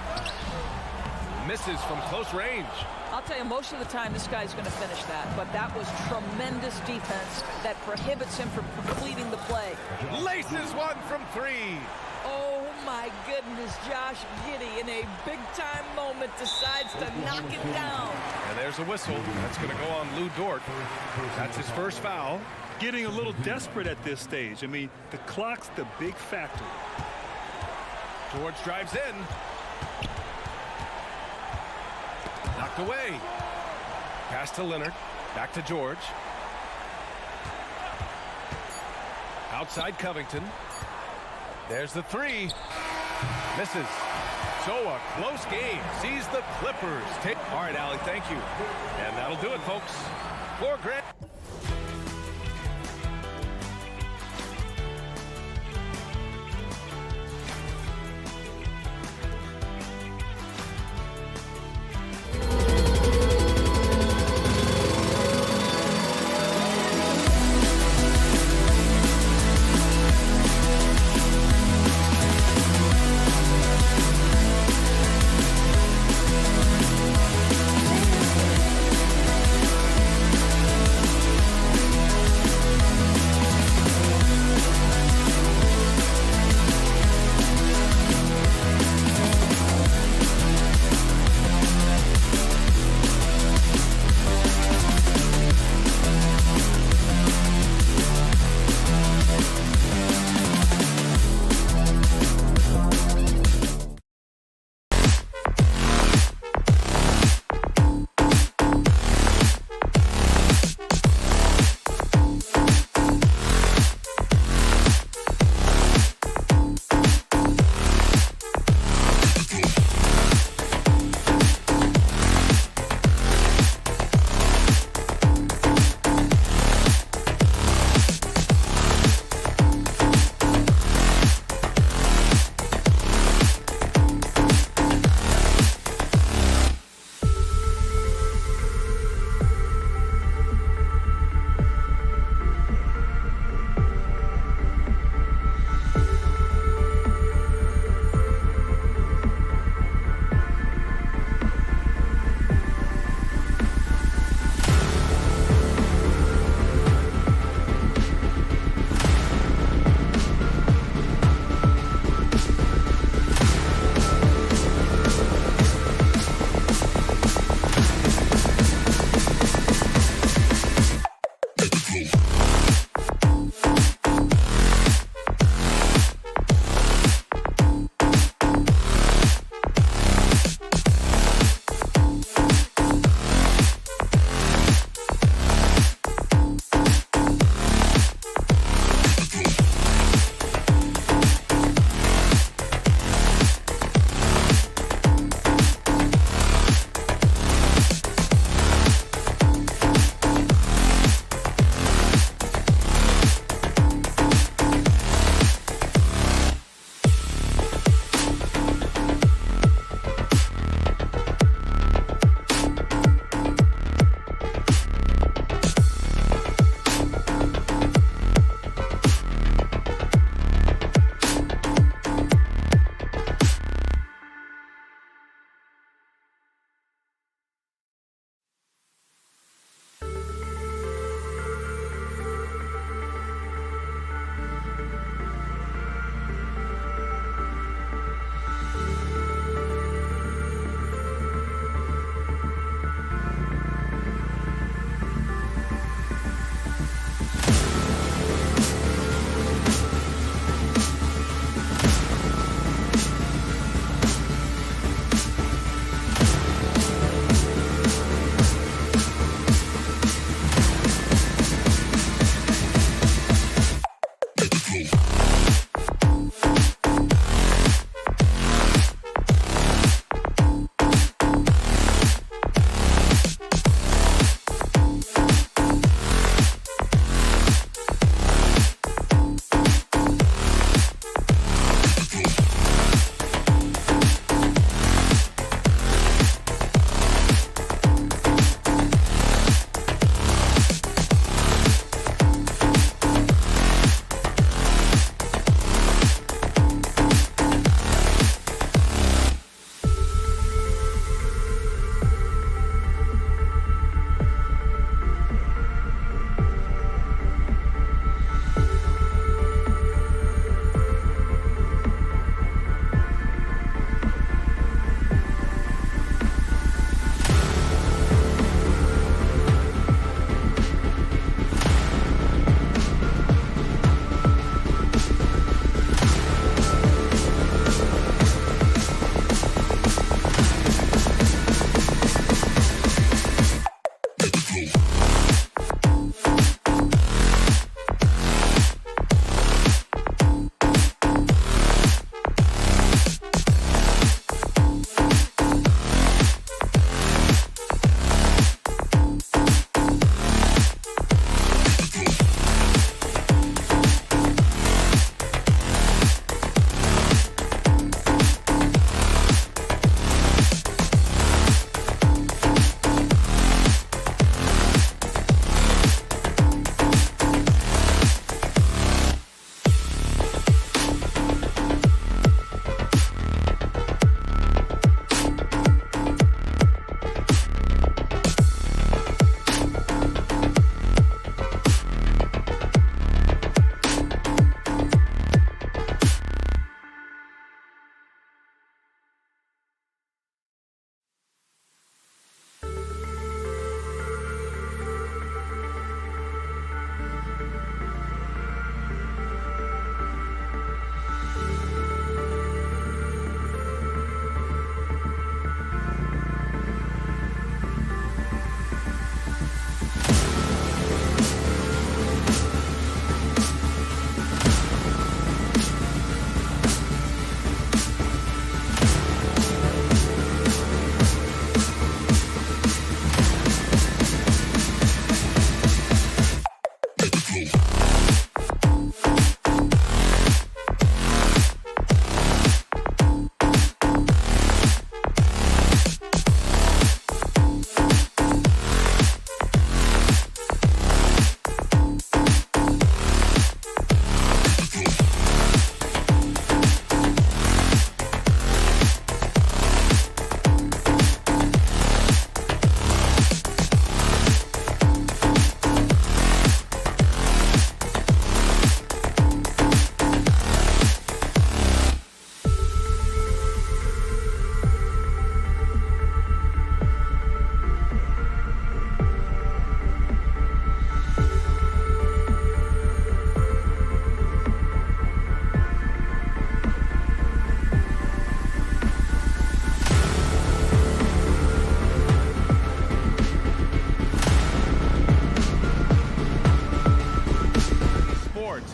Misses from close range. I'll tell you, most of the time this guy's going to finish that, but that was tremendous defense that prohibits him from completing the play. Laces one from three. Oh my goodness, Josh Giddey in a big-time moment decides to knock it down. And there's a whistle. That's going to go on Lou Dort. That's his first foul. Getting a little desperate at this stage. I mean, the clock's the big factor. George drives in. Knocked away. Pass to Leonard. Back to George. Outside Covington. There's the three. Misses. So a close game. Sees the Clippers. All right, Allie, thank you. And that'll do it, folks. For Grant.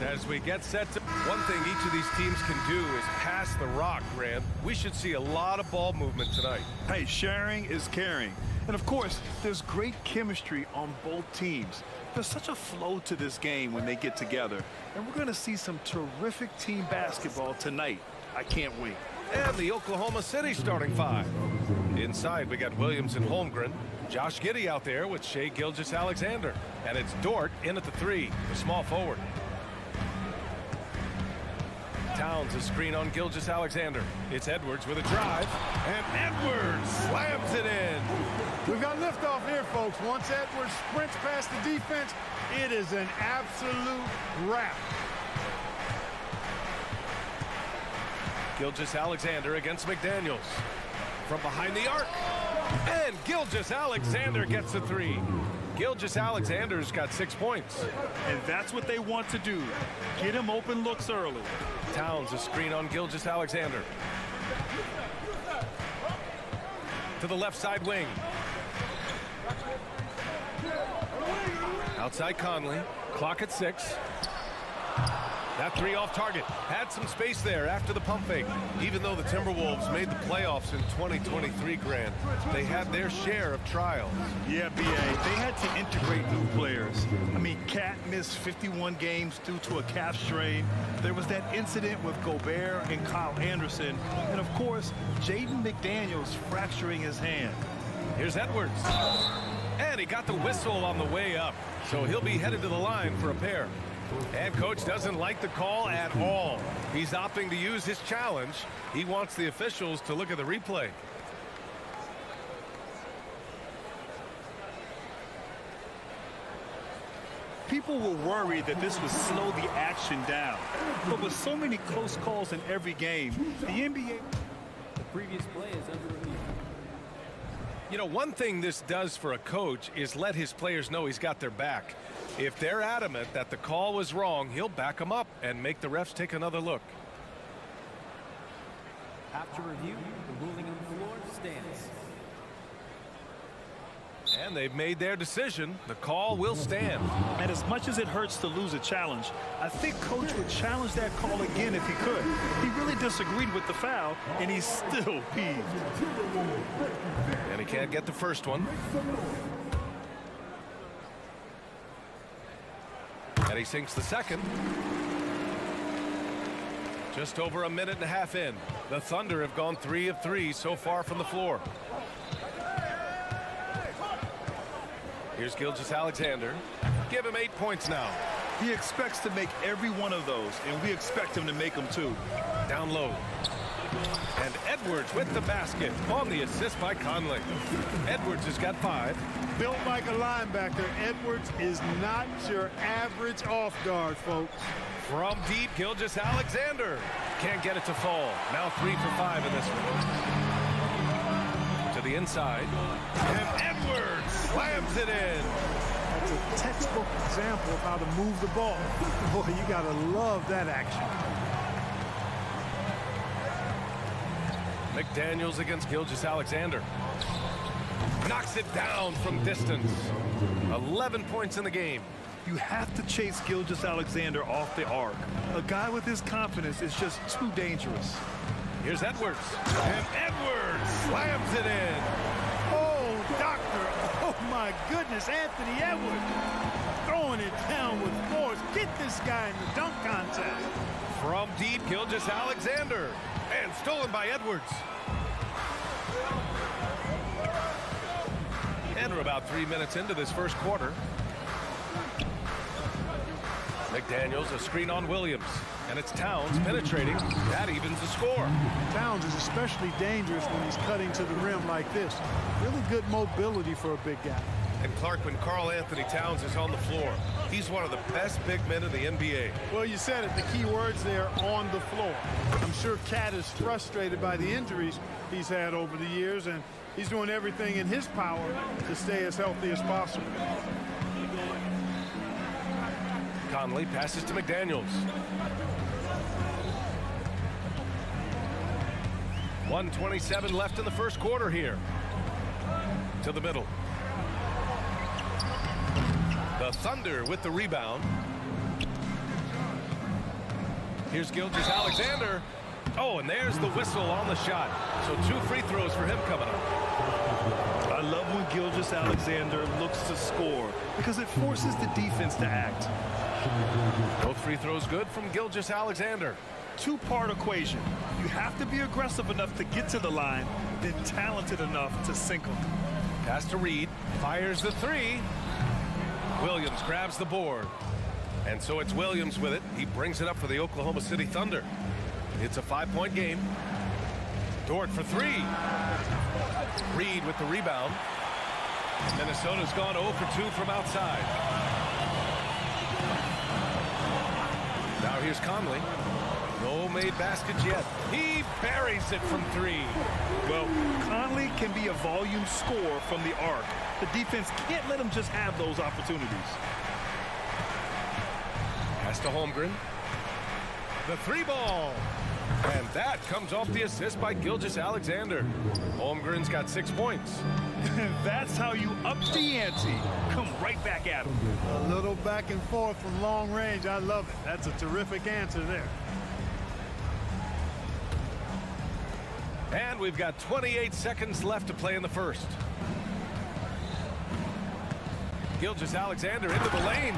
as we get set to... One thing each of these teams can do is pass the rock, Grant. We should see a lot of ball movement tonight. Hey, sharing is caring. And of course, there's great chemistry on both teams. There's such a flow to this game when they get together. And we're going to see some terrific team basketball tonight. I can't wait. And the Oklahoma City starting five. Inside, we got Williams and Holmgren. Josh Giddey out there with Shai Gilgeous-Alexander. And it's Dort in at the three, the small forward. Towns a screen on Gilgeous-Alexander. It's Edwards with a drive. And Edwards slams it in. We've got liftoff here, folks. Once Edwards sprints past the defense, it is an absolute wrap. Gilgeous-Alexander against McDaniels. From behind the arc. And Gilgeous-Alexander gets the three. Gilgeous-Alexander's got 6 points. And that's what they want to do. Get him open looks early. Towns a screen on Gilgeous-Alexander. To the left side wing. Outside Conley. Clock at 6. That three off target. Had some space there after the pump fake. Even though the Timberwolves made the playoffs in 2023, Grant, they had their share of trials. Yeah, B.A. They had to integrate new players. I mean, Cat missed 51 games due to a calf strain. There was that incident with Gobert and Kyle Anderson. And, of course, Jaden McDaniels fracturing his hand. Here's Edwards. And he got the whistle on the way up. So he'll be headed to the line for a pair. And coach doesn't like the call at all. He's opting to use his challenge. He wants the officials to look at the replay. People were worried that this would slow the action down. But with so many close calls in every game, the NBA... The previous play is under review. You know, one thing this does for a coach is let his players know he's got their back. If they're adamant that the call was wrong, he'll back them up and make the refs take another look. After review, the ruling on the floor stands. And they've made their decision. The call will stand. And as much as it hurts to lose a challenge, I think coach would challenge that call again if he could. He really disagreed with the foul, and he's still peeved. And he can't get the first one. And he sinks the second. Just over a minute and a half in. The Thunder have gone 3 of 3 so far from the floor. Here's Gilgeous-Alexander. Give him 8 points now. He expects to make every one of those, and we expect him to make them too. Down low. And Edwards with the basket on the assist by Conley. Edwards has got 5. Built like a linebacker, Edwards is not your average off guard, folks. From deep, Gilgeous-Alexander. Can't get it to fall. Now 3 for 5 in this one. To the inside. And Edwards slams it in. That's a textbook example of how to move the ball. Boy, you got to love that action. McDaniels against Gilgeous-Alexander. Knocks it down from distance. 11 points in the game. You have to chase Gilgeous-Alexander off the arc. A guy with his confidence is just too dangerous. Here's Edwards. And Edwards slams it in. Oh, doctor. Oh, my goodness. Anthony Edwards throwing it down with force. Get this guy in the dunk contest. From deep, Gilgeous-Alexander. And stolen by Edwards. And we're about 3 minutes into this first quarter. McDaniels, a screen on Williams. And it's Towns penetrating. That evens the score. Towns is especially dangerous when he's cutting to the rim like this. Really good mobility for a big guy. And Clark, when Karl-Anthony Towns is on the floor, he's one of the best big men in the NBA. Well, you said it. The key words there, on the floor. I'm sure Cat is frustrated by the injuries he's had over the years, and he's doing everything in his power to stay as healthy as possible. Conley passes to McDaniels. 1:27 left in the first quarter here. To the middle. The Thunder with the rebound. Here's Gilgeous-Alexander. Oh, and there's the whistle on the shot. So 2 free throws for him coming up. I love when Gilgeous-Alexander looks to score because it forces the defense to act. Both free throws good from Gilgeous-Alexander. Two-part equation. You have to be aggressive enough to get to the line, then talented enough to sink them. Pass to Reed. Fires the 3. Williams grabs the board. And so it's Williams with it. He brings it up for the Oklahoma City Thunder. It's a 5-point game. Dort for 3. Reed with the rebound. Minnesota's gone 0 for 2 from outside. Now here's Conley. No made baskets yet. He buries it from 3. Well, Conley can be a volume scorer from the arc. The defense can't let him just have those opportunities. Pass to Holmgren. The 3 ball. And that comes off the assist by Gilgeous-Alexander. Holmgren's got 6 points. That's how you up the ante. Come right back at him. A little back and forth from long range. I love it. That's a terrific answer there. And we've got 28 seconds left to play in the first. Gilgeous-Alexander into the lane.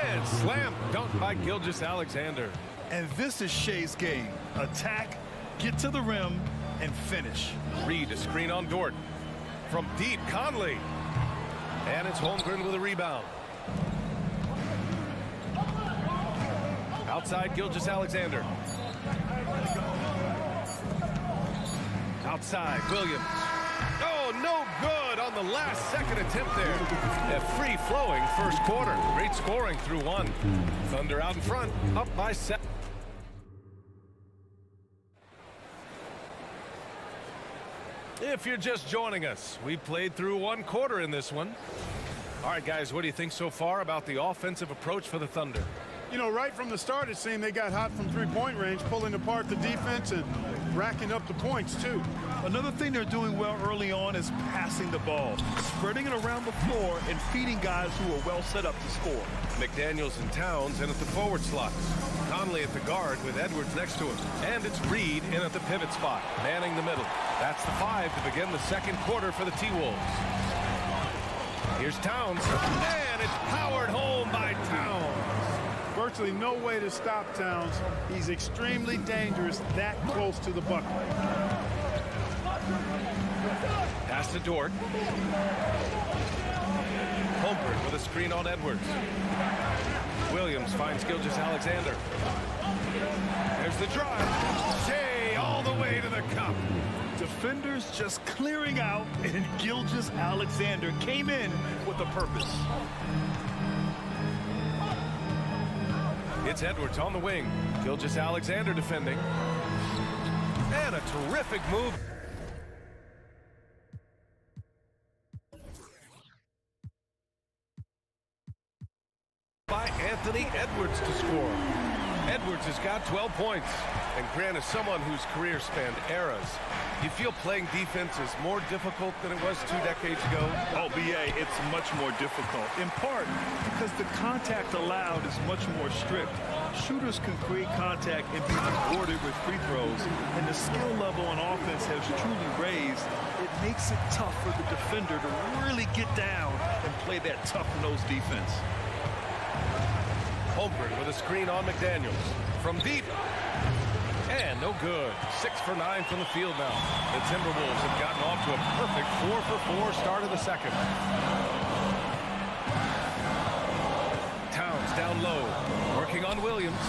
And slam dunk by Gilgeous-Alexander. And this is Shea's game. Attack, get to the rim, and finish. Reed a screen on Dort. From deep, Conley. And it's Holmgren with a rebound. Outside, Gilgeous-Alexander. Outside, Williams. Oh, no good on the last second attempt there. A free-flowing first quarter. Great scoring through 1. Thunder out in front, up by 7. If you're just joining us, we played through 1 quarter in this one. All right, guys, what do you think so far about the offensive approach for the Thunder? You know, right from the start, it seemed they got hot from 3-point range, pulling apart the defense and racking up the points, too. Another thing they're doing well early on is passing the ball, spreading it around the floor and feeding guys who are well set up to score. McDaniels and Towns in at the forward slots. Conley at the guard with Edwards next to him. And it's Reed in at the pivot spot, manning the middle. That's the 5 to begin the second quarter for the T-Wolves. Here's Towns, and it's powered home by Towns. Virtually no way to stop Towns. He's extremely dangerous that close to the bucket. Pass to Dort. Holmgren with a screen on Edwards. Williams finds Gilgeous-Alexander. There's the drive. Shea all the way to the cup. Defenders just clearing out, and Gilgeous-Alexander came in with a purpose. It's Edwards on the wing. Gilgeous-Alexander defending. And a terrific move. By Anthony Edwards to score. Edwards has got 12 points. And Grant is someone whose career spanned eras. You feel playing defense is more difficult than it was 2 decades ago? Oh, BA, it's much more difficult. In part because the contact allowed is much more strict. Shooters can create contact and be rewarded with free throws. And the skill level on offense has truly raised. It makes it tough for the defender to really get down and play that tough-nosed defense. Holmgren with a screen on McDaniels. From deep. And no good. 6 for 9 from the field now. The Timberwolves have gotten off to a perfect 4 for 4 start of the second. Towns down low. Working on Williams.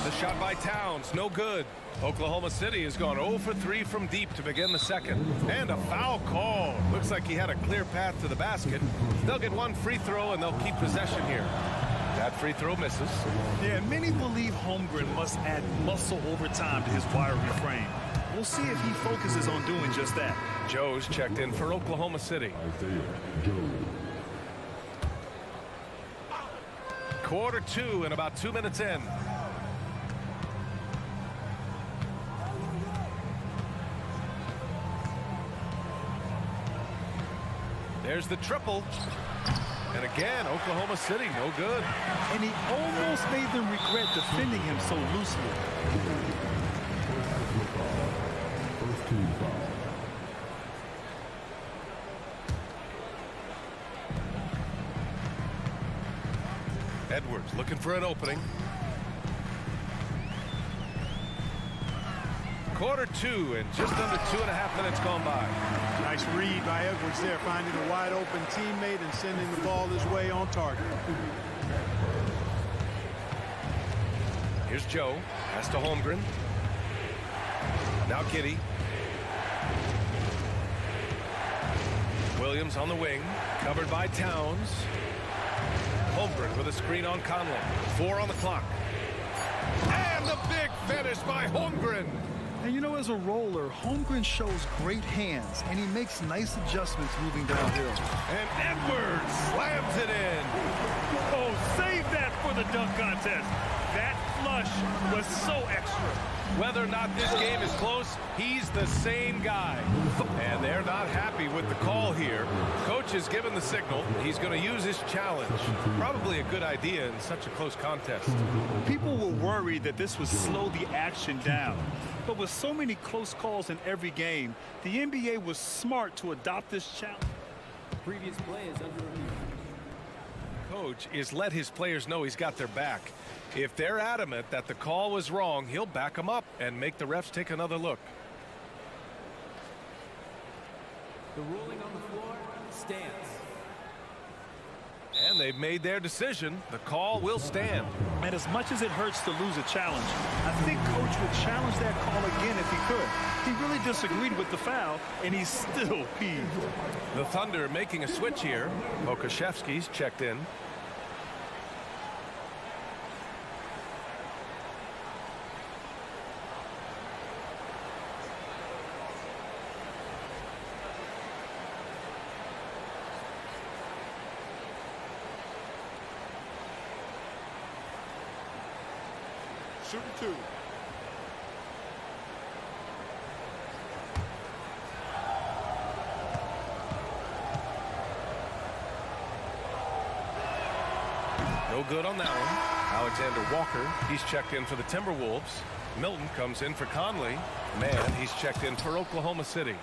The shot by Towns. No good. Oklahoma City has gone 0 for 3 from deep to begin the second. And a foul call. Looks like he had a clear path to the basket. They'll get 1 free throw and they'll keep possession here. That free throw misses. Yeah, many believe Holmgren must add muscle over time to his wiry frame. We'll see if he focuses on doing just that. Joe's checked in for Oklahoma City. Quarter 2 and about 2 minutes in. There's the triple. And again, Oklahoma City, no good. And he almost made them regret defending him so loosely. First team foul. Edwards looking for an opening. Quarter 2 and just under 2.5 minutes gone by. Nice read by Edwards there, finding a wide open teammate and sending the ball his way on target. Here's Joe. Pass to Holmgren. Now Kitty. Williams on the wing. Covered by Towns. Holmgren with a screen on Conley. 4 on the clock. And the big finish by Holmgren. And you know, as a roller, Holmgren shows great hands, and he makes nice adjustments moving downhill. And Edwards slams it in. Oh, save that for the dunk contest. That flush was so extra. Whether or not this game is close, he's the same guy. And they're not happy with the call here. Coach has given the signal. He's going to use his challenge. Probably a good idea in such a close contest. People were worried that this would slow the action down. But with so many close calls in every game, the NBA was smart to adopt this challenge. Previous play is under review. Coach is let his players know he's got their back. If they're adamant that the call was wrong, he'll back them up and make the refs take another look. The ruling on the floor stands. And they've made their decision. The call will stand. And as much as it hurts to lose a challenge, I think Coach would challenge that call again if he could. He really disagreed with the foul, and he's still peeved. The Thunder making a switch here. Okashevsky's checked in. Shooting 2. No good on that one. Alexander Walker, he's checked in for the Timberwolves. Milton comes in for Conley. Man, he's checked in for Oklahoma City.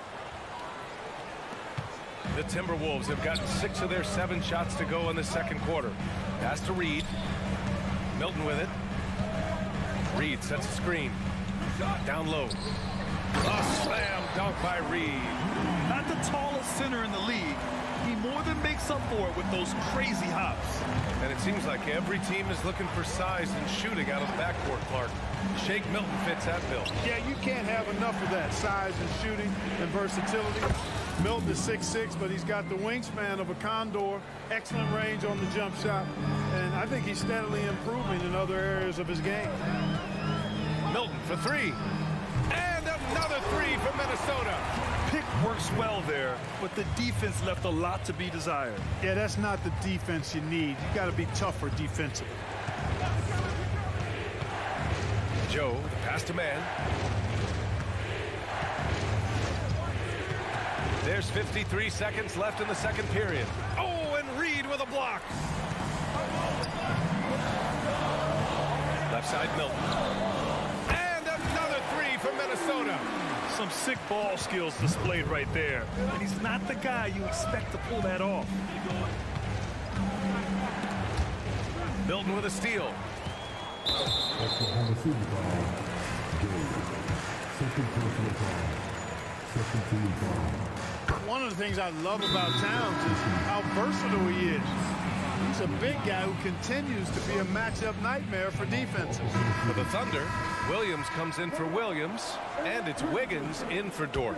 The Timberwolves have gotten 6 of their 7 shots to go in the second quarter. Pass to Reed. Milton with it. Reed sets a screen. Down low. A slam dunk by Reed. Not the tallest center in the league. He more than makes up for it with those crazy hops. And it seems like every team is looking for size and shooting out of the backcourt, Clark. Shake Milton fits that bill. Yeah, you can't have enough of that size and shooting and versatility. Milton is 6'6", but he's got the wingspan of a condor, excellent range on the jump shot, and I think he's steadily improving in other areas of his game. Milton for 3. And another 3 for Minnesota. Pick works well there, but the defense left a lot to be desired. Yeah, that's not the defense you need. You got to be tougher defensively. Joe, the pass to man. There's 53 seconds left in the second period. Oh, and Reed with a block. Left side, Milton. And another 3 for Minnesota. Some sick ball skills displayed right there. And he's not the guy you expect to pull that off. Milton with a steal. Oklahoma City foul. Second personal foul. Second team foul. One of the things I love about Towns is how versatile he is. He's a big guy who continues to be a matchup nightmare for defenses. For the Thunder, Williams comes in for Williams, and it's Wiggins in for Dort.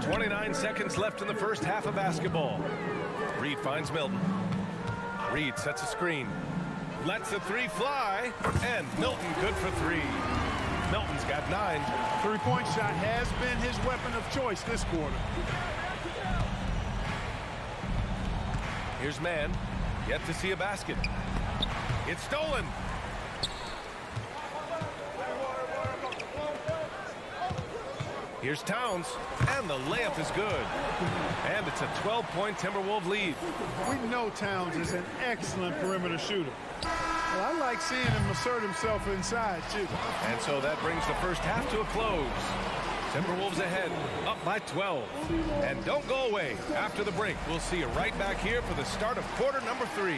29 seconds left in the first half of basketball. Reed finds Milton. Reed sets a screen. Lets the 3 fly, and Milton good for 3. Milton's got 9. Three-point shot has been his weapon of choice this quarter. Here's man. Yet to see a basket. It's stolen. Here's Towns, and the layup is good. And it's a 12-point Timberwolves lead. We know Towns is an excellent perimeter shooter. Well, I like seeing him assert himself inside, too. And so that brings the first half to a close. Timberwolves ahead, up by 12. And don't go away. After the break, we'll see you right back here for the start of quarter number 3.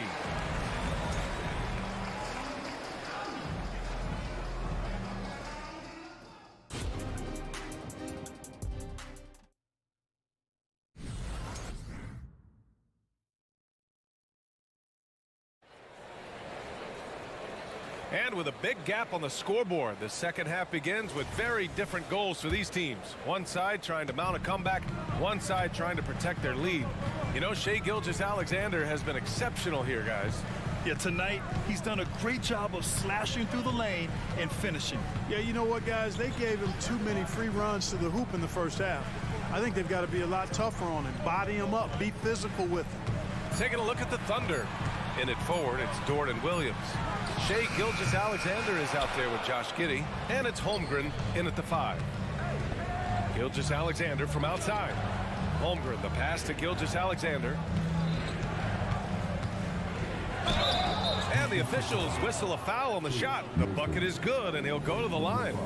And with a big gap on the scoreboard, the second half begins with very different goals for these teams. One side trying to mount a comeback, one side trying to protect their lead. You know, Shai Gilgeous-Alexander has been exceptional here, guys. Yeah, tonight he's done a great job of slashing through the lane and finishing. Yeah, you know what, guys? They gave him too many free runs to the hoop in the first half. I think they've got to be a lot tougher on him, body him up, be physical with him. Taking a look at the Thunder. In it forward, it's Jordan Williams. Shai Gilgeous-Alexander is out there with Josh Giddey, and it's Holmgren in at the 5. Gilgeous-Alexander from outside. Holmgren, the pass to Gilgeous-Alexander. And the officials whistle a foul on the shot. The bucket is good, and he'll go to the line.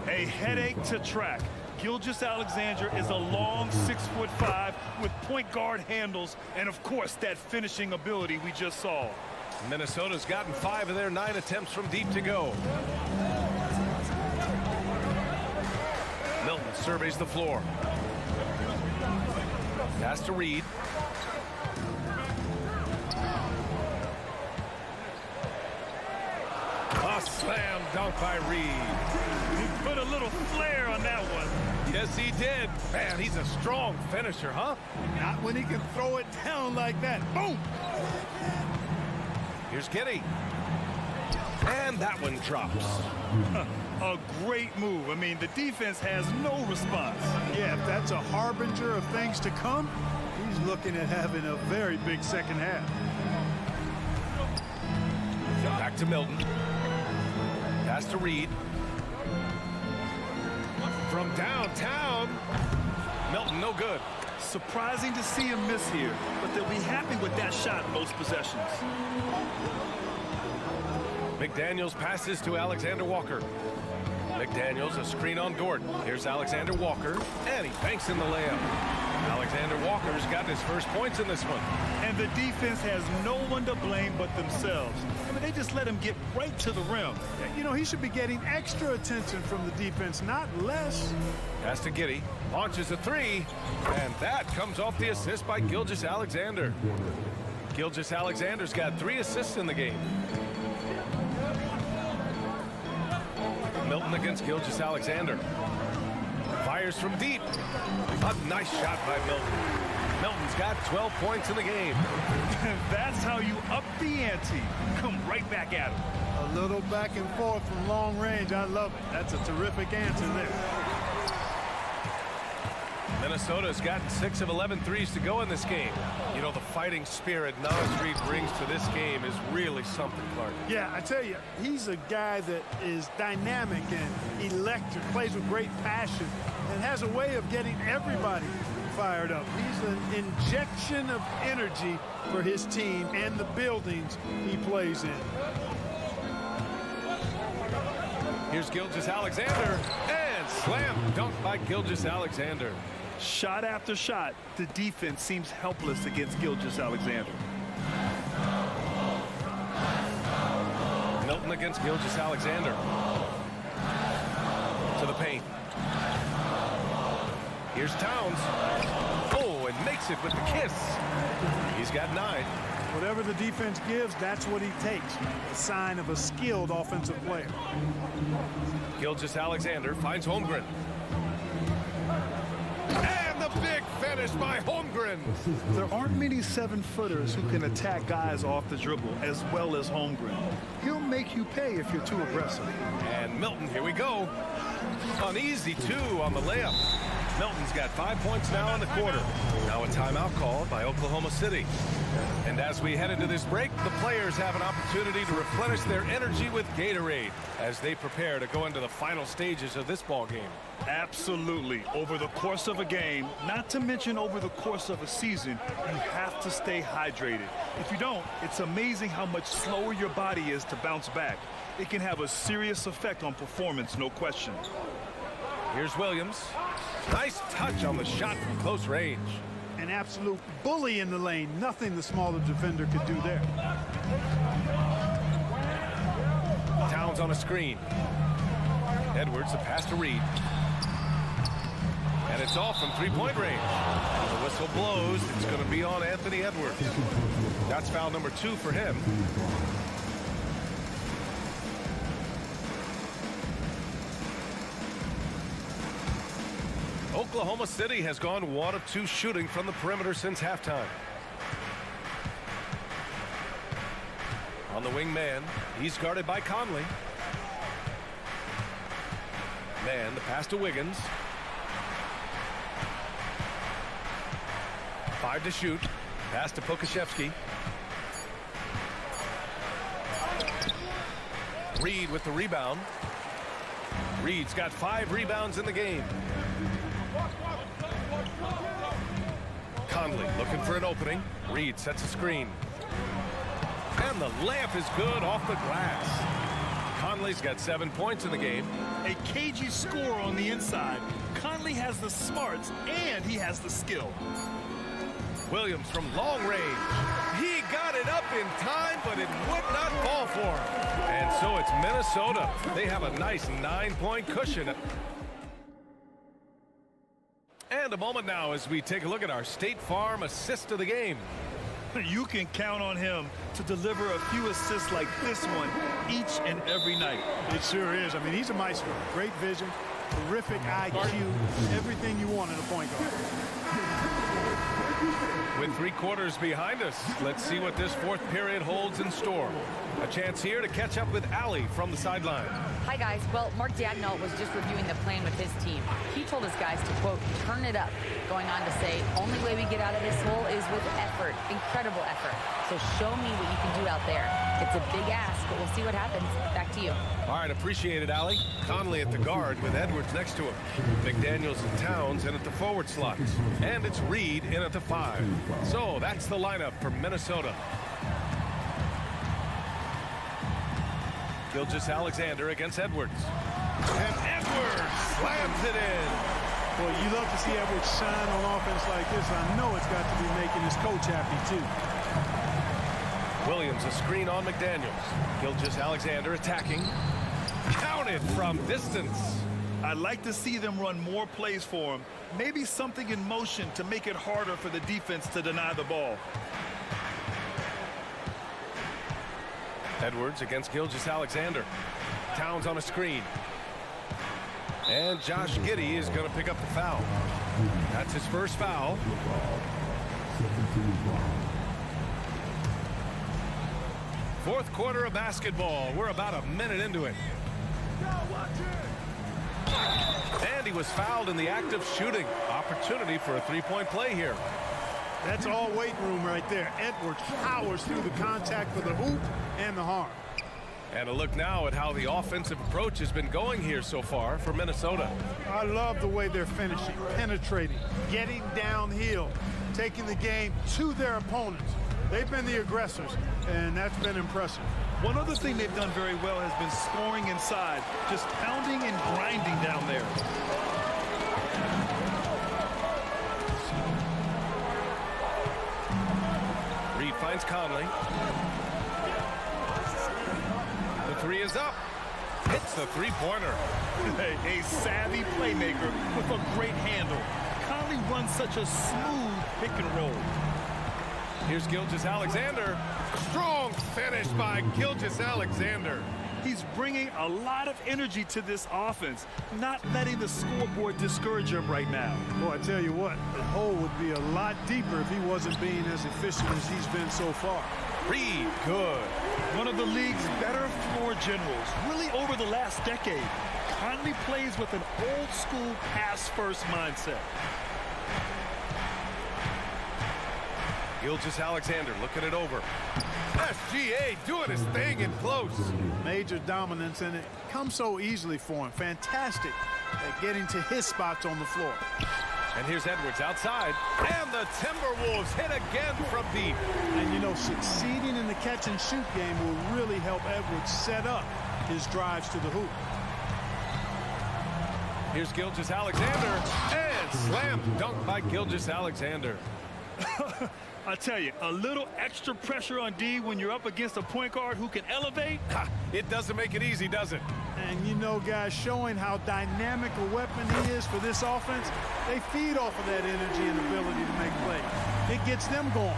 A headache to track. Gilgeous-Alexander is a long 6'5" with point guard handles and, of course, that finishing ability we just saw. Minnesota's gotten 5 of their 9 attempts from deep to go. Milton surveys the floor. Pass to Reed. A slam dunk by Reed. He put a little flair on that one. Yes, he did. Man, he's a strong finisher, huh? Not when he can throw it down like that. Boom! Here's Giddey. And that one drops. A great move. I mean, the defense has no response. Yeah, if that's a harbinger of things to come, he's looking at having a very big second half. Back to Milton. Pass to Reed. From downtown. Milton, no good. Surprising to see him miss here, but they'll be happy with that shot most possessions. McDaniels passes to Alexander Walker. McDaniels, a screen on Gordon. Here's Alexander Walker, and he banks in the layup. Alexander Walker's got his first points in this one. And the defense has no one to blame but themselves. I mean, they just let him get right to the rim. You know, he should be getting extra attention from the defense, not less. Pass to Giddey, launches a 3, and that comes off the assist by Gilgeous-Alexander. Gilgeous-Alexander's got 3 assists in the game. Milton against Gilgeous-Alexander. Fires from deep. A nice shot by Milton. Milton's got 12 points in the game. That's how you up the ante. Come right back at him. A little back and forth from long range. I love it. That's a terrific answer there. Minnesota's gotten 6 of 11 threes to go in this game. You know, the fighting spirit Nas Reed brings to this game is really something, Clark. Yeah, I tell you, he's a guy that is dynamic and electric, plays with great passion, and has a way of getting everybody fired up. He's an injection of energy for his team and the buildings he plays in. Here's Gilgeous-Alexander, and slam dunk by Gilgeous-Alexander. Shot after shot, the defense seems helpless against Gilgeous-Alexander. Milton against Gilgeous-Alexander. To the paint. Here's Towns. Oh, and makes it with the kiss. He's got 9. Whatever the defense gives, that's what he takes. A sign of a skilled offensive player. Gilgeous-Alexander finds Holmgren. And the big finish by Holmgren. There aren't many 7-footers who can attack guys off the dribble as well as Holmgren. He'll make you pay if you're too aggressive. And Milton, here we go. An easy 2 on the layup. Melton's got 5 points now in the quarter. Now a timeout called by Oklahoma City. And as we head into this break, the players have an opportunity to replenish their energy with Gatorade as they prepare to go into the final stages of this ball game. Absolutely. Over the course of a game, not to mention over the course of a season, you have to stay hydrated. If you don't, it's amazing how much slower your body is to bounce back. It can have a serious effect on performance, no question. Here's Williams. Nice touch on the shot from close range. An absolute bully in the lane. Nothing the smaller defender could do there. Towns on a screen. Edwards, the pass to Reed. And it's off from three-point range. The whistle blows. It's going to be on Anthony Edwards. That's foul number 2 for him. Oklahoma City has gone 1 of 2 shooting from the perimeter since halftime. On the wing man, he's guarded by Conley. Man, the pass to Wiggins. 5 to shoot. Pass to Pokashevsky. Reed with the rebound. Reed's got 5 rebounds in the game. Conley looking for an opening. Reed sets a screen. And the layup is good off the glass. Conley's got 7 points in the game. A cagey score on the inside. Conley has the smarts and he has the skill. Williams from long range. He got it up in time, but it would not fall for him. And so it's Minnesota. They have a nice 9-point cushion. And a moment now as we take a look at our State Farm assist of the game. You can count on him to deliver a few assists like this one each and every night. It sure is. I mean, he's a maestro. Great vision, terrific IQ, everything you want in a point guard. With 3 quarters behind us, let's see what this 4th period holds in store. A chance here to catch up with Allie from the sideline. Hi, guys. Well, Mark Dagnall was just reviewing the plan with his team. He told his guys to, quote, turn it up, going on to say, only way we get out of this hole is with effort, incredible effort. So show me what you can do out there. It's a big ask, but we'll see what happens. Back to you. All right, appreciate it, Allie. Conley at the guard with Edwards next to him. McDaniels and Towns in at the forward slots. And it's Reed in at the 5. So that's the lineup for Minnesota. Gilgeous-Alexander against Edwards. And Edwards slams it in. Well, you love to see Edwards shine on offense like this. I know it's got to be making his coach happy, too. Williams, a screen on McDaniels. Gilgeous-Alexander attacking. Counted from distance. I'd like to see them run more plays for him. Maybe something in motion to make it harder for the defense to deny the ball. Edwards against Gilgeous-Alexander. Towns on a screen. And Josh Giddey is going to pick up the foul. That's his first foul. Fourth quarter of basketball. We're about a minute into it. And he was fouled in the act of shooting. Opportunity for a 3-point play here. That's all weight room right there. Edwards powers through the contact for the hoop and the harm. And a look now at how the offensive approach has been going here so far for Minnesota. I love the way they're finishing, penetrating, getting downhill, taking the game to their opponents. They've been the aggressors, and that's been impressive. One other thing they've done very well has been scoring inside, just pounding and grinding down there. Reed finds Conley. The 3 is up. Hits the 3-pointer. A savvy playmaker with a great handle. Conley runs such a smooth pick and roll. Here's Gilgeous-Alexander. Strong finish by Gilgeous-Alexander. He's bringing a lot of energy to this offense, not letting the scoreboard discourage him right now. Boy, I tell you what, the hole would be a lot deeper if he wasn't being as efficient as he's been so far. Reed, good. one of the league's better floor generals, really over the last decade. Conley plays with an old-school pass-first mindset. Gilgeous-Alexander looking it over. SGA doing his thing in close. Major dominance, and it comes so easily for him. Fantastic at getting to his spots on the floor. And here's Edwards outside. And the Timberwolves hit again from deep. And, you know, succeeding in the catch-and-shoot game will really help Edwards set up his drives to the hoop. Here's Gilgeous-Alexander. And slam dunk by Gilgeous-Alexander. I tell you, a little extra pressure on D when you're up against a point guard who can elevate. It doesn't make it easy, does it? And, you know, guys, showing how dynamic a weapon he is for this offense, they feed off of that energy and ability to make plays. It gets them going.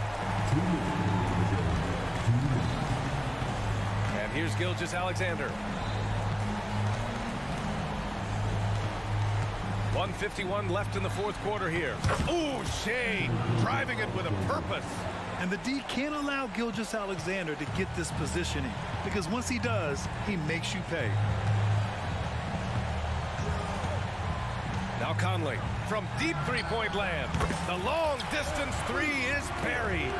And here's Gilgeous-Alexander. 1:51 left in the fourth quarter here. Ooh, Shea driving it with a purpose. And the D can't allow Gilgeous-Alexander to get this positioning, because once he does, he makes you pay. Now Conley from deep three-point land. The long distance three is buried.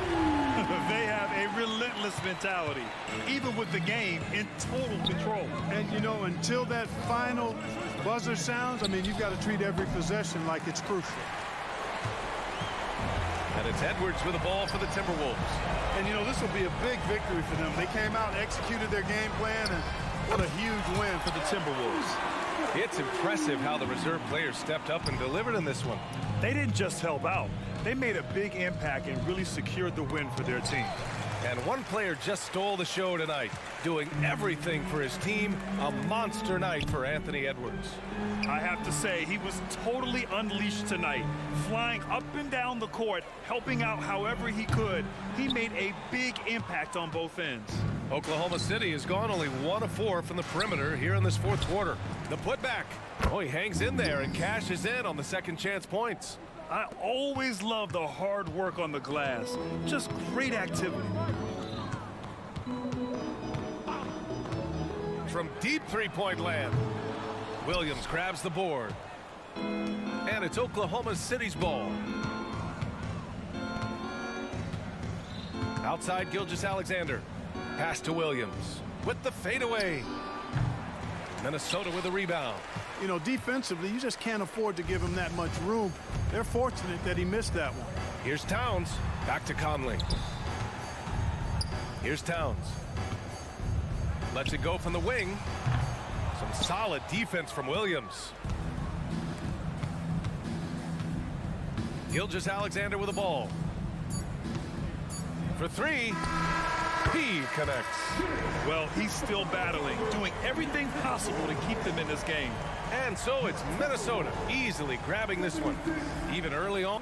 They have a relentless mentality, even with the game in total control. And, you know, until that final buzzer sounds, I mean, you've got to treat every possession like it's crucial. And it's Edwards with the ball for the Timberwolves. And, you know, this will be a big victory for them. They came out and executed their game plan, and what a huge win for the Timberwolves. It's impressive how the reserve players stepped up and delivered in this one. They didn't just help out. They made a big impact and really secured the win for their team. And one player just stole the show tonight, doing everything for his team. A monster night for Anthony Edwards. I have to say, he was totally unleashed tonight, flying up and down the court, helping out however he could. He made a big impact on both ends. Oklahoma City has gone only 1 of 4 from the perimeter here in this fourth quarter. The putback. Oh, he hangs in there and cashes in on the second chance points. I always love the hard work on the glass. Just great activity. From deep three-point land, Williams grabs the board. And it's Oklahoma City's ball. Outside Gilgeous-Alexander. Pass to Williams with the fadeaway. Minnesota with a rebound. You know, defensively, you just can't afford to give him that much room. They're fortunate that he missed that one. Here's Towns. Back to Conley. Here's Towns. Lets it go from the wing. Some solid defense from Williams. Gilgeous-Alexander with the ball. For three. He connects. Well, he's still battling, doing everything possible to keep them in this game. And so it's Minnesota easily grabbing this one, even early on.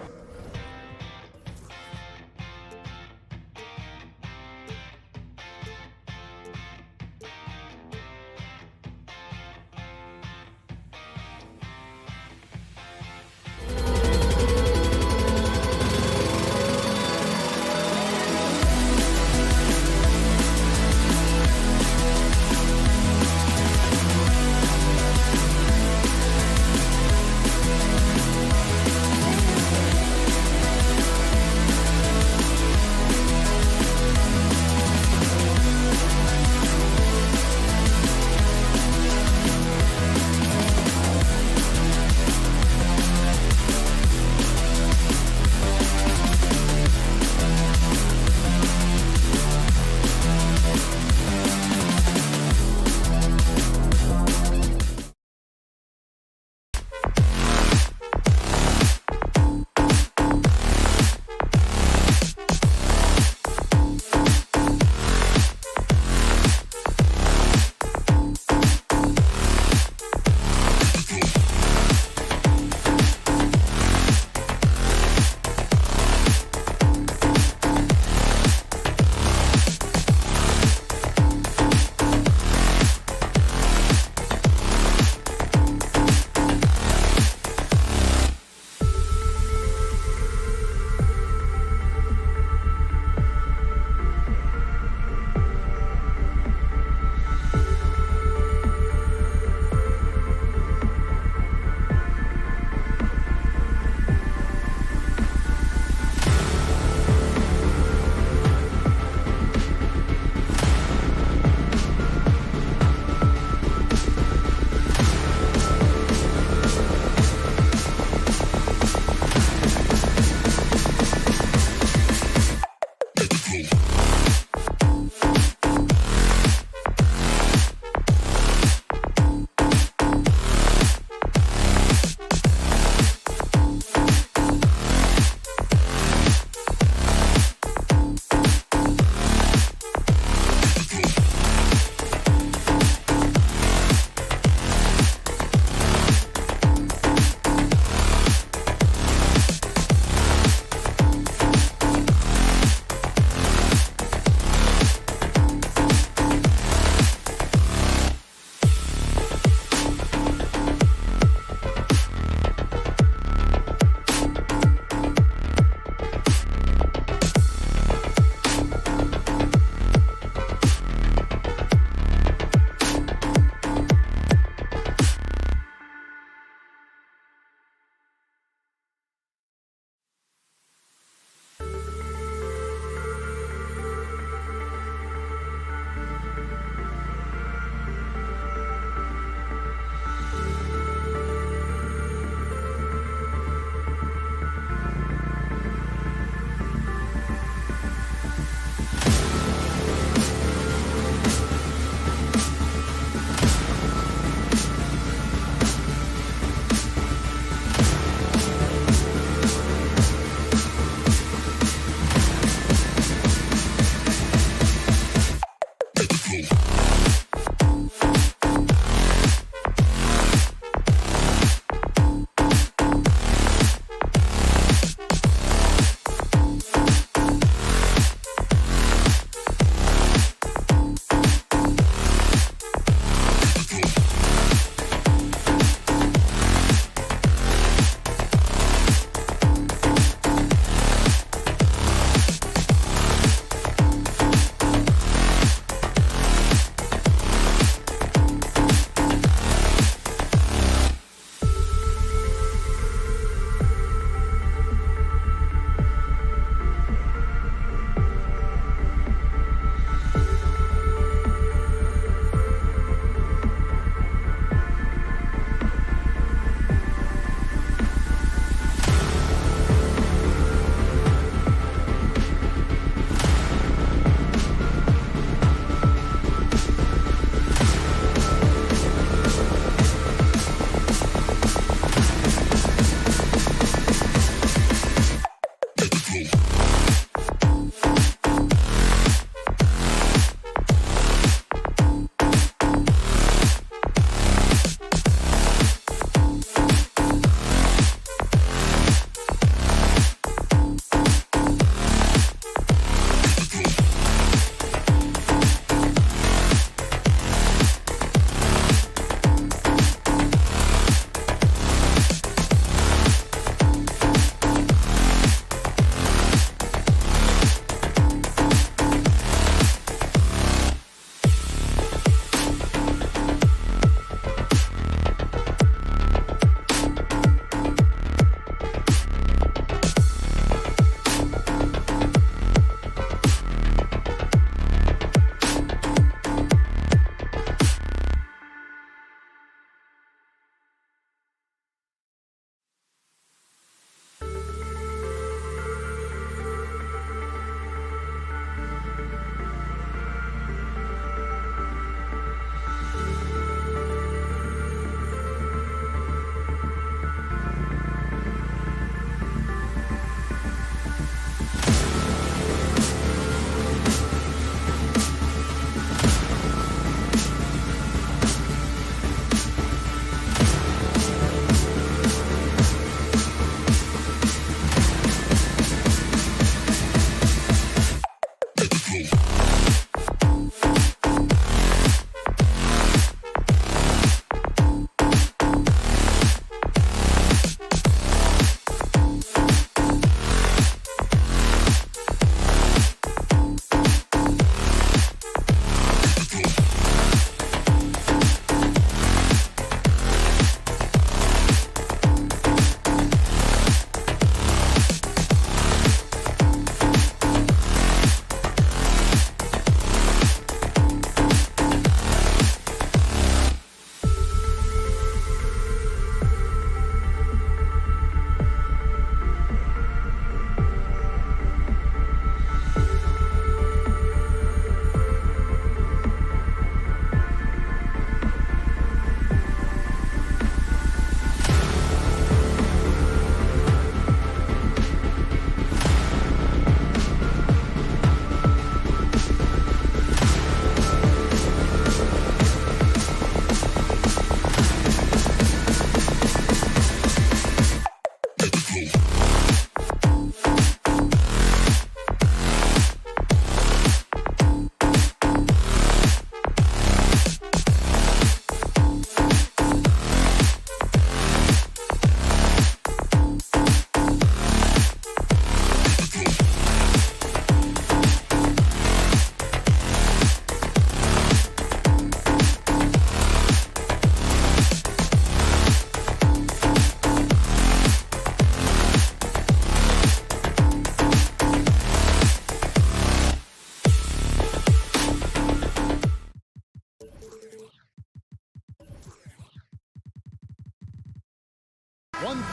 One.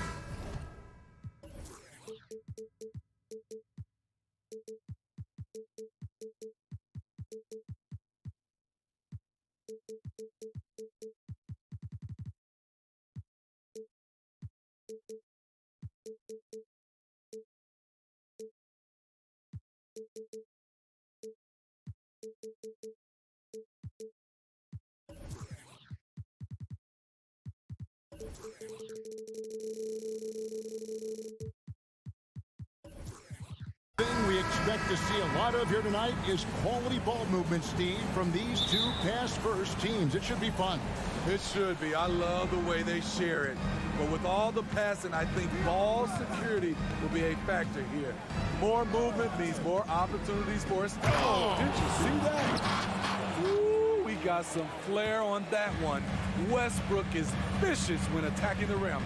Thing we expect to see a lot of here tonight is quality ball movement, Steve, from these two pass-first teams. It should be fun. It should be. I love the way they share it. But with all the passing, I think ball security will be a factor here. More movement means more opportunities for us. Oh, did you see that? Ooh, we got some flair on that one. Westbrook is vicious when attacking the rim.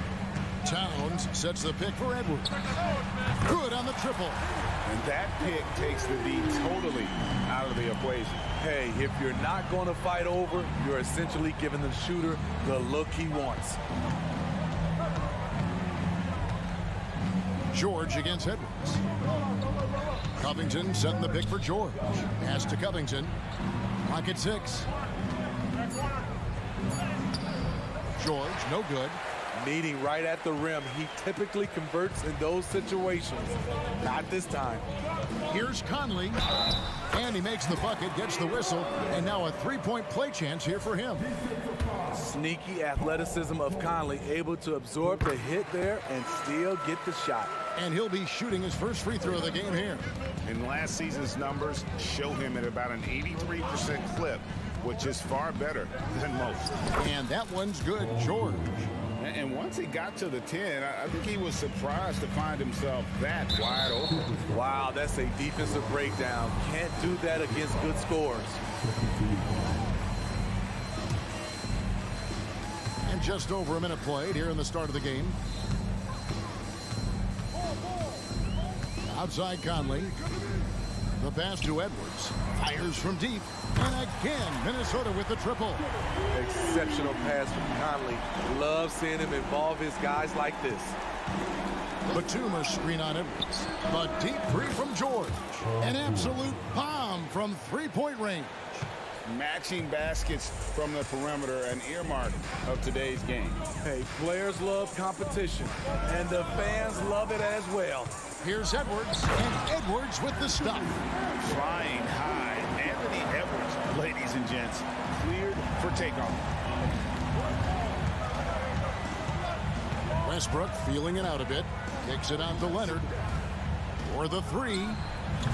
Towns sets the pick for Edwards. Good on the triple. And that pick takes the D totally out of the equation. Hey, if you're not going to fight over, you're essentially giving the shooter the look he wants. George against Edwards. Covington setting the pick for George. Pass to Covington. Clock at 6. George, no good. Meeting right at the rim. He typically converts in those situations. Not this time. Here's Conley. And he makes the bucket, gets the whistle, and now a three-point play chance here for him. Sneaky athleticism of Conley, able to absorb the hit there and still get the shot. And he'll be shooting his first free throw of the game here. And last season's numbers show him at about an 83% clip, which is far better than most. And that one's good, George. And once he got to the 10, I think he was surprised to find himself that wide open. Wow, that's a defensive breakdown. Can't do that against good scores. And just over a minute played here in the start of the game. Outside Conley. The pass to Edwards. Fires from deep. And again, Minnesota with the triple. Exceptional pass from Conley. Love seeing him involve his guys like this. Batum a screen on Edwards. The deep three from George. An absolute bomb from three-point range. Matching baskets from the perimeter, an earmark of today's game. Hey, players love competition, and the fans love it as well. Here's Edwards, and Edwards with the stop. Flying high. Anthony Edwards, ladies and gents, cleared for takeoff. Westbrook feeling it out a bit. Kicks it out to Leonard. For the three.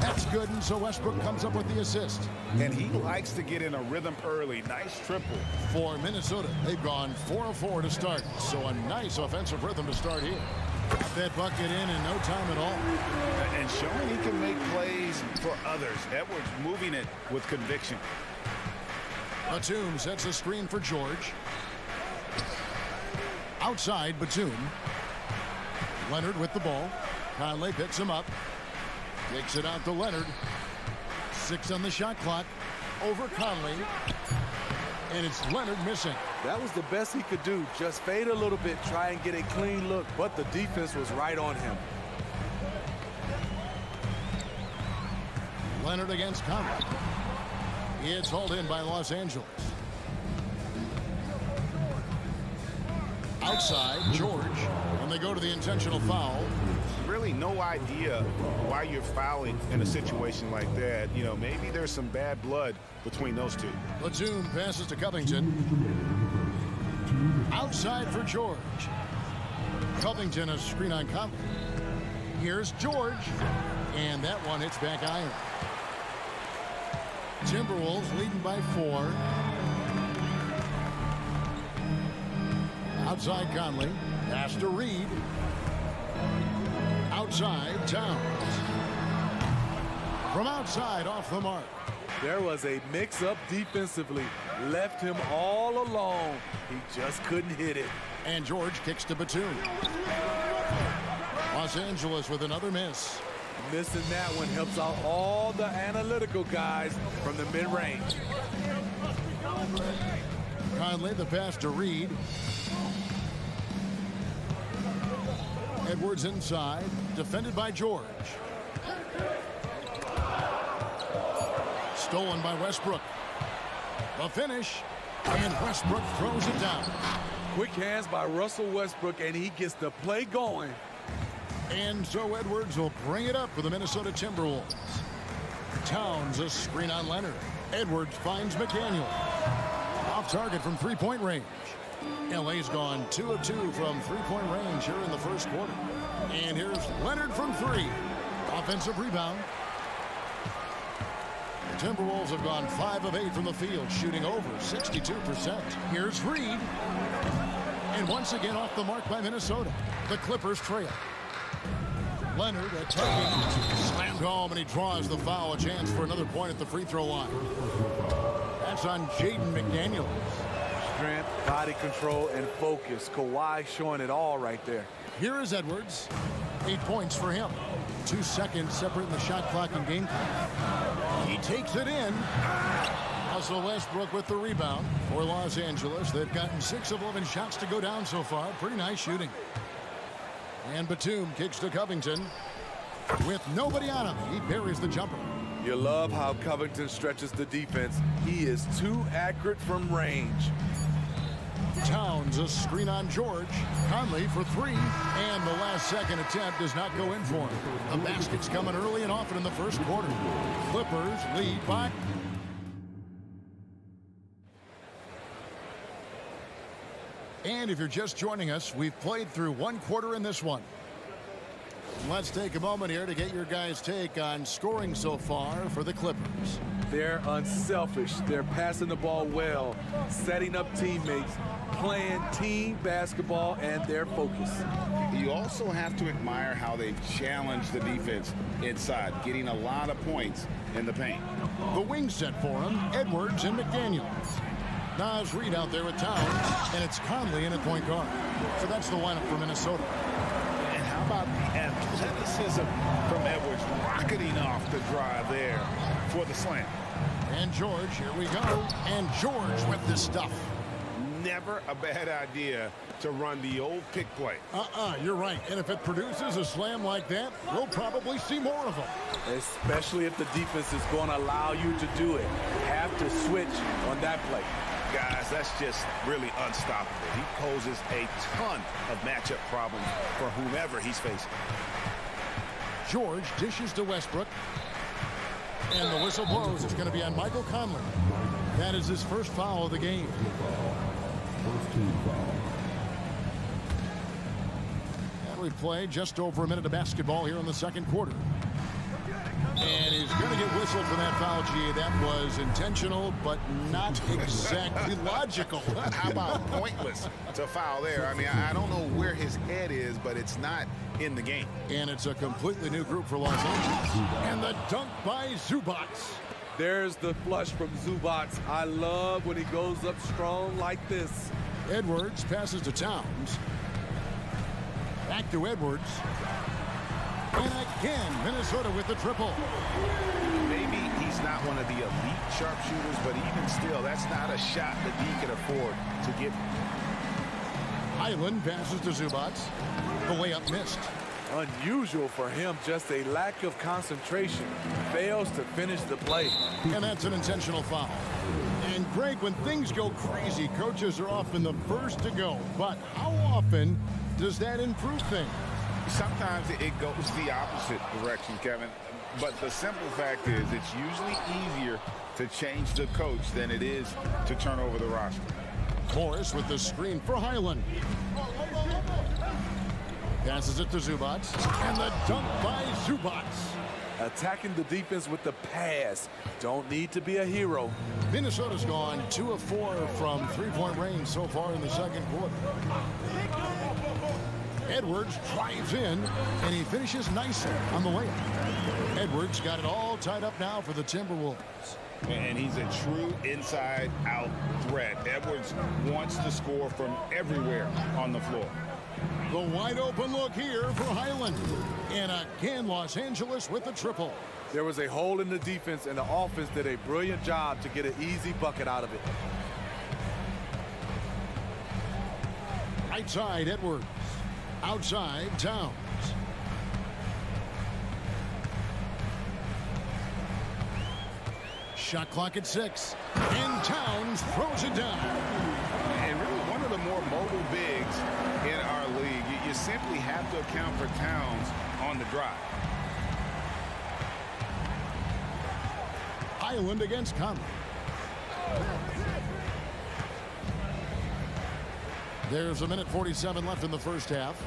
That's good, and so Westbrook comes up with the assist. And he likes to get in a rhythm early. Nice triple. For Minnesota, they've gone 4 of 4 to start, so a nice offensive rhythm to start here. Got that bucket in no time at all. And showing he can make plays for others. Edwards moving it with conviction. Batum sets a screen for George. Outside, Batum. Leonard with the ball. Conley picks him up. Takes it out to Leonard. 6 on the shot clock. Over Conley. And it's Leonard missing. That was the best he could do. Just fade a little bit, try and get a clean look, but the defense was right on him. Leonard against Conley. It's hauled in by Los Angeles. Outside, George. And they go to the intentional foul. Really no idea why you're fouling in a situation like that. You know, maybe there's some bad blood between those two. Batum passes to Covington. Outside for George. Covington a screen on Conley. Here's George. And that one hits back iron. Timberwolves leading by 4. Outside Conley. Pass to Reed. Outside Towns. From outside off the mark. There was a mix-up defensively. Left him all alone. He just couldn't hit it. And George kicks to Batum. Los Angeles with another miss. Missing that one helps out all the analytical guys from the mid-range. Conley, the pass to Reed. Edwards inside, defended by George. Stolen by Westbrook. The finish, and Westbrook throws it down. Quick hands by Russell Westbrook, and he gets the play going. And so Edwards will bring it up for the Minnesota Timberwolves. Towns a screen on Leonard. Edwards finds McDaniel. Off target from three-point range. LA's gone 2 of 2 from three-point range here in the first quarter. And here's Leonard from 3. Offensive rebound. The Timberwolves have gone 5 of 8 from the field, shooting over 62%. Here's Reed. And once again off the mark by Minnesota. The Clippers trail. Leonard attacking. Slammed home, and he draws the foul. A chance for another point at the free throw line. That's on Jaden McDaniels. Strength, body control, and focus. Kawhi showing it all right there. Here is Edwards. 8 points for him. 2 seconds separating the shot clock and game clock. He takes it in. Russell Westbrook with the rebound for Los Angeles. They've gotten 6 of 11 shots to go down so far. Pretty nice shooting. And Batum kicks to Covington. With nobody on him, he buries the jumper. You love how Covington stretches the defense. He is too accurate from range. Towns a screen on George. Conley for 3. And the last second attempt does not go in for him. The basket's coming early and often in the first quarter. Clippers lead by. And if you're just joining us, we've played through 1 quarter in this one. Let's take a moment here to get your guys' take on scoring so far for the Clippers. They're unselfish. They're passing the ball well, setting up teammates, playing team basketball, and they're focused. You also have to admire how they've challenged the defense inside, getting a lot of points in the paint. The wing set for him, Edwards and McDaniels. Nas Reed out there with Towns, and it's Conley in at point guard. So that's the lineup for Minnesota. And how about the athleticism from Edwards rocketing off the drive there for the slam. And George, here we go. And George with the stuff. Never a bad idea to run the old pick play. You're right. And if it produces a slam like that, we'll probably see more of them. Especially if the defense is going to allow you to do it. Have to switch on that play. Guys, that's just really unstoppable. He poses a ton of matchup problems for whomever he's facing. George dishes to Westbrook. And the whistle blows. It's going to be on Michael Conley. That is his first foul of the game. And we play just over a minute of basketball here in the second quarter. And he's going to get whistled for that foul, G. That was intentional, but not exactly logical. How about pointless to foul there? I mean, I don't know where his head is, but it's not in the game. And it's a completely new group for Los Angeles. And the dunk by Zubac. There's the flush from Zubac. I love when he goes up strong like this. Edwards passes to Towns. Back to Edwards. And again, Minnesota with the triple. Maybe he's not one of the elite sharpshooters, but even still, that's not a shot that he can afford to get. Highland passes to Zubac. The layup missed. Unusual for him, just a lack of concentration. Fails to finish the play. And that's an intentional foul. And Greg, when things go crazy, coaches are often the first to go. But how often does that improve things? Sometimes it goes the opposite direction, Kevin. But the simple fact is it's usually easier to change the coach than it is to turn over the roster. Morris with the screen for Highland. Passes it to Zubac. And the dunk by Zubac. Attacking the defense with the pass. Don't need to be a hero. Minnesota's gone 2 of 4 from three-point range so far in the second quarter. Edwards drives in, and he finishes nicely on the layup. Edwards got it all tied up now for the Timberwolves. And he's a true inside-out threat. Edwards wants to score from everywhere on the floor. The wide open look here for Highland. And again, Los Angeles with the triple. There was a hole in the defense, and the offense did a brilliant job to get an easy bucket out of it. Right side, Edwards. Outside, Towns. Shot clock at 6. And Towns throws it down. And really one of the more mobile bigs in our league. You simply have to account for Towns on the drive. Highland against Conley. There's a minute 47 left in the first half.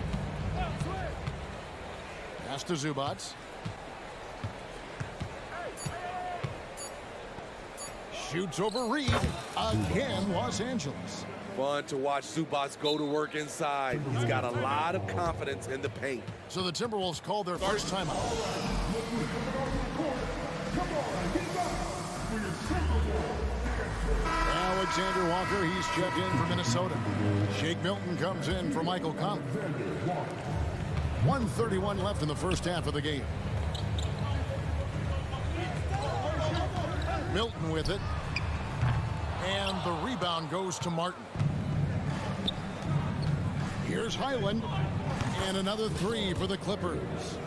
Pass to Zubats. Shoots over Reed. Again, Los Angeles. Fun to watch Zubats go to work inside. He's got a lot of confidence in the paint. So the Timberwolves called their first timeout. Alexander Walker, he's checked in for Minnesota. Shake Milton comes in for Michael Conley. 1:31 left in the first half of the game. Milton with it. And the rebound goes to Martin. Here's Highland. And another 3 for the Clippers.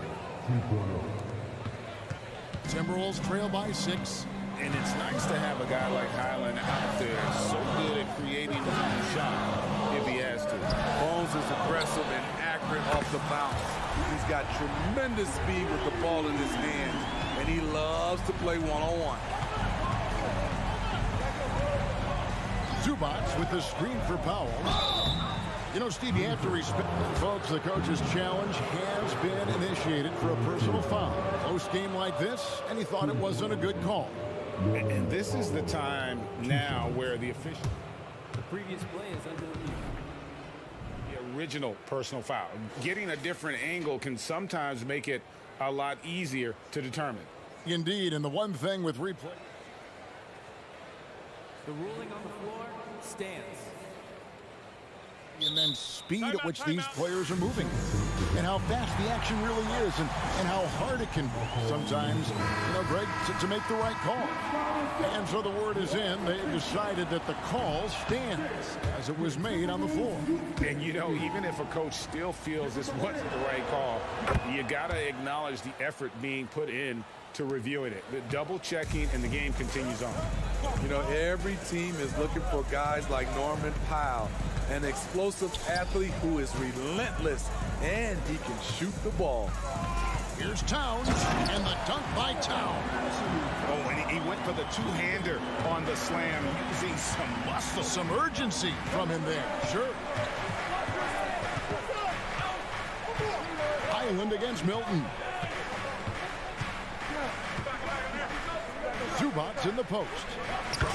Timberwolves trail by 6. And it's nice to have a guy like Highland out there, so good at creating a shot if he has to. Bones is aggressive and accurate off the bounce. He's got tremendous speed with the ball in his hand, and he loves to play one-on-one. Zubats with the screen for Powell. You know, Steve, you have to respect, folks, the coach's challenge has been initiated for a personal foul. Close game like this, and he thought it wasn't a good call. And this is the time now where the official... The previous play is under review. The original personal foul. Getting a different angle can sometimes make it a lot easier to determine. Indeed, and the one thing with replay... The ruling on the floor stands. The immense speed at which these players are moving, and how fast the action really is, and how hard it can be sometimes, you know, Greg, to make the right call. And so the word is in. They've decided that the call stands as it was made on the floor. And, you know, even if a coach still feels this wasn't the right call, you got to acknowledge the effort being put in to reviewing it. The double checking, and the game continues on. You know, every team is looking for guys like Norman Powell, an explosive athlete who is relentless, and he can shoot the ball. Here's Towns, and the dunk by Towns. Oh, and he went for the two-hander on the slam, using some muscle. Some urgency from him there, sure. Highland against Milton. Zubats in the post.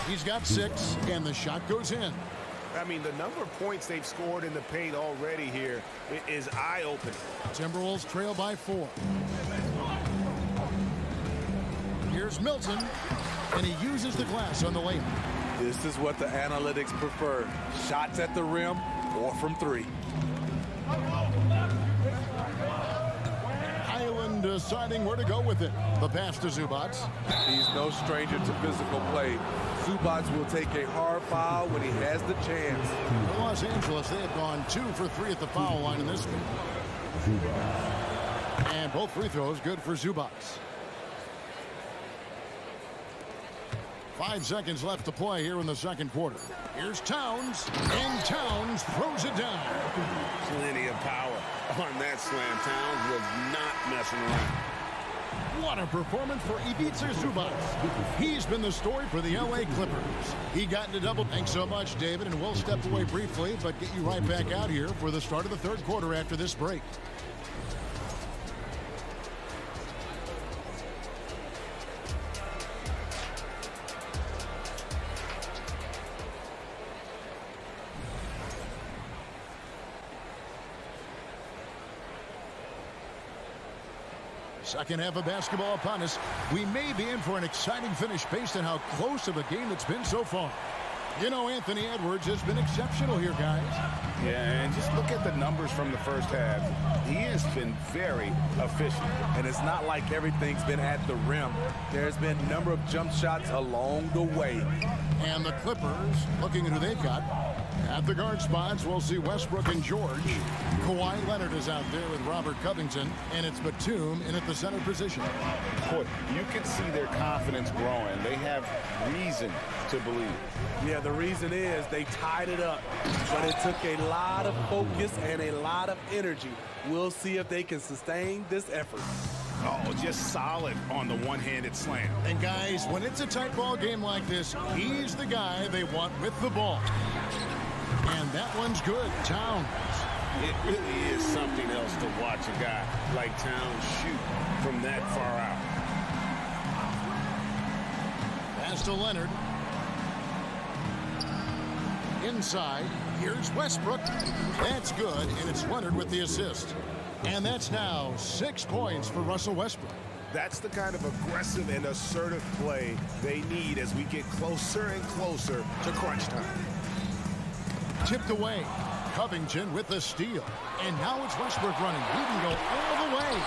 He's got 6, and the shot goes in. I mean, the number of points they've scored in the paint already here is eye-opening. Timberwolves trail by 4. Here's Milton, and he uses the glass on the layup. This is what the analytics prefer. Shots at the rim or from 3. Highland deciding where to go with it. The pass to Zubats. He's no stranger to physical play. Zubats will take a hard foul when he has the chance. For Los Angeles, they have gone 2 for 3 at the foul line in this game. And both free throws good for Zubats. 5 seconds left to play here in the second quarter. Here's Towns, and Towns throws it down. Plenty of power on that slam. Towns was not messing around. What a performance for Ivica Zubats. He's been the story for the LA Clippers. He got into double. Thanks so much, David, and we'll step away briefly, but get you right back out here for the start of the third quarter after this break. Second half of basketball upon us. We may be in for an exciting finish based on how close of a game it's been so far. You know, Anthony Edwards has been exceptional here, guys. Yeah, and just look at the numbers from the first half. He has been very efficient. And it's not like everything's been at the rim. There's been a number of jump shots along the way. And the Clippers, looking at who they've got. At the guard spots, we'll see Westbrook and George. Kawhi Leonard is out there with Robert Covington, and it's Batum in at the center position. Boy, you can see their confidence growing. They have reason to believe. Yeah, the reason is they tied it up, but it took a lot of focus and a lot of energy. We'll see if they can sustain this effort. Oh, just solid on the one-handed slam. And guys, when it's a tight ball game like this, he's the guy they want with the ball. And that one's good. Towns. It really is something else to watch a guy like Towns shoot from that far out. Pass to Leonard. Inside, here's Westbrook. That's good, and it's Leonard with the assist. And that's now 6 points for Russell Westbrook. That's the kind of aggressive and assertive play they need as we get closer and closer to crunch time. Tipped away. Covington with the steal. And now it's Westbrook running. He can go all the way.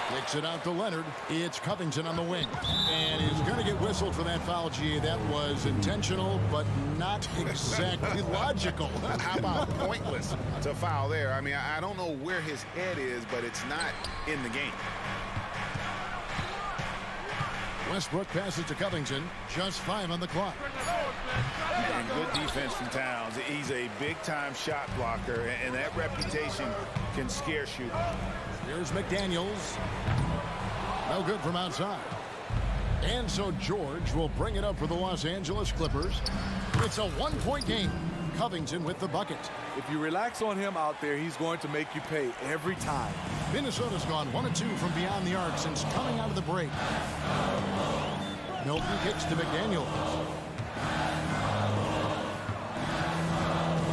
Kicks it out to Leonard. It's Covington on the wing. And he's going to get whistled for that foul, G. That was intentional, but not exactly logical. How about pointless to foul there? I mean, I don't know where his head is, but it's not in the game. Westbrook passes to Covington. Just 5 on the clock. And good defense from Towns. He's a big-time shot blocker, and that reputation can scare shooters. Here's McDaniels. No good from outside. And so George will bring it up for the Los Angeles Clippers. It's a 1-point game. Covington with the bucket. If you relax on him out there, he's going to make you pay every time. Minnesota's gone 1 of 2 from beyond the arc since coming out of the break. Milton kicks to McDaniels.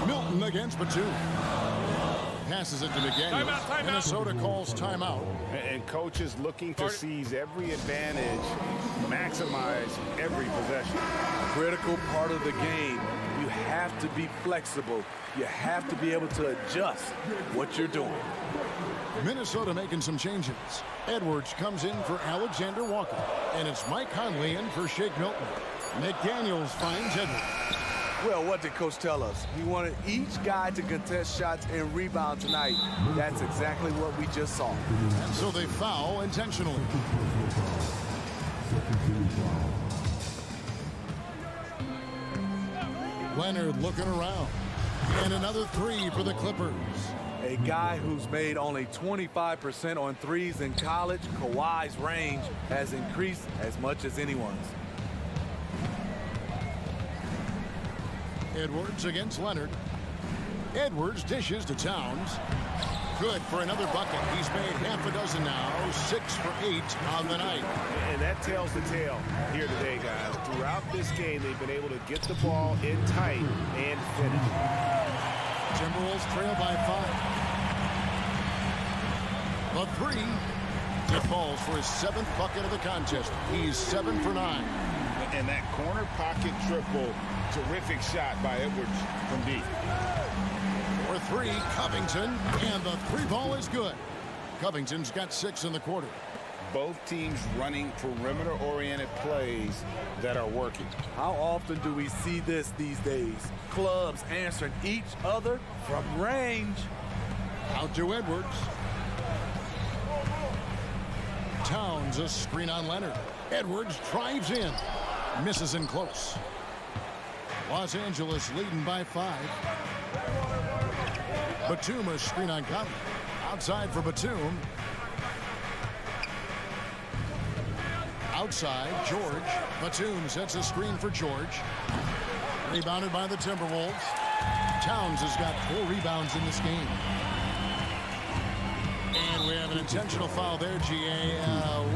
Milton against Batum. Passes it to McDaniels. Timeout. Minnesota calls timeout. And coaches looking to seize every advantage, maximize every possession. Critical part of the game. You have to be flexible. You have to be able to adjust what you're doing. Minnesota making some changes. Edwards comes in for Alexander Walker. And it's Mike Conley in for Shake Milton. McDaniels finds Edwards. Well, what did Coach tell us? He wanted each guy to contest shots and rebound tonight. That's exactly what we just saw. And so they foul intentionally. Leonard looking around. And another 3 for the Clippers. A guy who's made only 25% on threes in college, Kawhi's range has increased as much as anyone's. Edwards against Leonard. Edwards dishes to Towns. Good for another bucket. He's made half a dozen now. 6 for 8 on the night. And that tells the tale here today, guys. Throughout this game, they've been able to get the ball in tight and finish. Timberwolves trail by 5. The 3. It falls for his 7th bucket of the contest. He's 7 for 9. And that corner pocket triple, terrific shot by Edwards from deep. For 3, Covington, and the 3 ball is good. Covington's got 6 in the quarter. Both teams running perimeter-oriented plays that are working. How often do we see this these days? Clubs answering each other from range. Out to Edwards. Towns, a screen on Leonard. Edwards drives in. Misses in close. Los Angeles leading by 5. Batum, a screen on Conley. Outside for Batum. Outside, George. Batum sets a screen for George. Rebounded by the Timberwolves. Towns has got 4 rebounds in this game. And we have an intentional foul there, GA.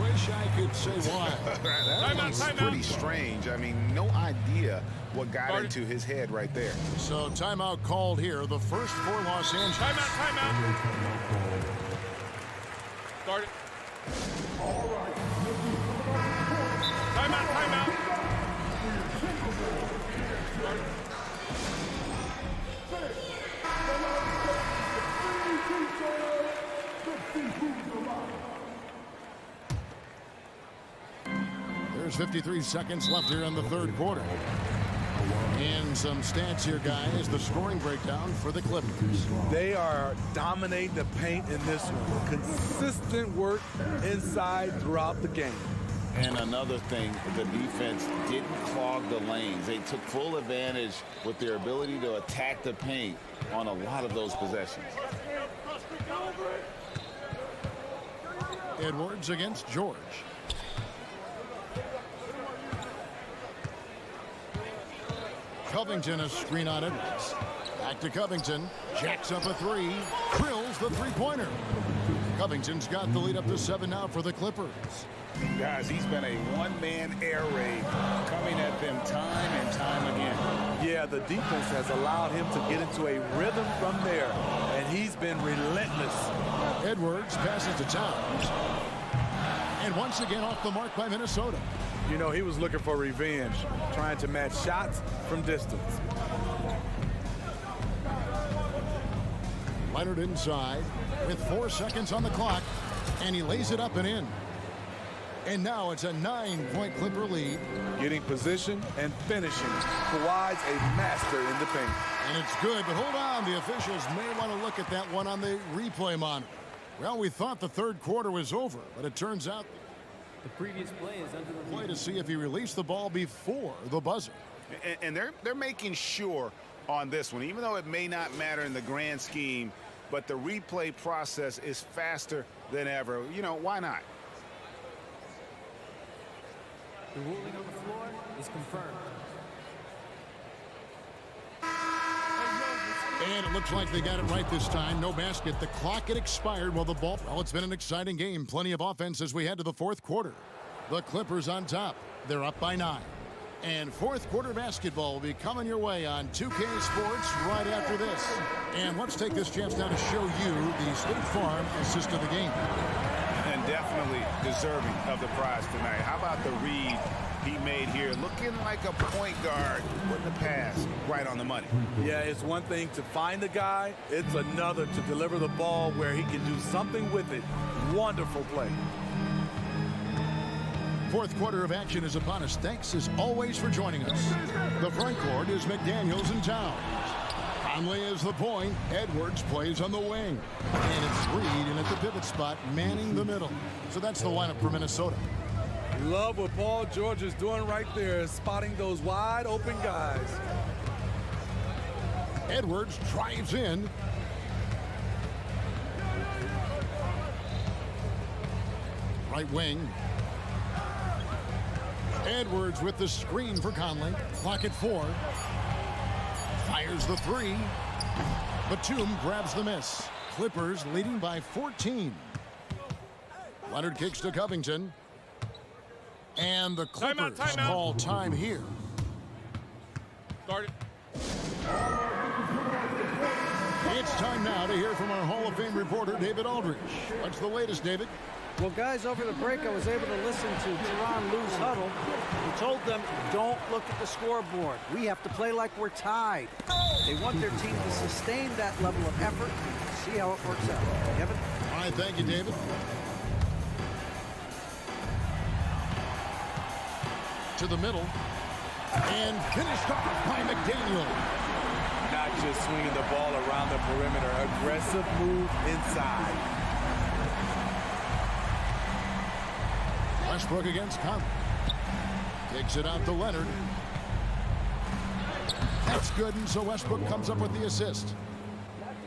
Wish I could say why. That one's pretty strange. I mean, no idea what got into his head right there. So timeout called here. The first for Los Angeles. Timeout. Start it. All right. Timeout. There's 53 seconds left here in the third quarter. And some stats here, guys. The scoring breakdown for the Clippers. They are dominating the paint in this one. Consistent work inside throughout the game. And another thing, the defense didn't clog the lanes. They took full advantage with their ability to attack the paint on a lot of those possessions. Edwards against George. Covington, a screen on Edwards. Back to Covington. Jacks up a three. Drills the three-pointer. Covington's got the lead up to 7 now for the Clippers. Guys, he's been a one-man air raid coming at them time and time again. Yeah, the defense has allowed him to get into a rhythm from there, and he's been relentless. Edwards passes to Towns. And once again off the mark by Minnesota. You know, he was looking for revenge, trying to match shots from distance. Leonard inside with 4 seconds on the clock, and he lays it up and in. And now it's a 9-point Clipper lead. Getting position and finishing. Kawhi's a master in the paint. And it's good, but hold on. The officials may want to look at that one on the replay monitor. Well, we thought the third quarter was over, but it turns out the previous play is under review. Play to see if he released the ball before the buzzer. And they're making sure on this one, even though it may not matter in the grand scheme, but the replay process is faster than ever. You know, why not? The ruling on the floor is confirmed. And it looks like they got it right this time. No basket. The clock had expired while the ball... Well, it's been an exciting game. Plenty of offense as we head to the fourth quarter. The Clippers on top. They're up by 9. And fourth quarter basketball will be coming your way on 2K Sports right after this. And let's take this chance now to show you the State Farm assist of the game. And definitely deserving of the prize tonight. How about the read he made here? Looking like a point guard with the pass right on the money. Yeah, it's one thing to find the guy. It's another to deliver the ball where he can do something with it. Wonderful play. Fourth quarter of action is upon us. Thanks as always for joining us. The front court is McDaniels and Towns. Conley is the point. Edwards plays on the wing. And it's Reed in at the pivot spot, manning the middle. So that's the lineup for Minnesota. Love what Paul George is doing right there, spotting those wide open guys. Edwards drives in. Right wing. Edwards with the screen for Conley. Clock at 4. Fires the 3. Batum grabs the miss. Clippers leading by 14. Leonard kicks to Covington. And the Clippers call time here. Start it. It's time now to hear from our Hall of Fame reporter, David Aldridge. What's the latest, David? Well, guys, over the break, I was able to listen to Teron Lou's huddle. He told them, don't look at the scoreboard. We have to play like we're tied. They want their team to sustain that level of effort. See how it works out. Kevin? All right, thank you, David. To the middle. And finished off by McDaniel. Not just swinging the ball around the perimeter. Aggressive move inside. Westbrook against Conley. Takes it out to Leonard. That's good, and so Westbrook comes up with the assist.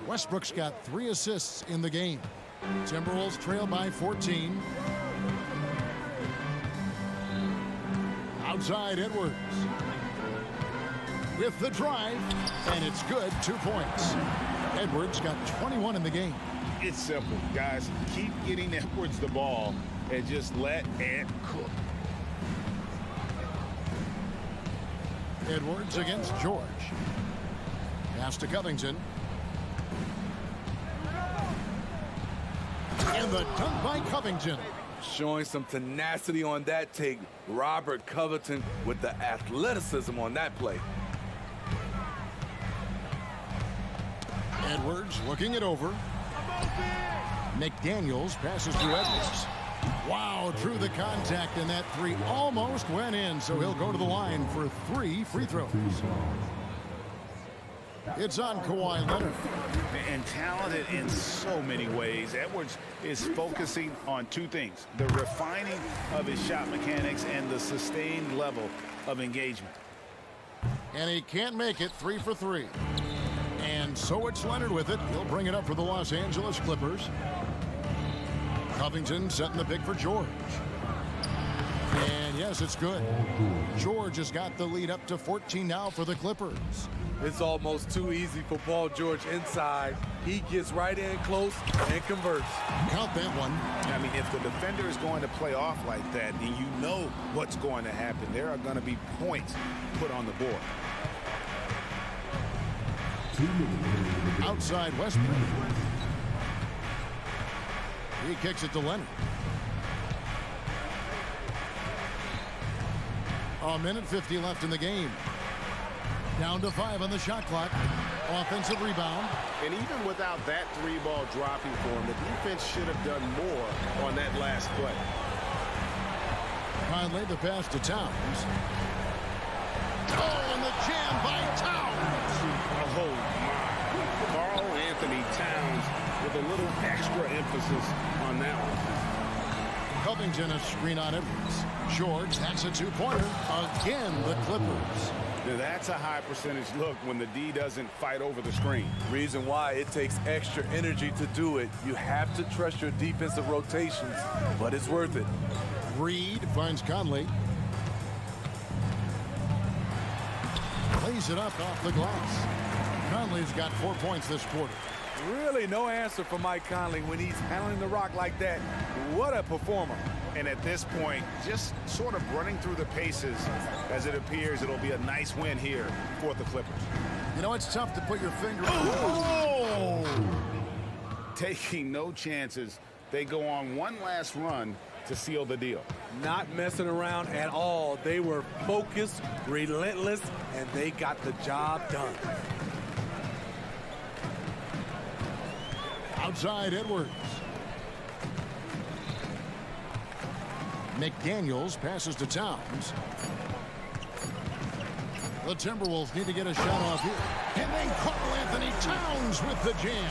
Westbrook's got 3 assists in the game. Timberwolves trail by 14. Outside Edwards. With the drive, and it's good, 2 points. Edwards got 21 in the game. It's simple, guys. Keep getting Edwards the ball and just let Ant cook. Edwards against George. Pass to Covington. And the dunk by Covington. Showing some tenacity on that take. Robert Covington with the athleticism on that play. Edwards looking it over. McDaniels passes to Edwards. Wow, drew the contact, and that three almost went in, so he'll go to the line for 3 free throws. It's on Kawhi Leonard. And talented in so many ways. Edwards is focusing on 2 things: the refining of his shot mechanics and the sustained level of engagement. And he can't make it. 3 for 3. And so it's Leonard with it. He'll bring it up for the Los Angeles Clippers. Covington setting the pick for George. And yes, it's good. George has got the lead up to 14 now for the Clippers. It's almost too easy for Paul George inside. He gets right in close and converts. Count that one. I mean, if the defender is going to play off like that, then you know what's going to happen. There are going to be points put on the board. Outside Westbrook. He kicks it to Leonard. A minute 50 left in the game. Down to 5 on the shot clock. Offensive rebound. And even without that 3-ball dropping for him, the defense should have done more on that last play. Conley the pass to Towns. Oh, and the jam by Towns. Oh, my. Karl Anthony Towns with a little extra emphasis on that one. Covington a screen on Edwards. George, that's a 2-pointer. Again, the Clippers. Now, that's a high percentage look when the D doesn't fight over the screen. Reason why it takes extra energy to do it. You have to trust your defensive rotations, but it's worth it. Reed finds Conley. Plays it up off the glass. Conley's got 4 points this quarter. Really no answer for Mike Conley when he's handling the rock like that. What a performer. And at this point, just sort of running through the paces as it appears it'll be a nice win here for the Clippers. You know, it's tough to put your finger on. Oh! Taking no chances. They go on one last run to seal the deal. Not messing around at all. They were focused, relentless, and they got the job done. Outside Edwards. McDaniels passes to Towns. The Timberwolves need to get a shot off here. And then Karl Anthony Towns with the jam.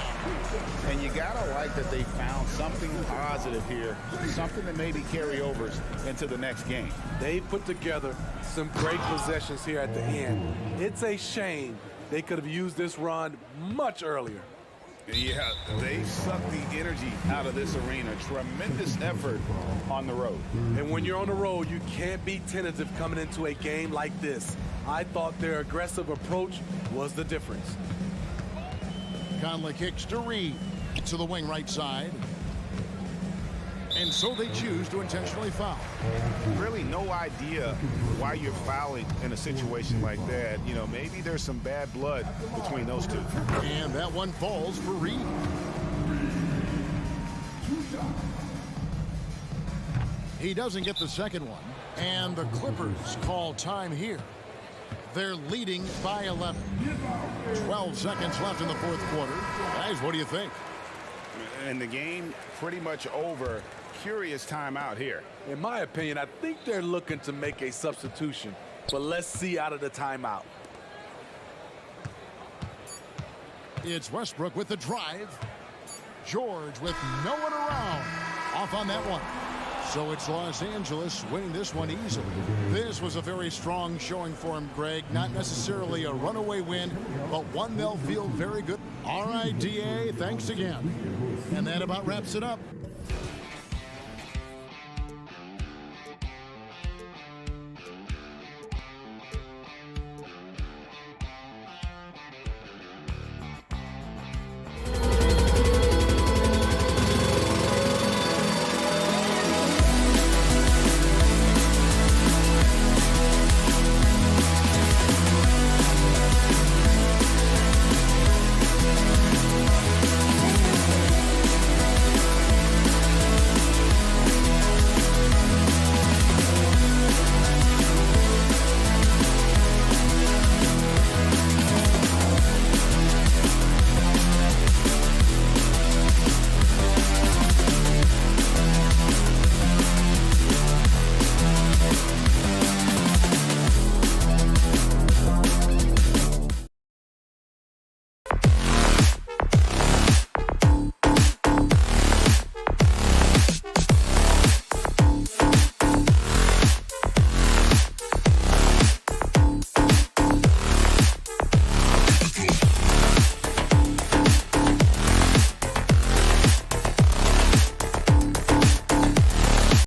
And you gotta like that they found something positive here, something that maybe carry overs into the next game. They put together some great possessions here at the end. It's a shame they could have used this run much earlier. Yeah, they sucked the energy out of this arena. Tremendous effort on the road. And when you're on the road, you can't be tentative coming into a game like this. I thought their aggressive approach was the difference. Conley kicks to Reed to the wing right side. And so they choose to intentionally foul. Really no idea why you're fouling in a situation like that. You know, maybe there's some bad blood between those two. And that one falls for Reed. He doesn't get the second one. And the Clippers call time here. They're leading by 11. 12 seconds left in the fourth quarter. Guys, what do you think? And the game pretty much over. Curious timeout here. In my opinion, I think they're looking to make a substitution, but let's see out of the timeout. It's Westbrook with the drive. George with no one around. Off on that one. So it's Los Angeles winning this one easily. This was a very strong showing for him, Greg. Not necessarily a runaway win, but one they'll feel very good. All right, DA, thanks again. And that about wraps it up.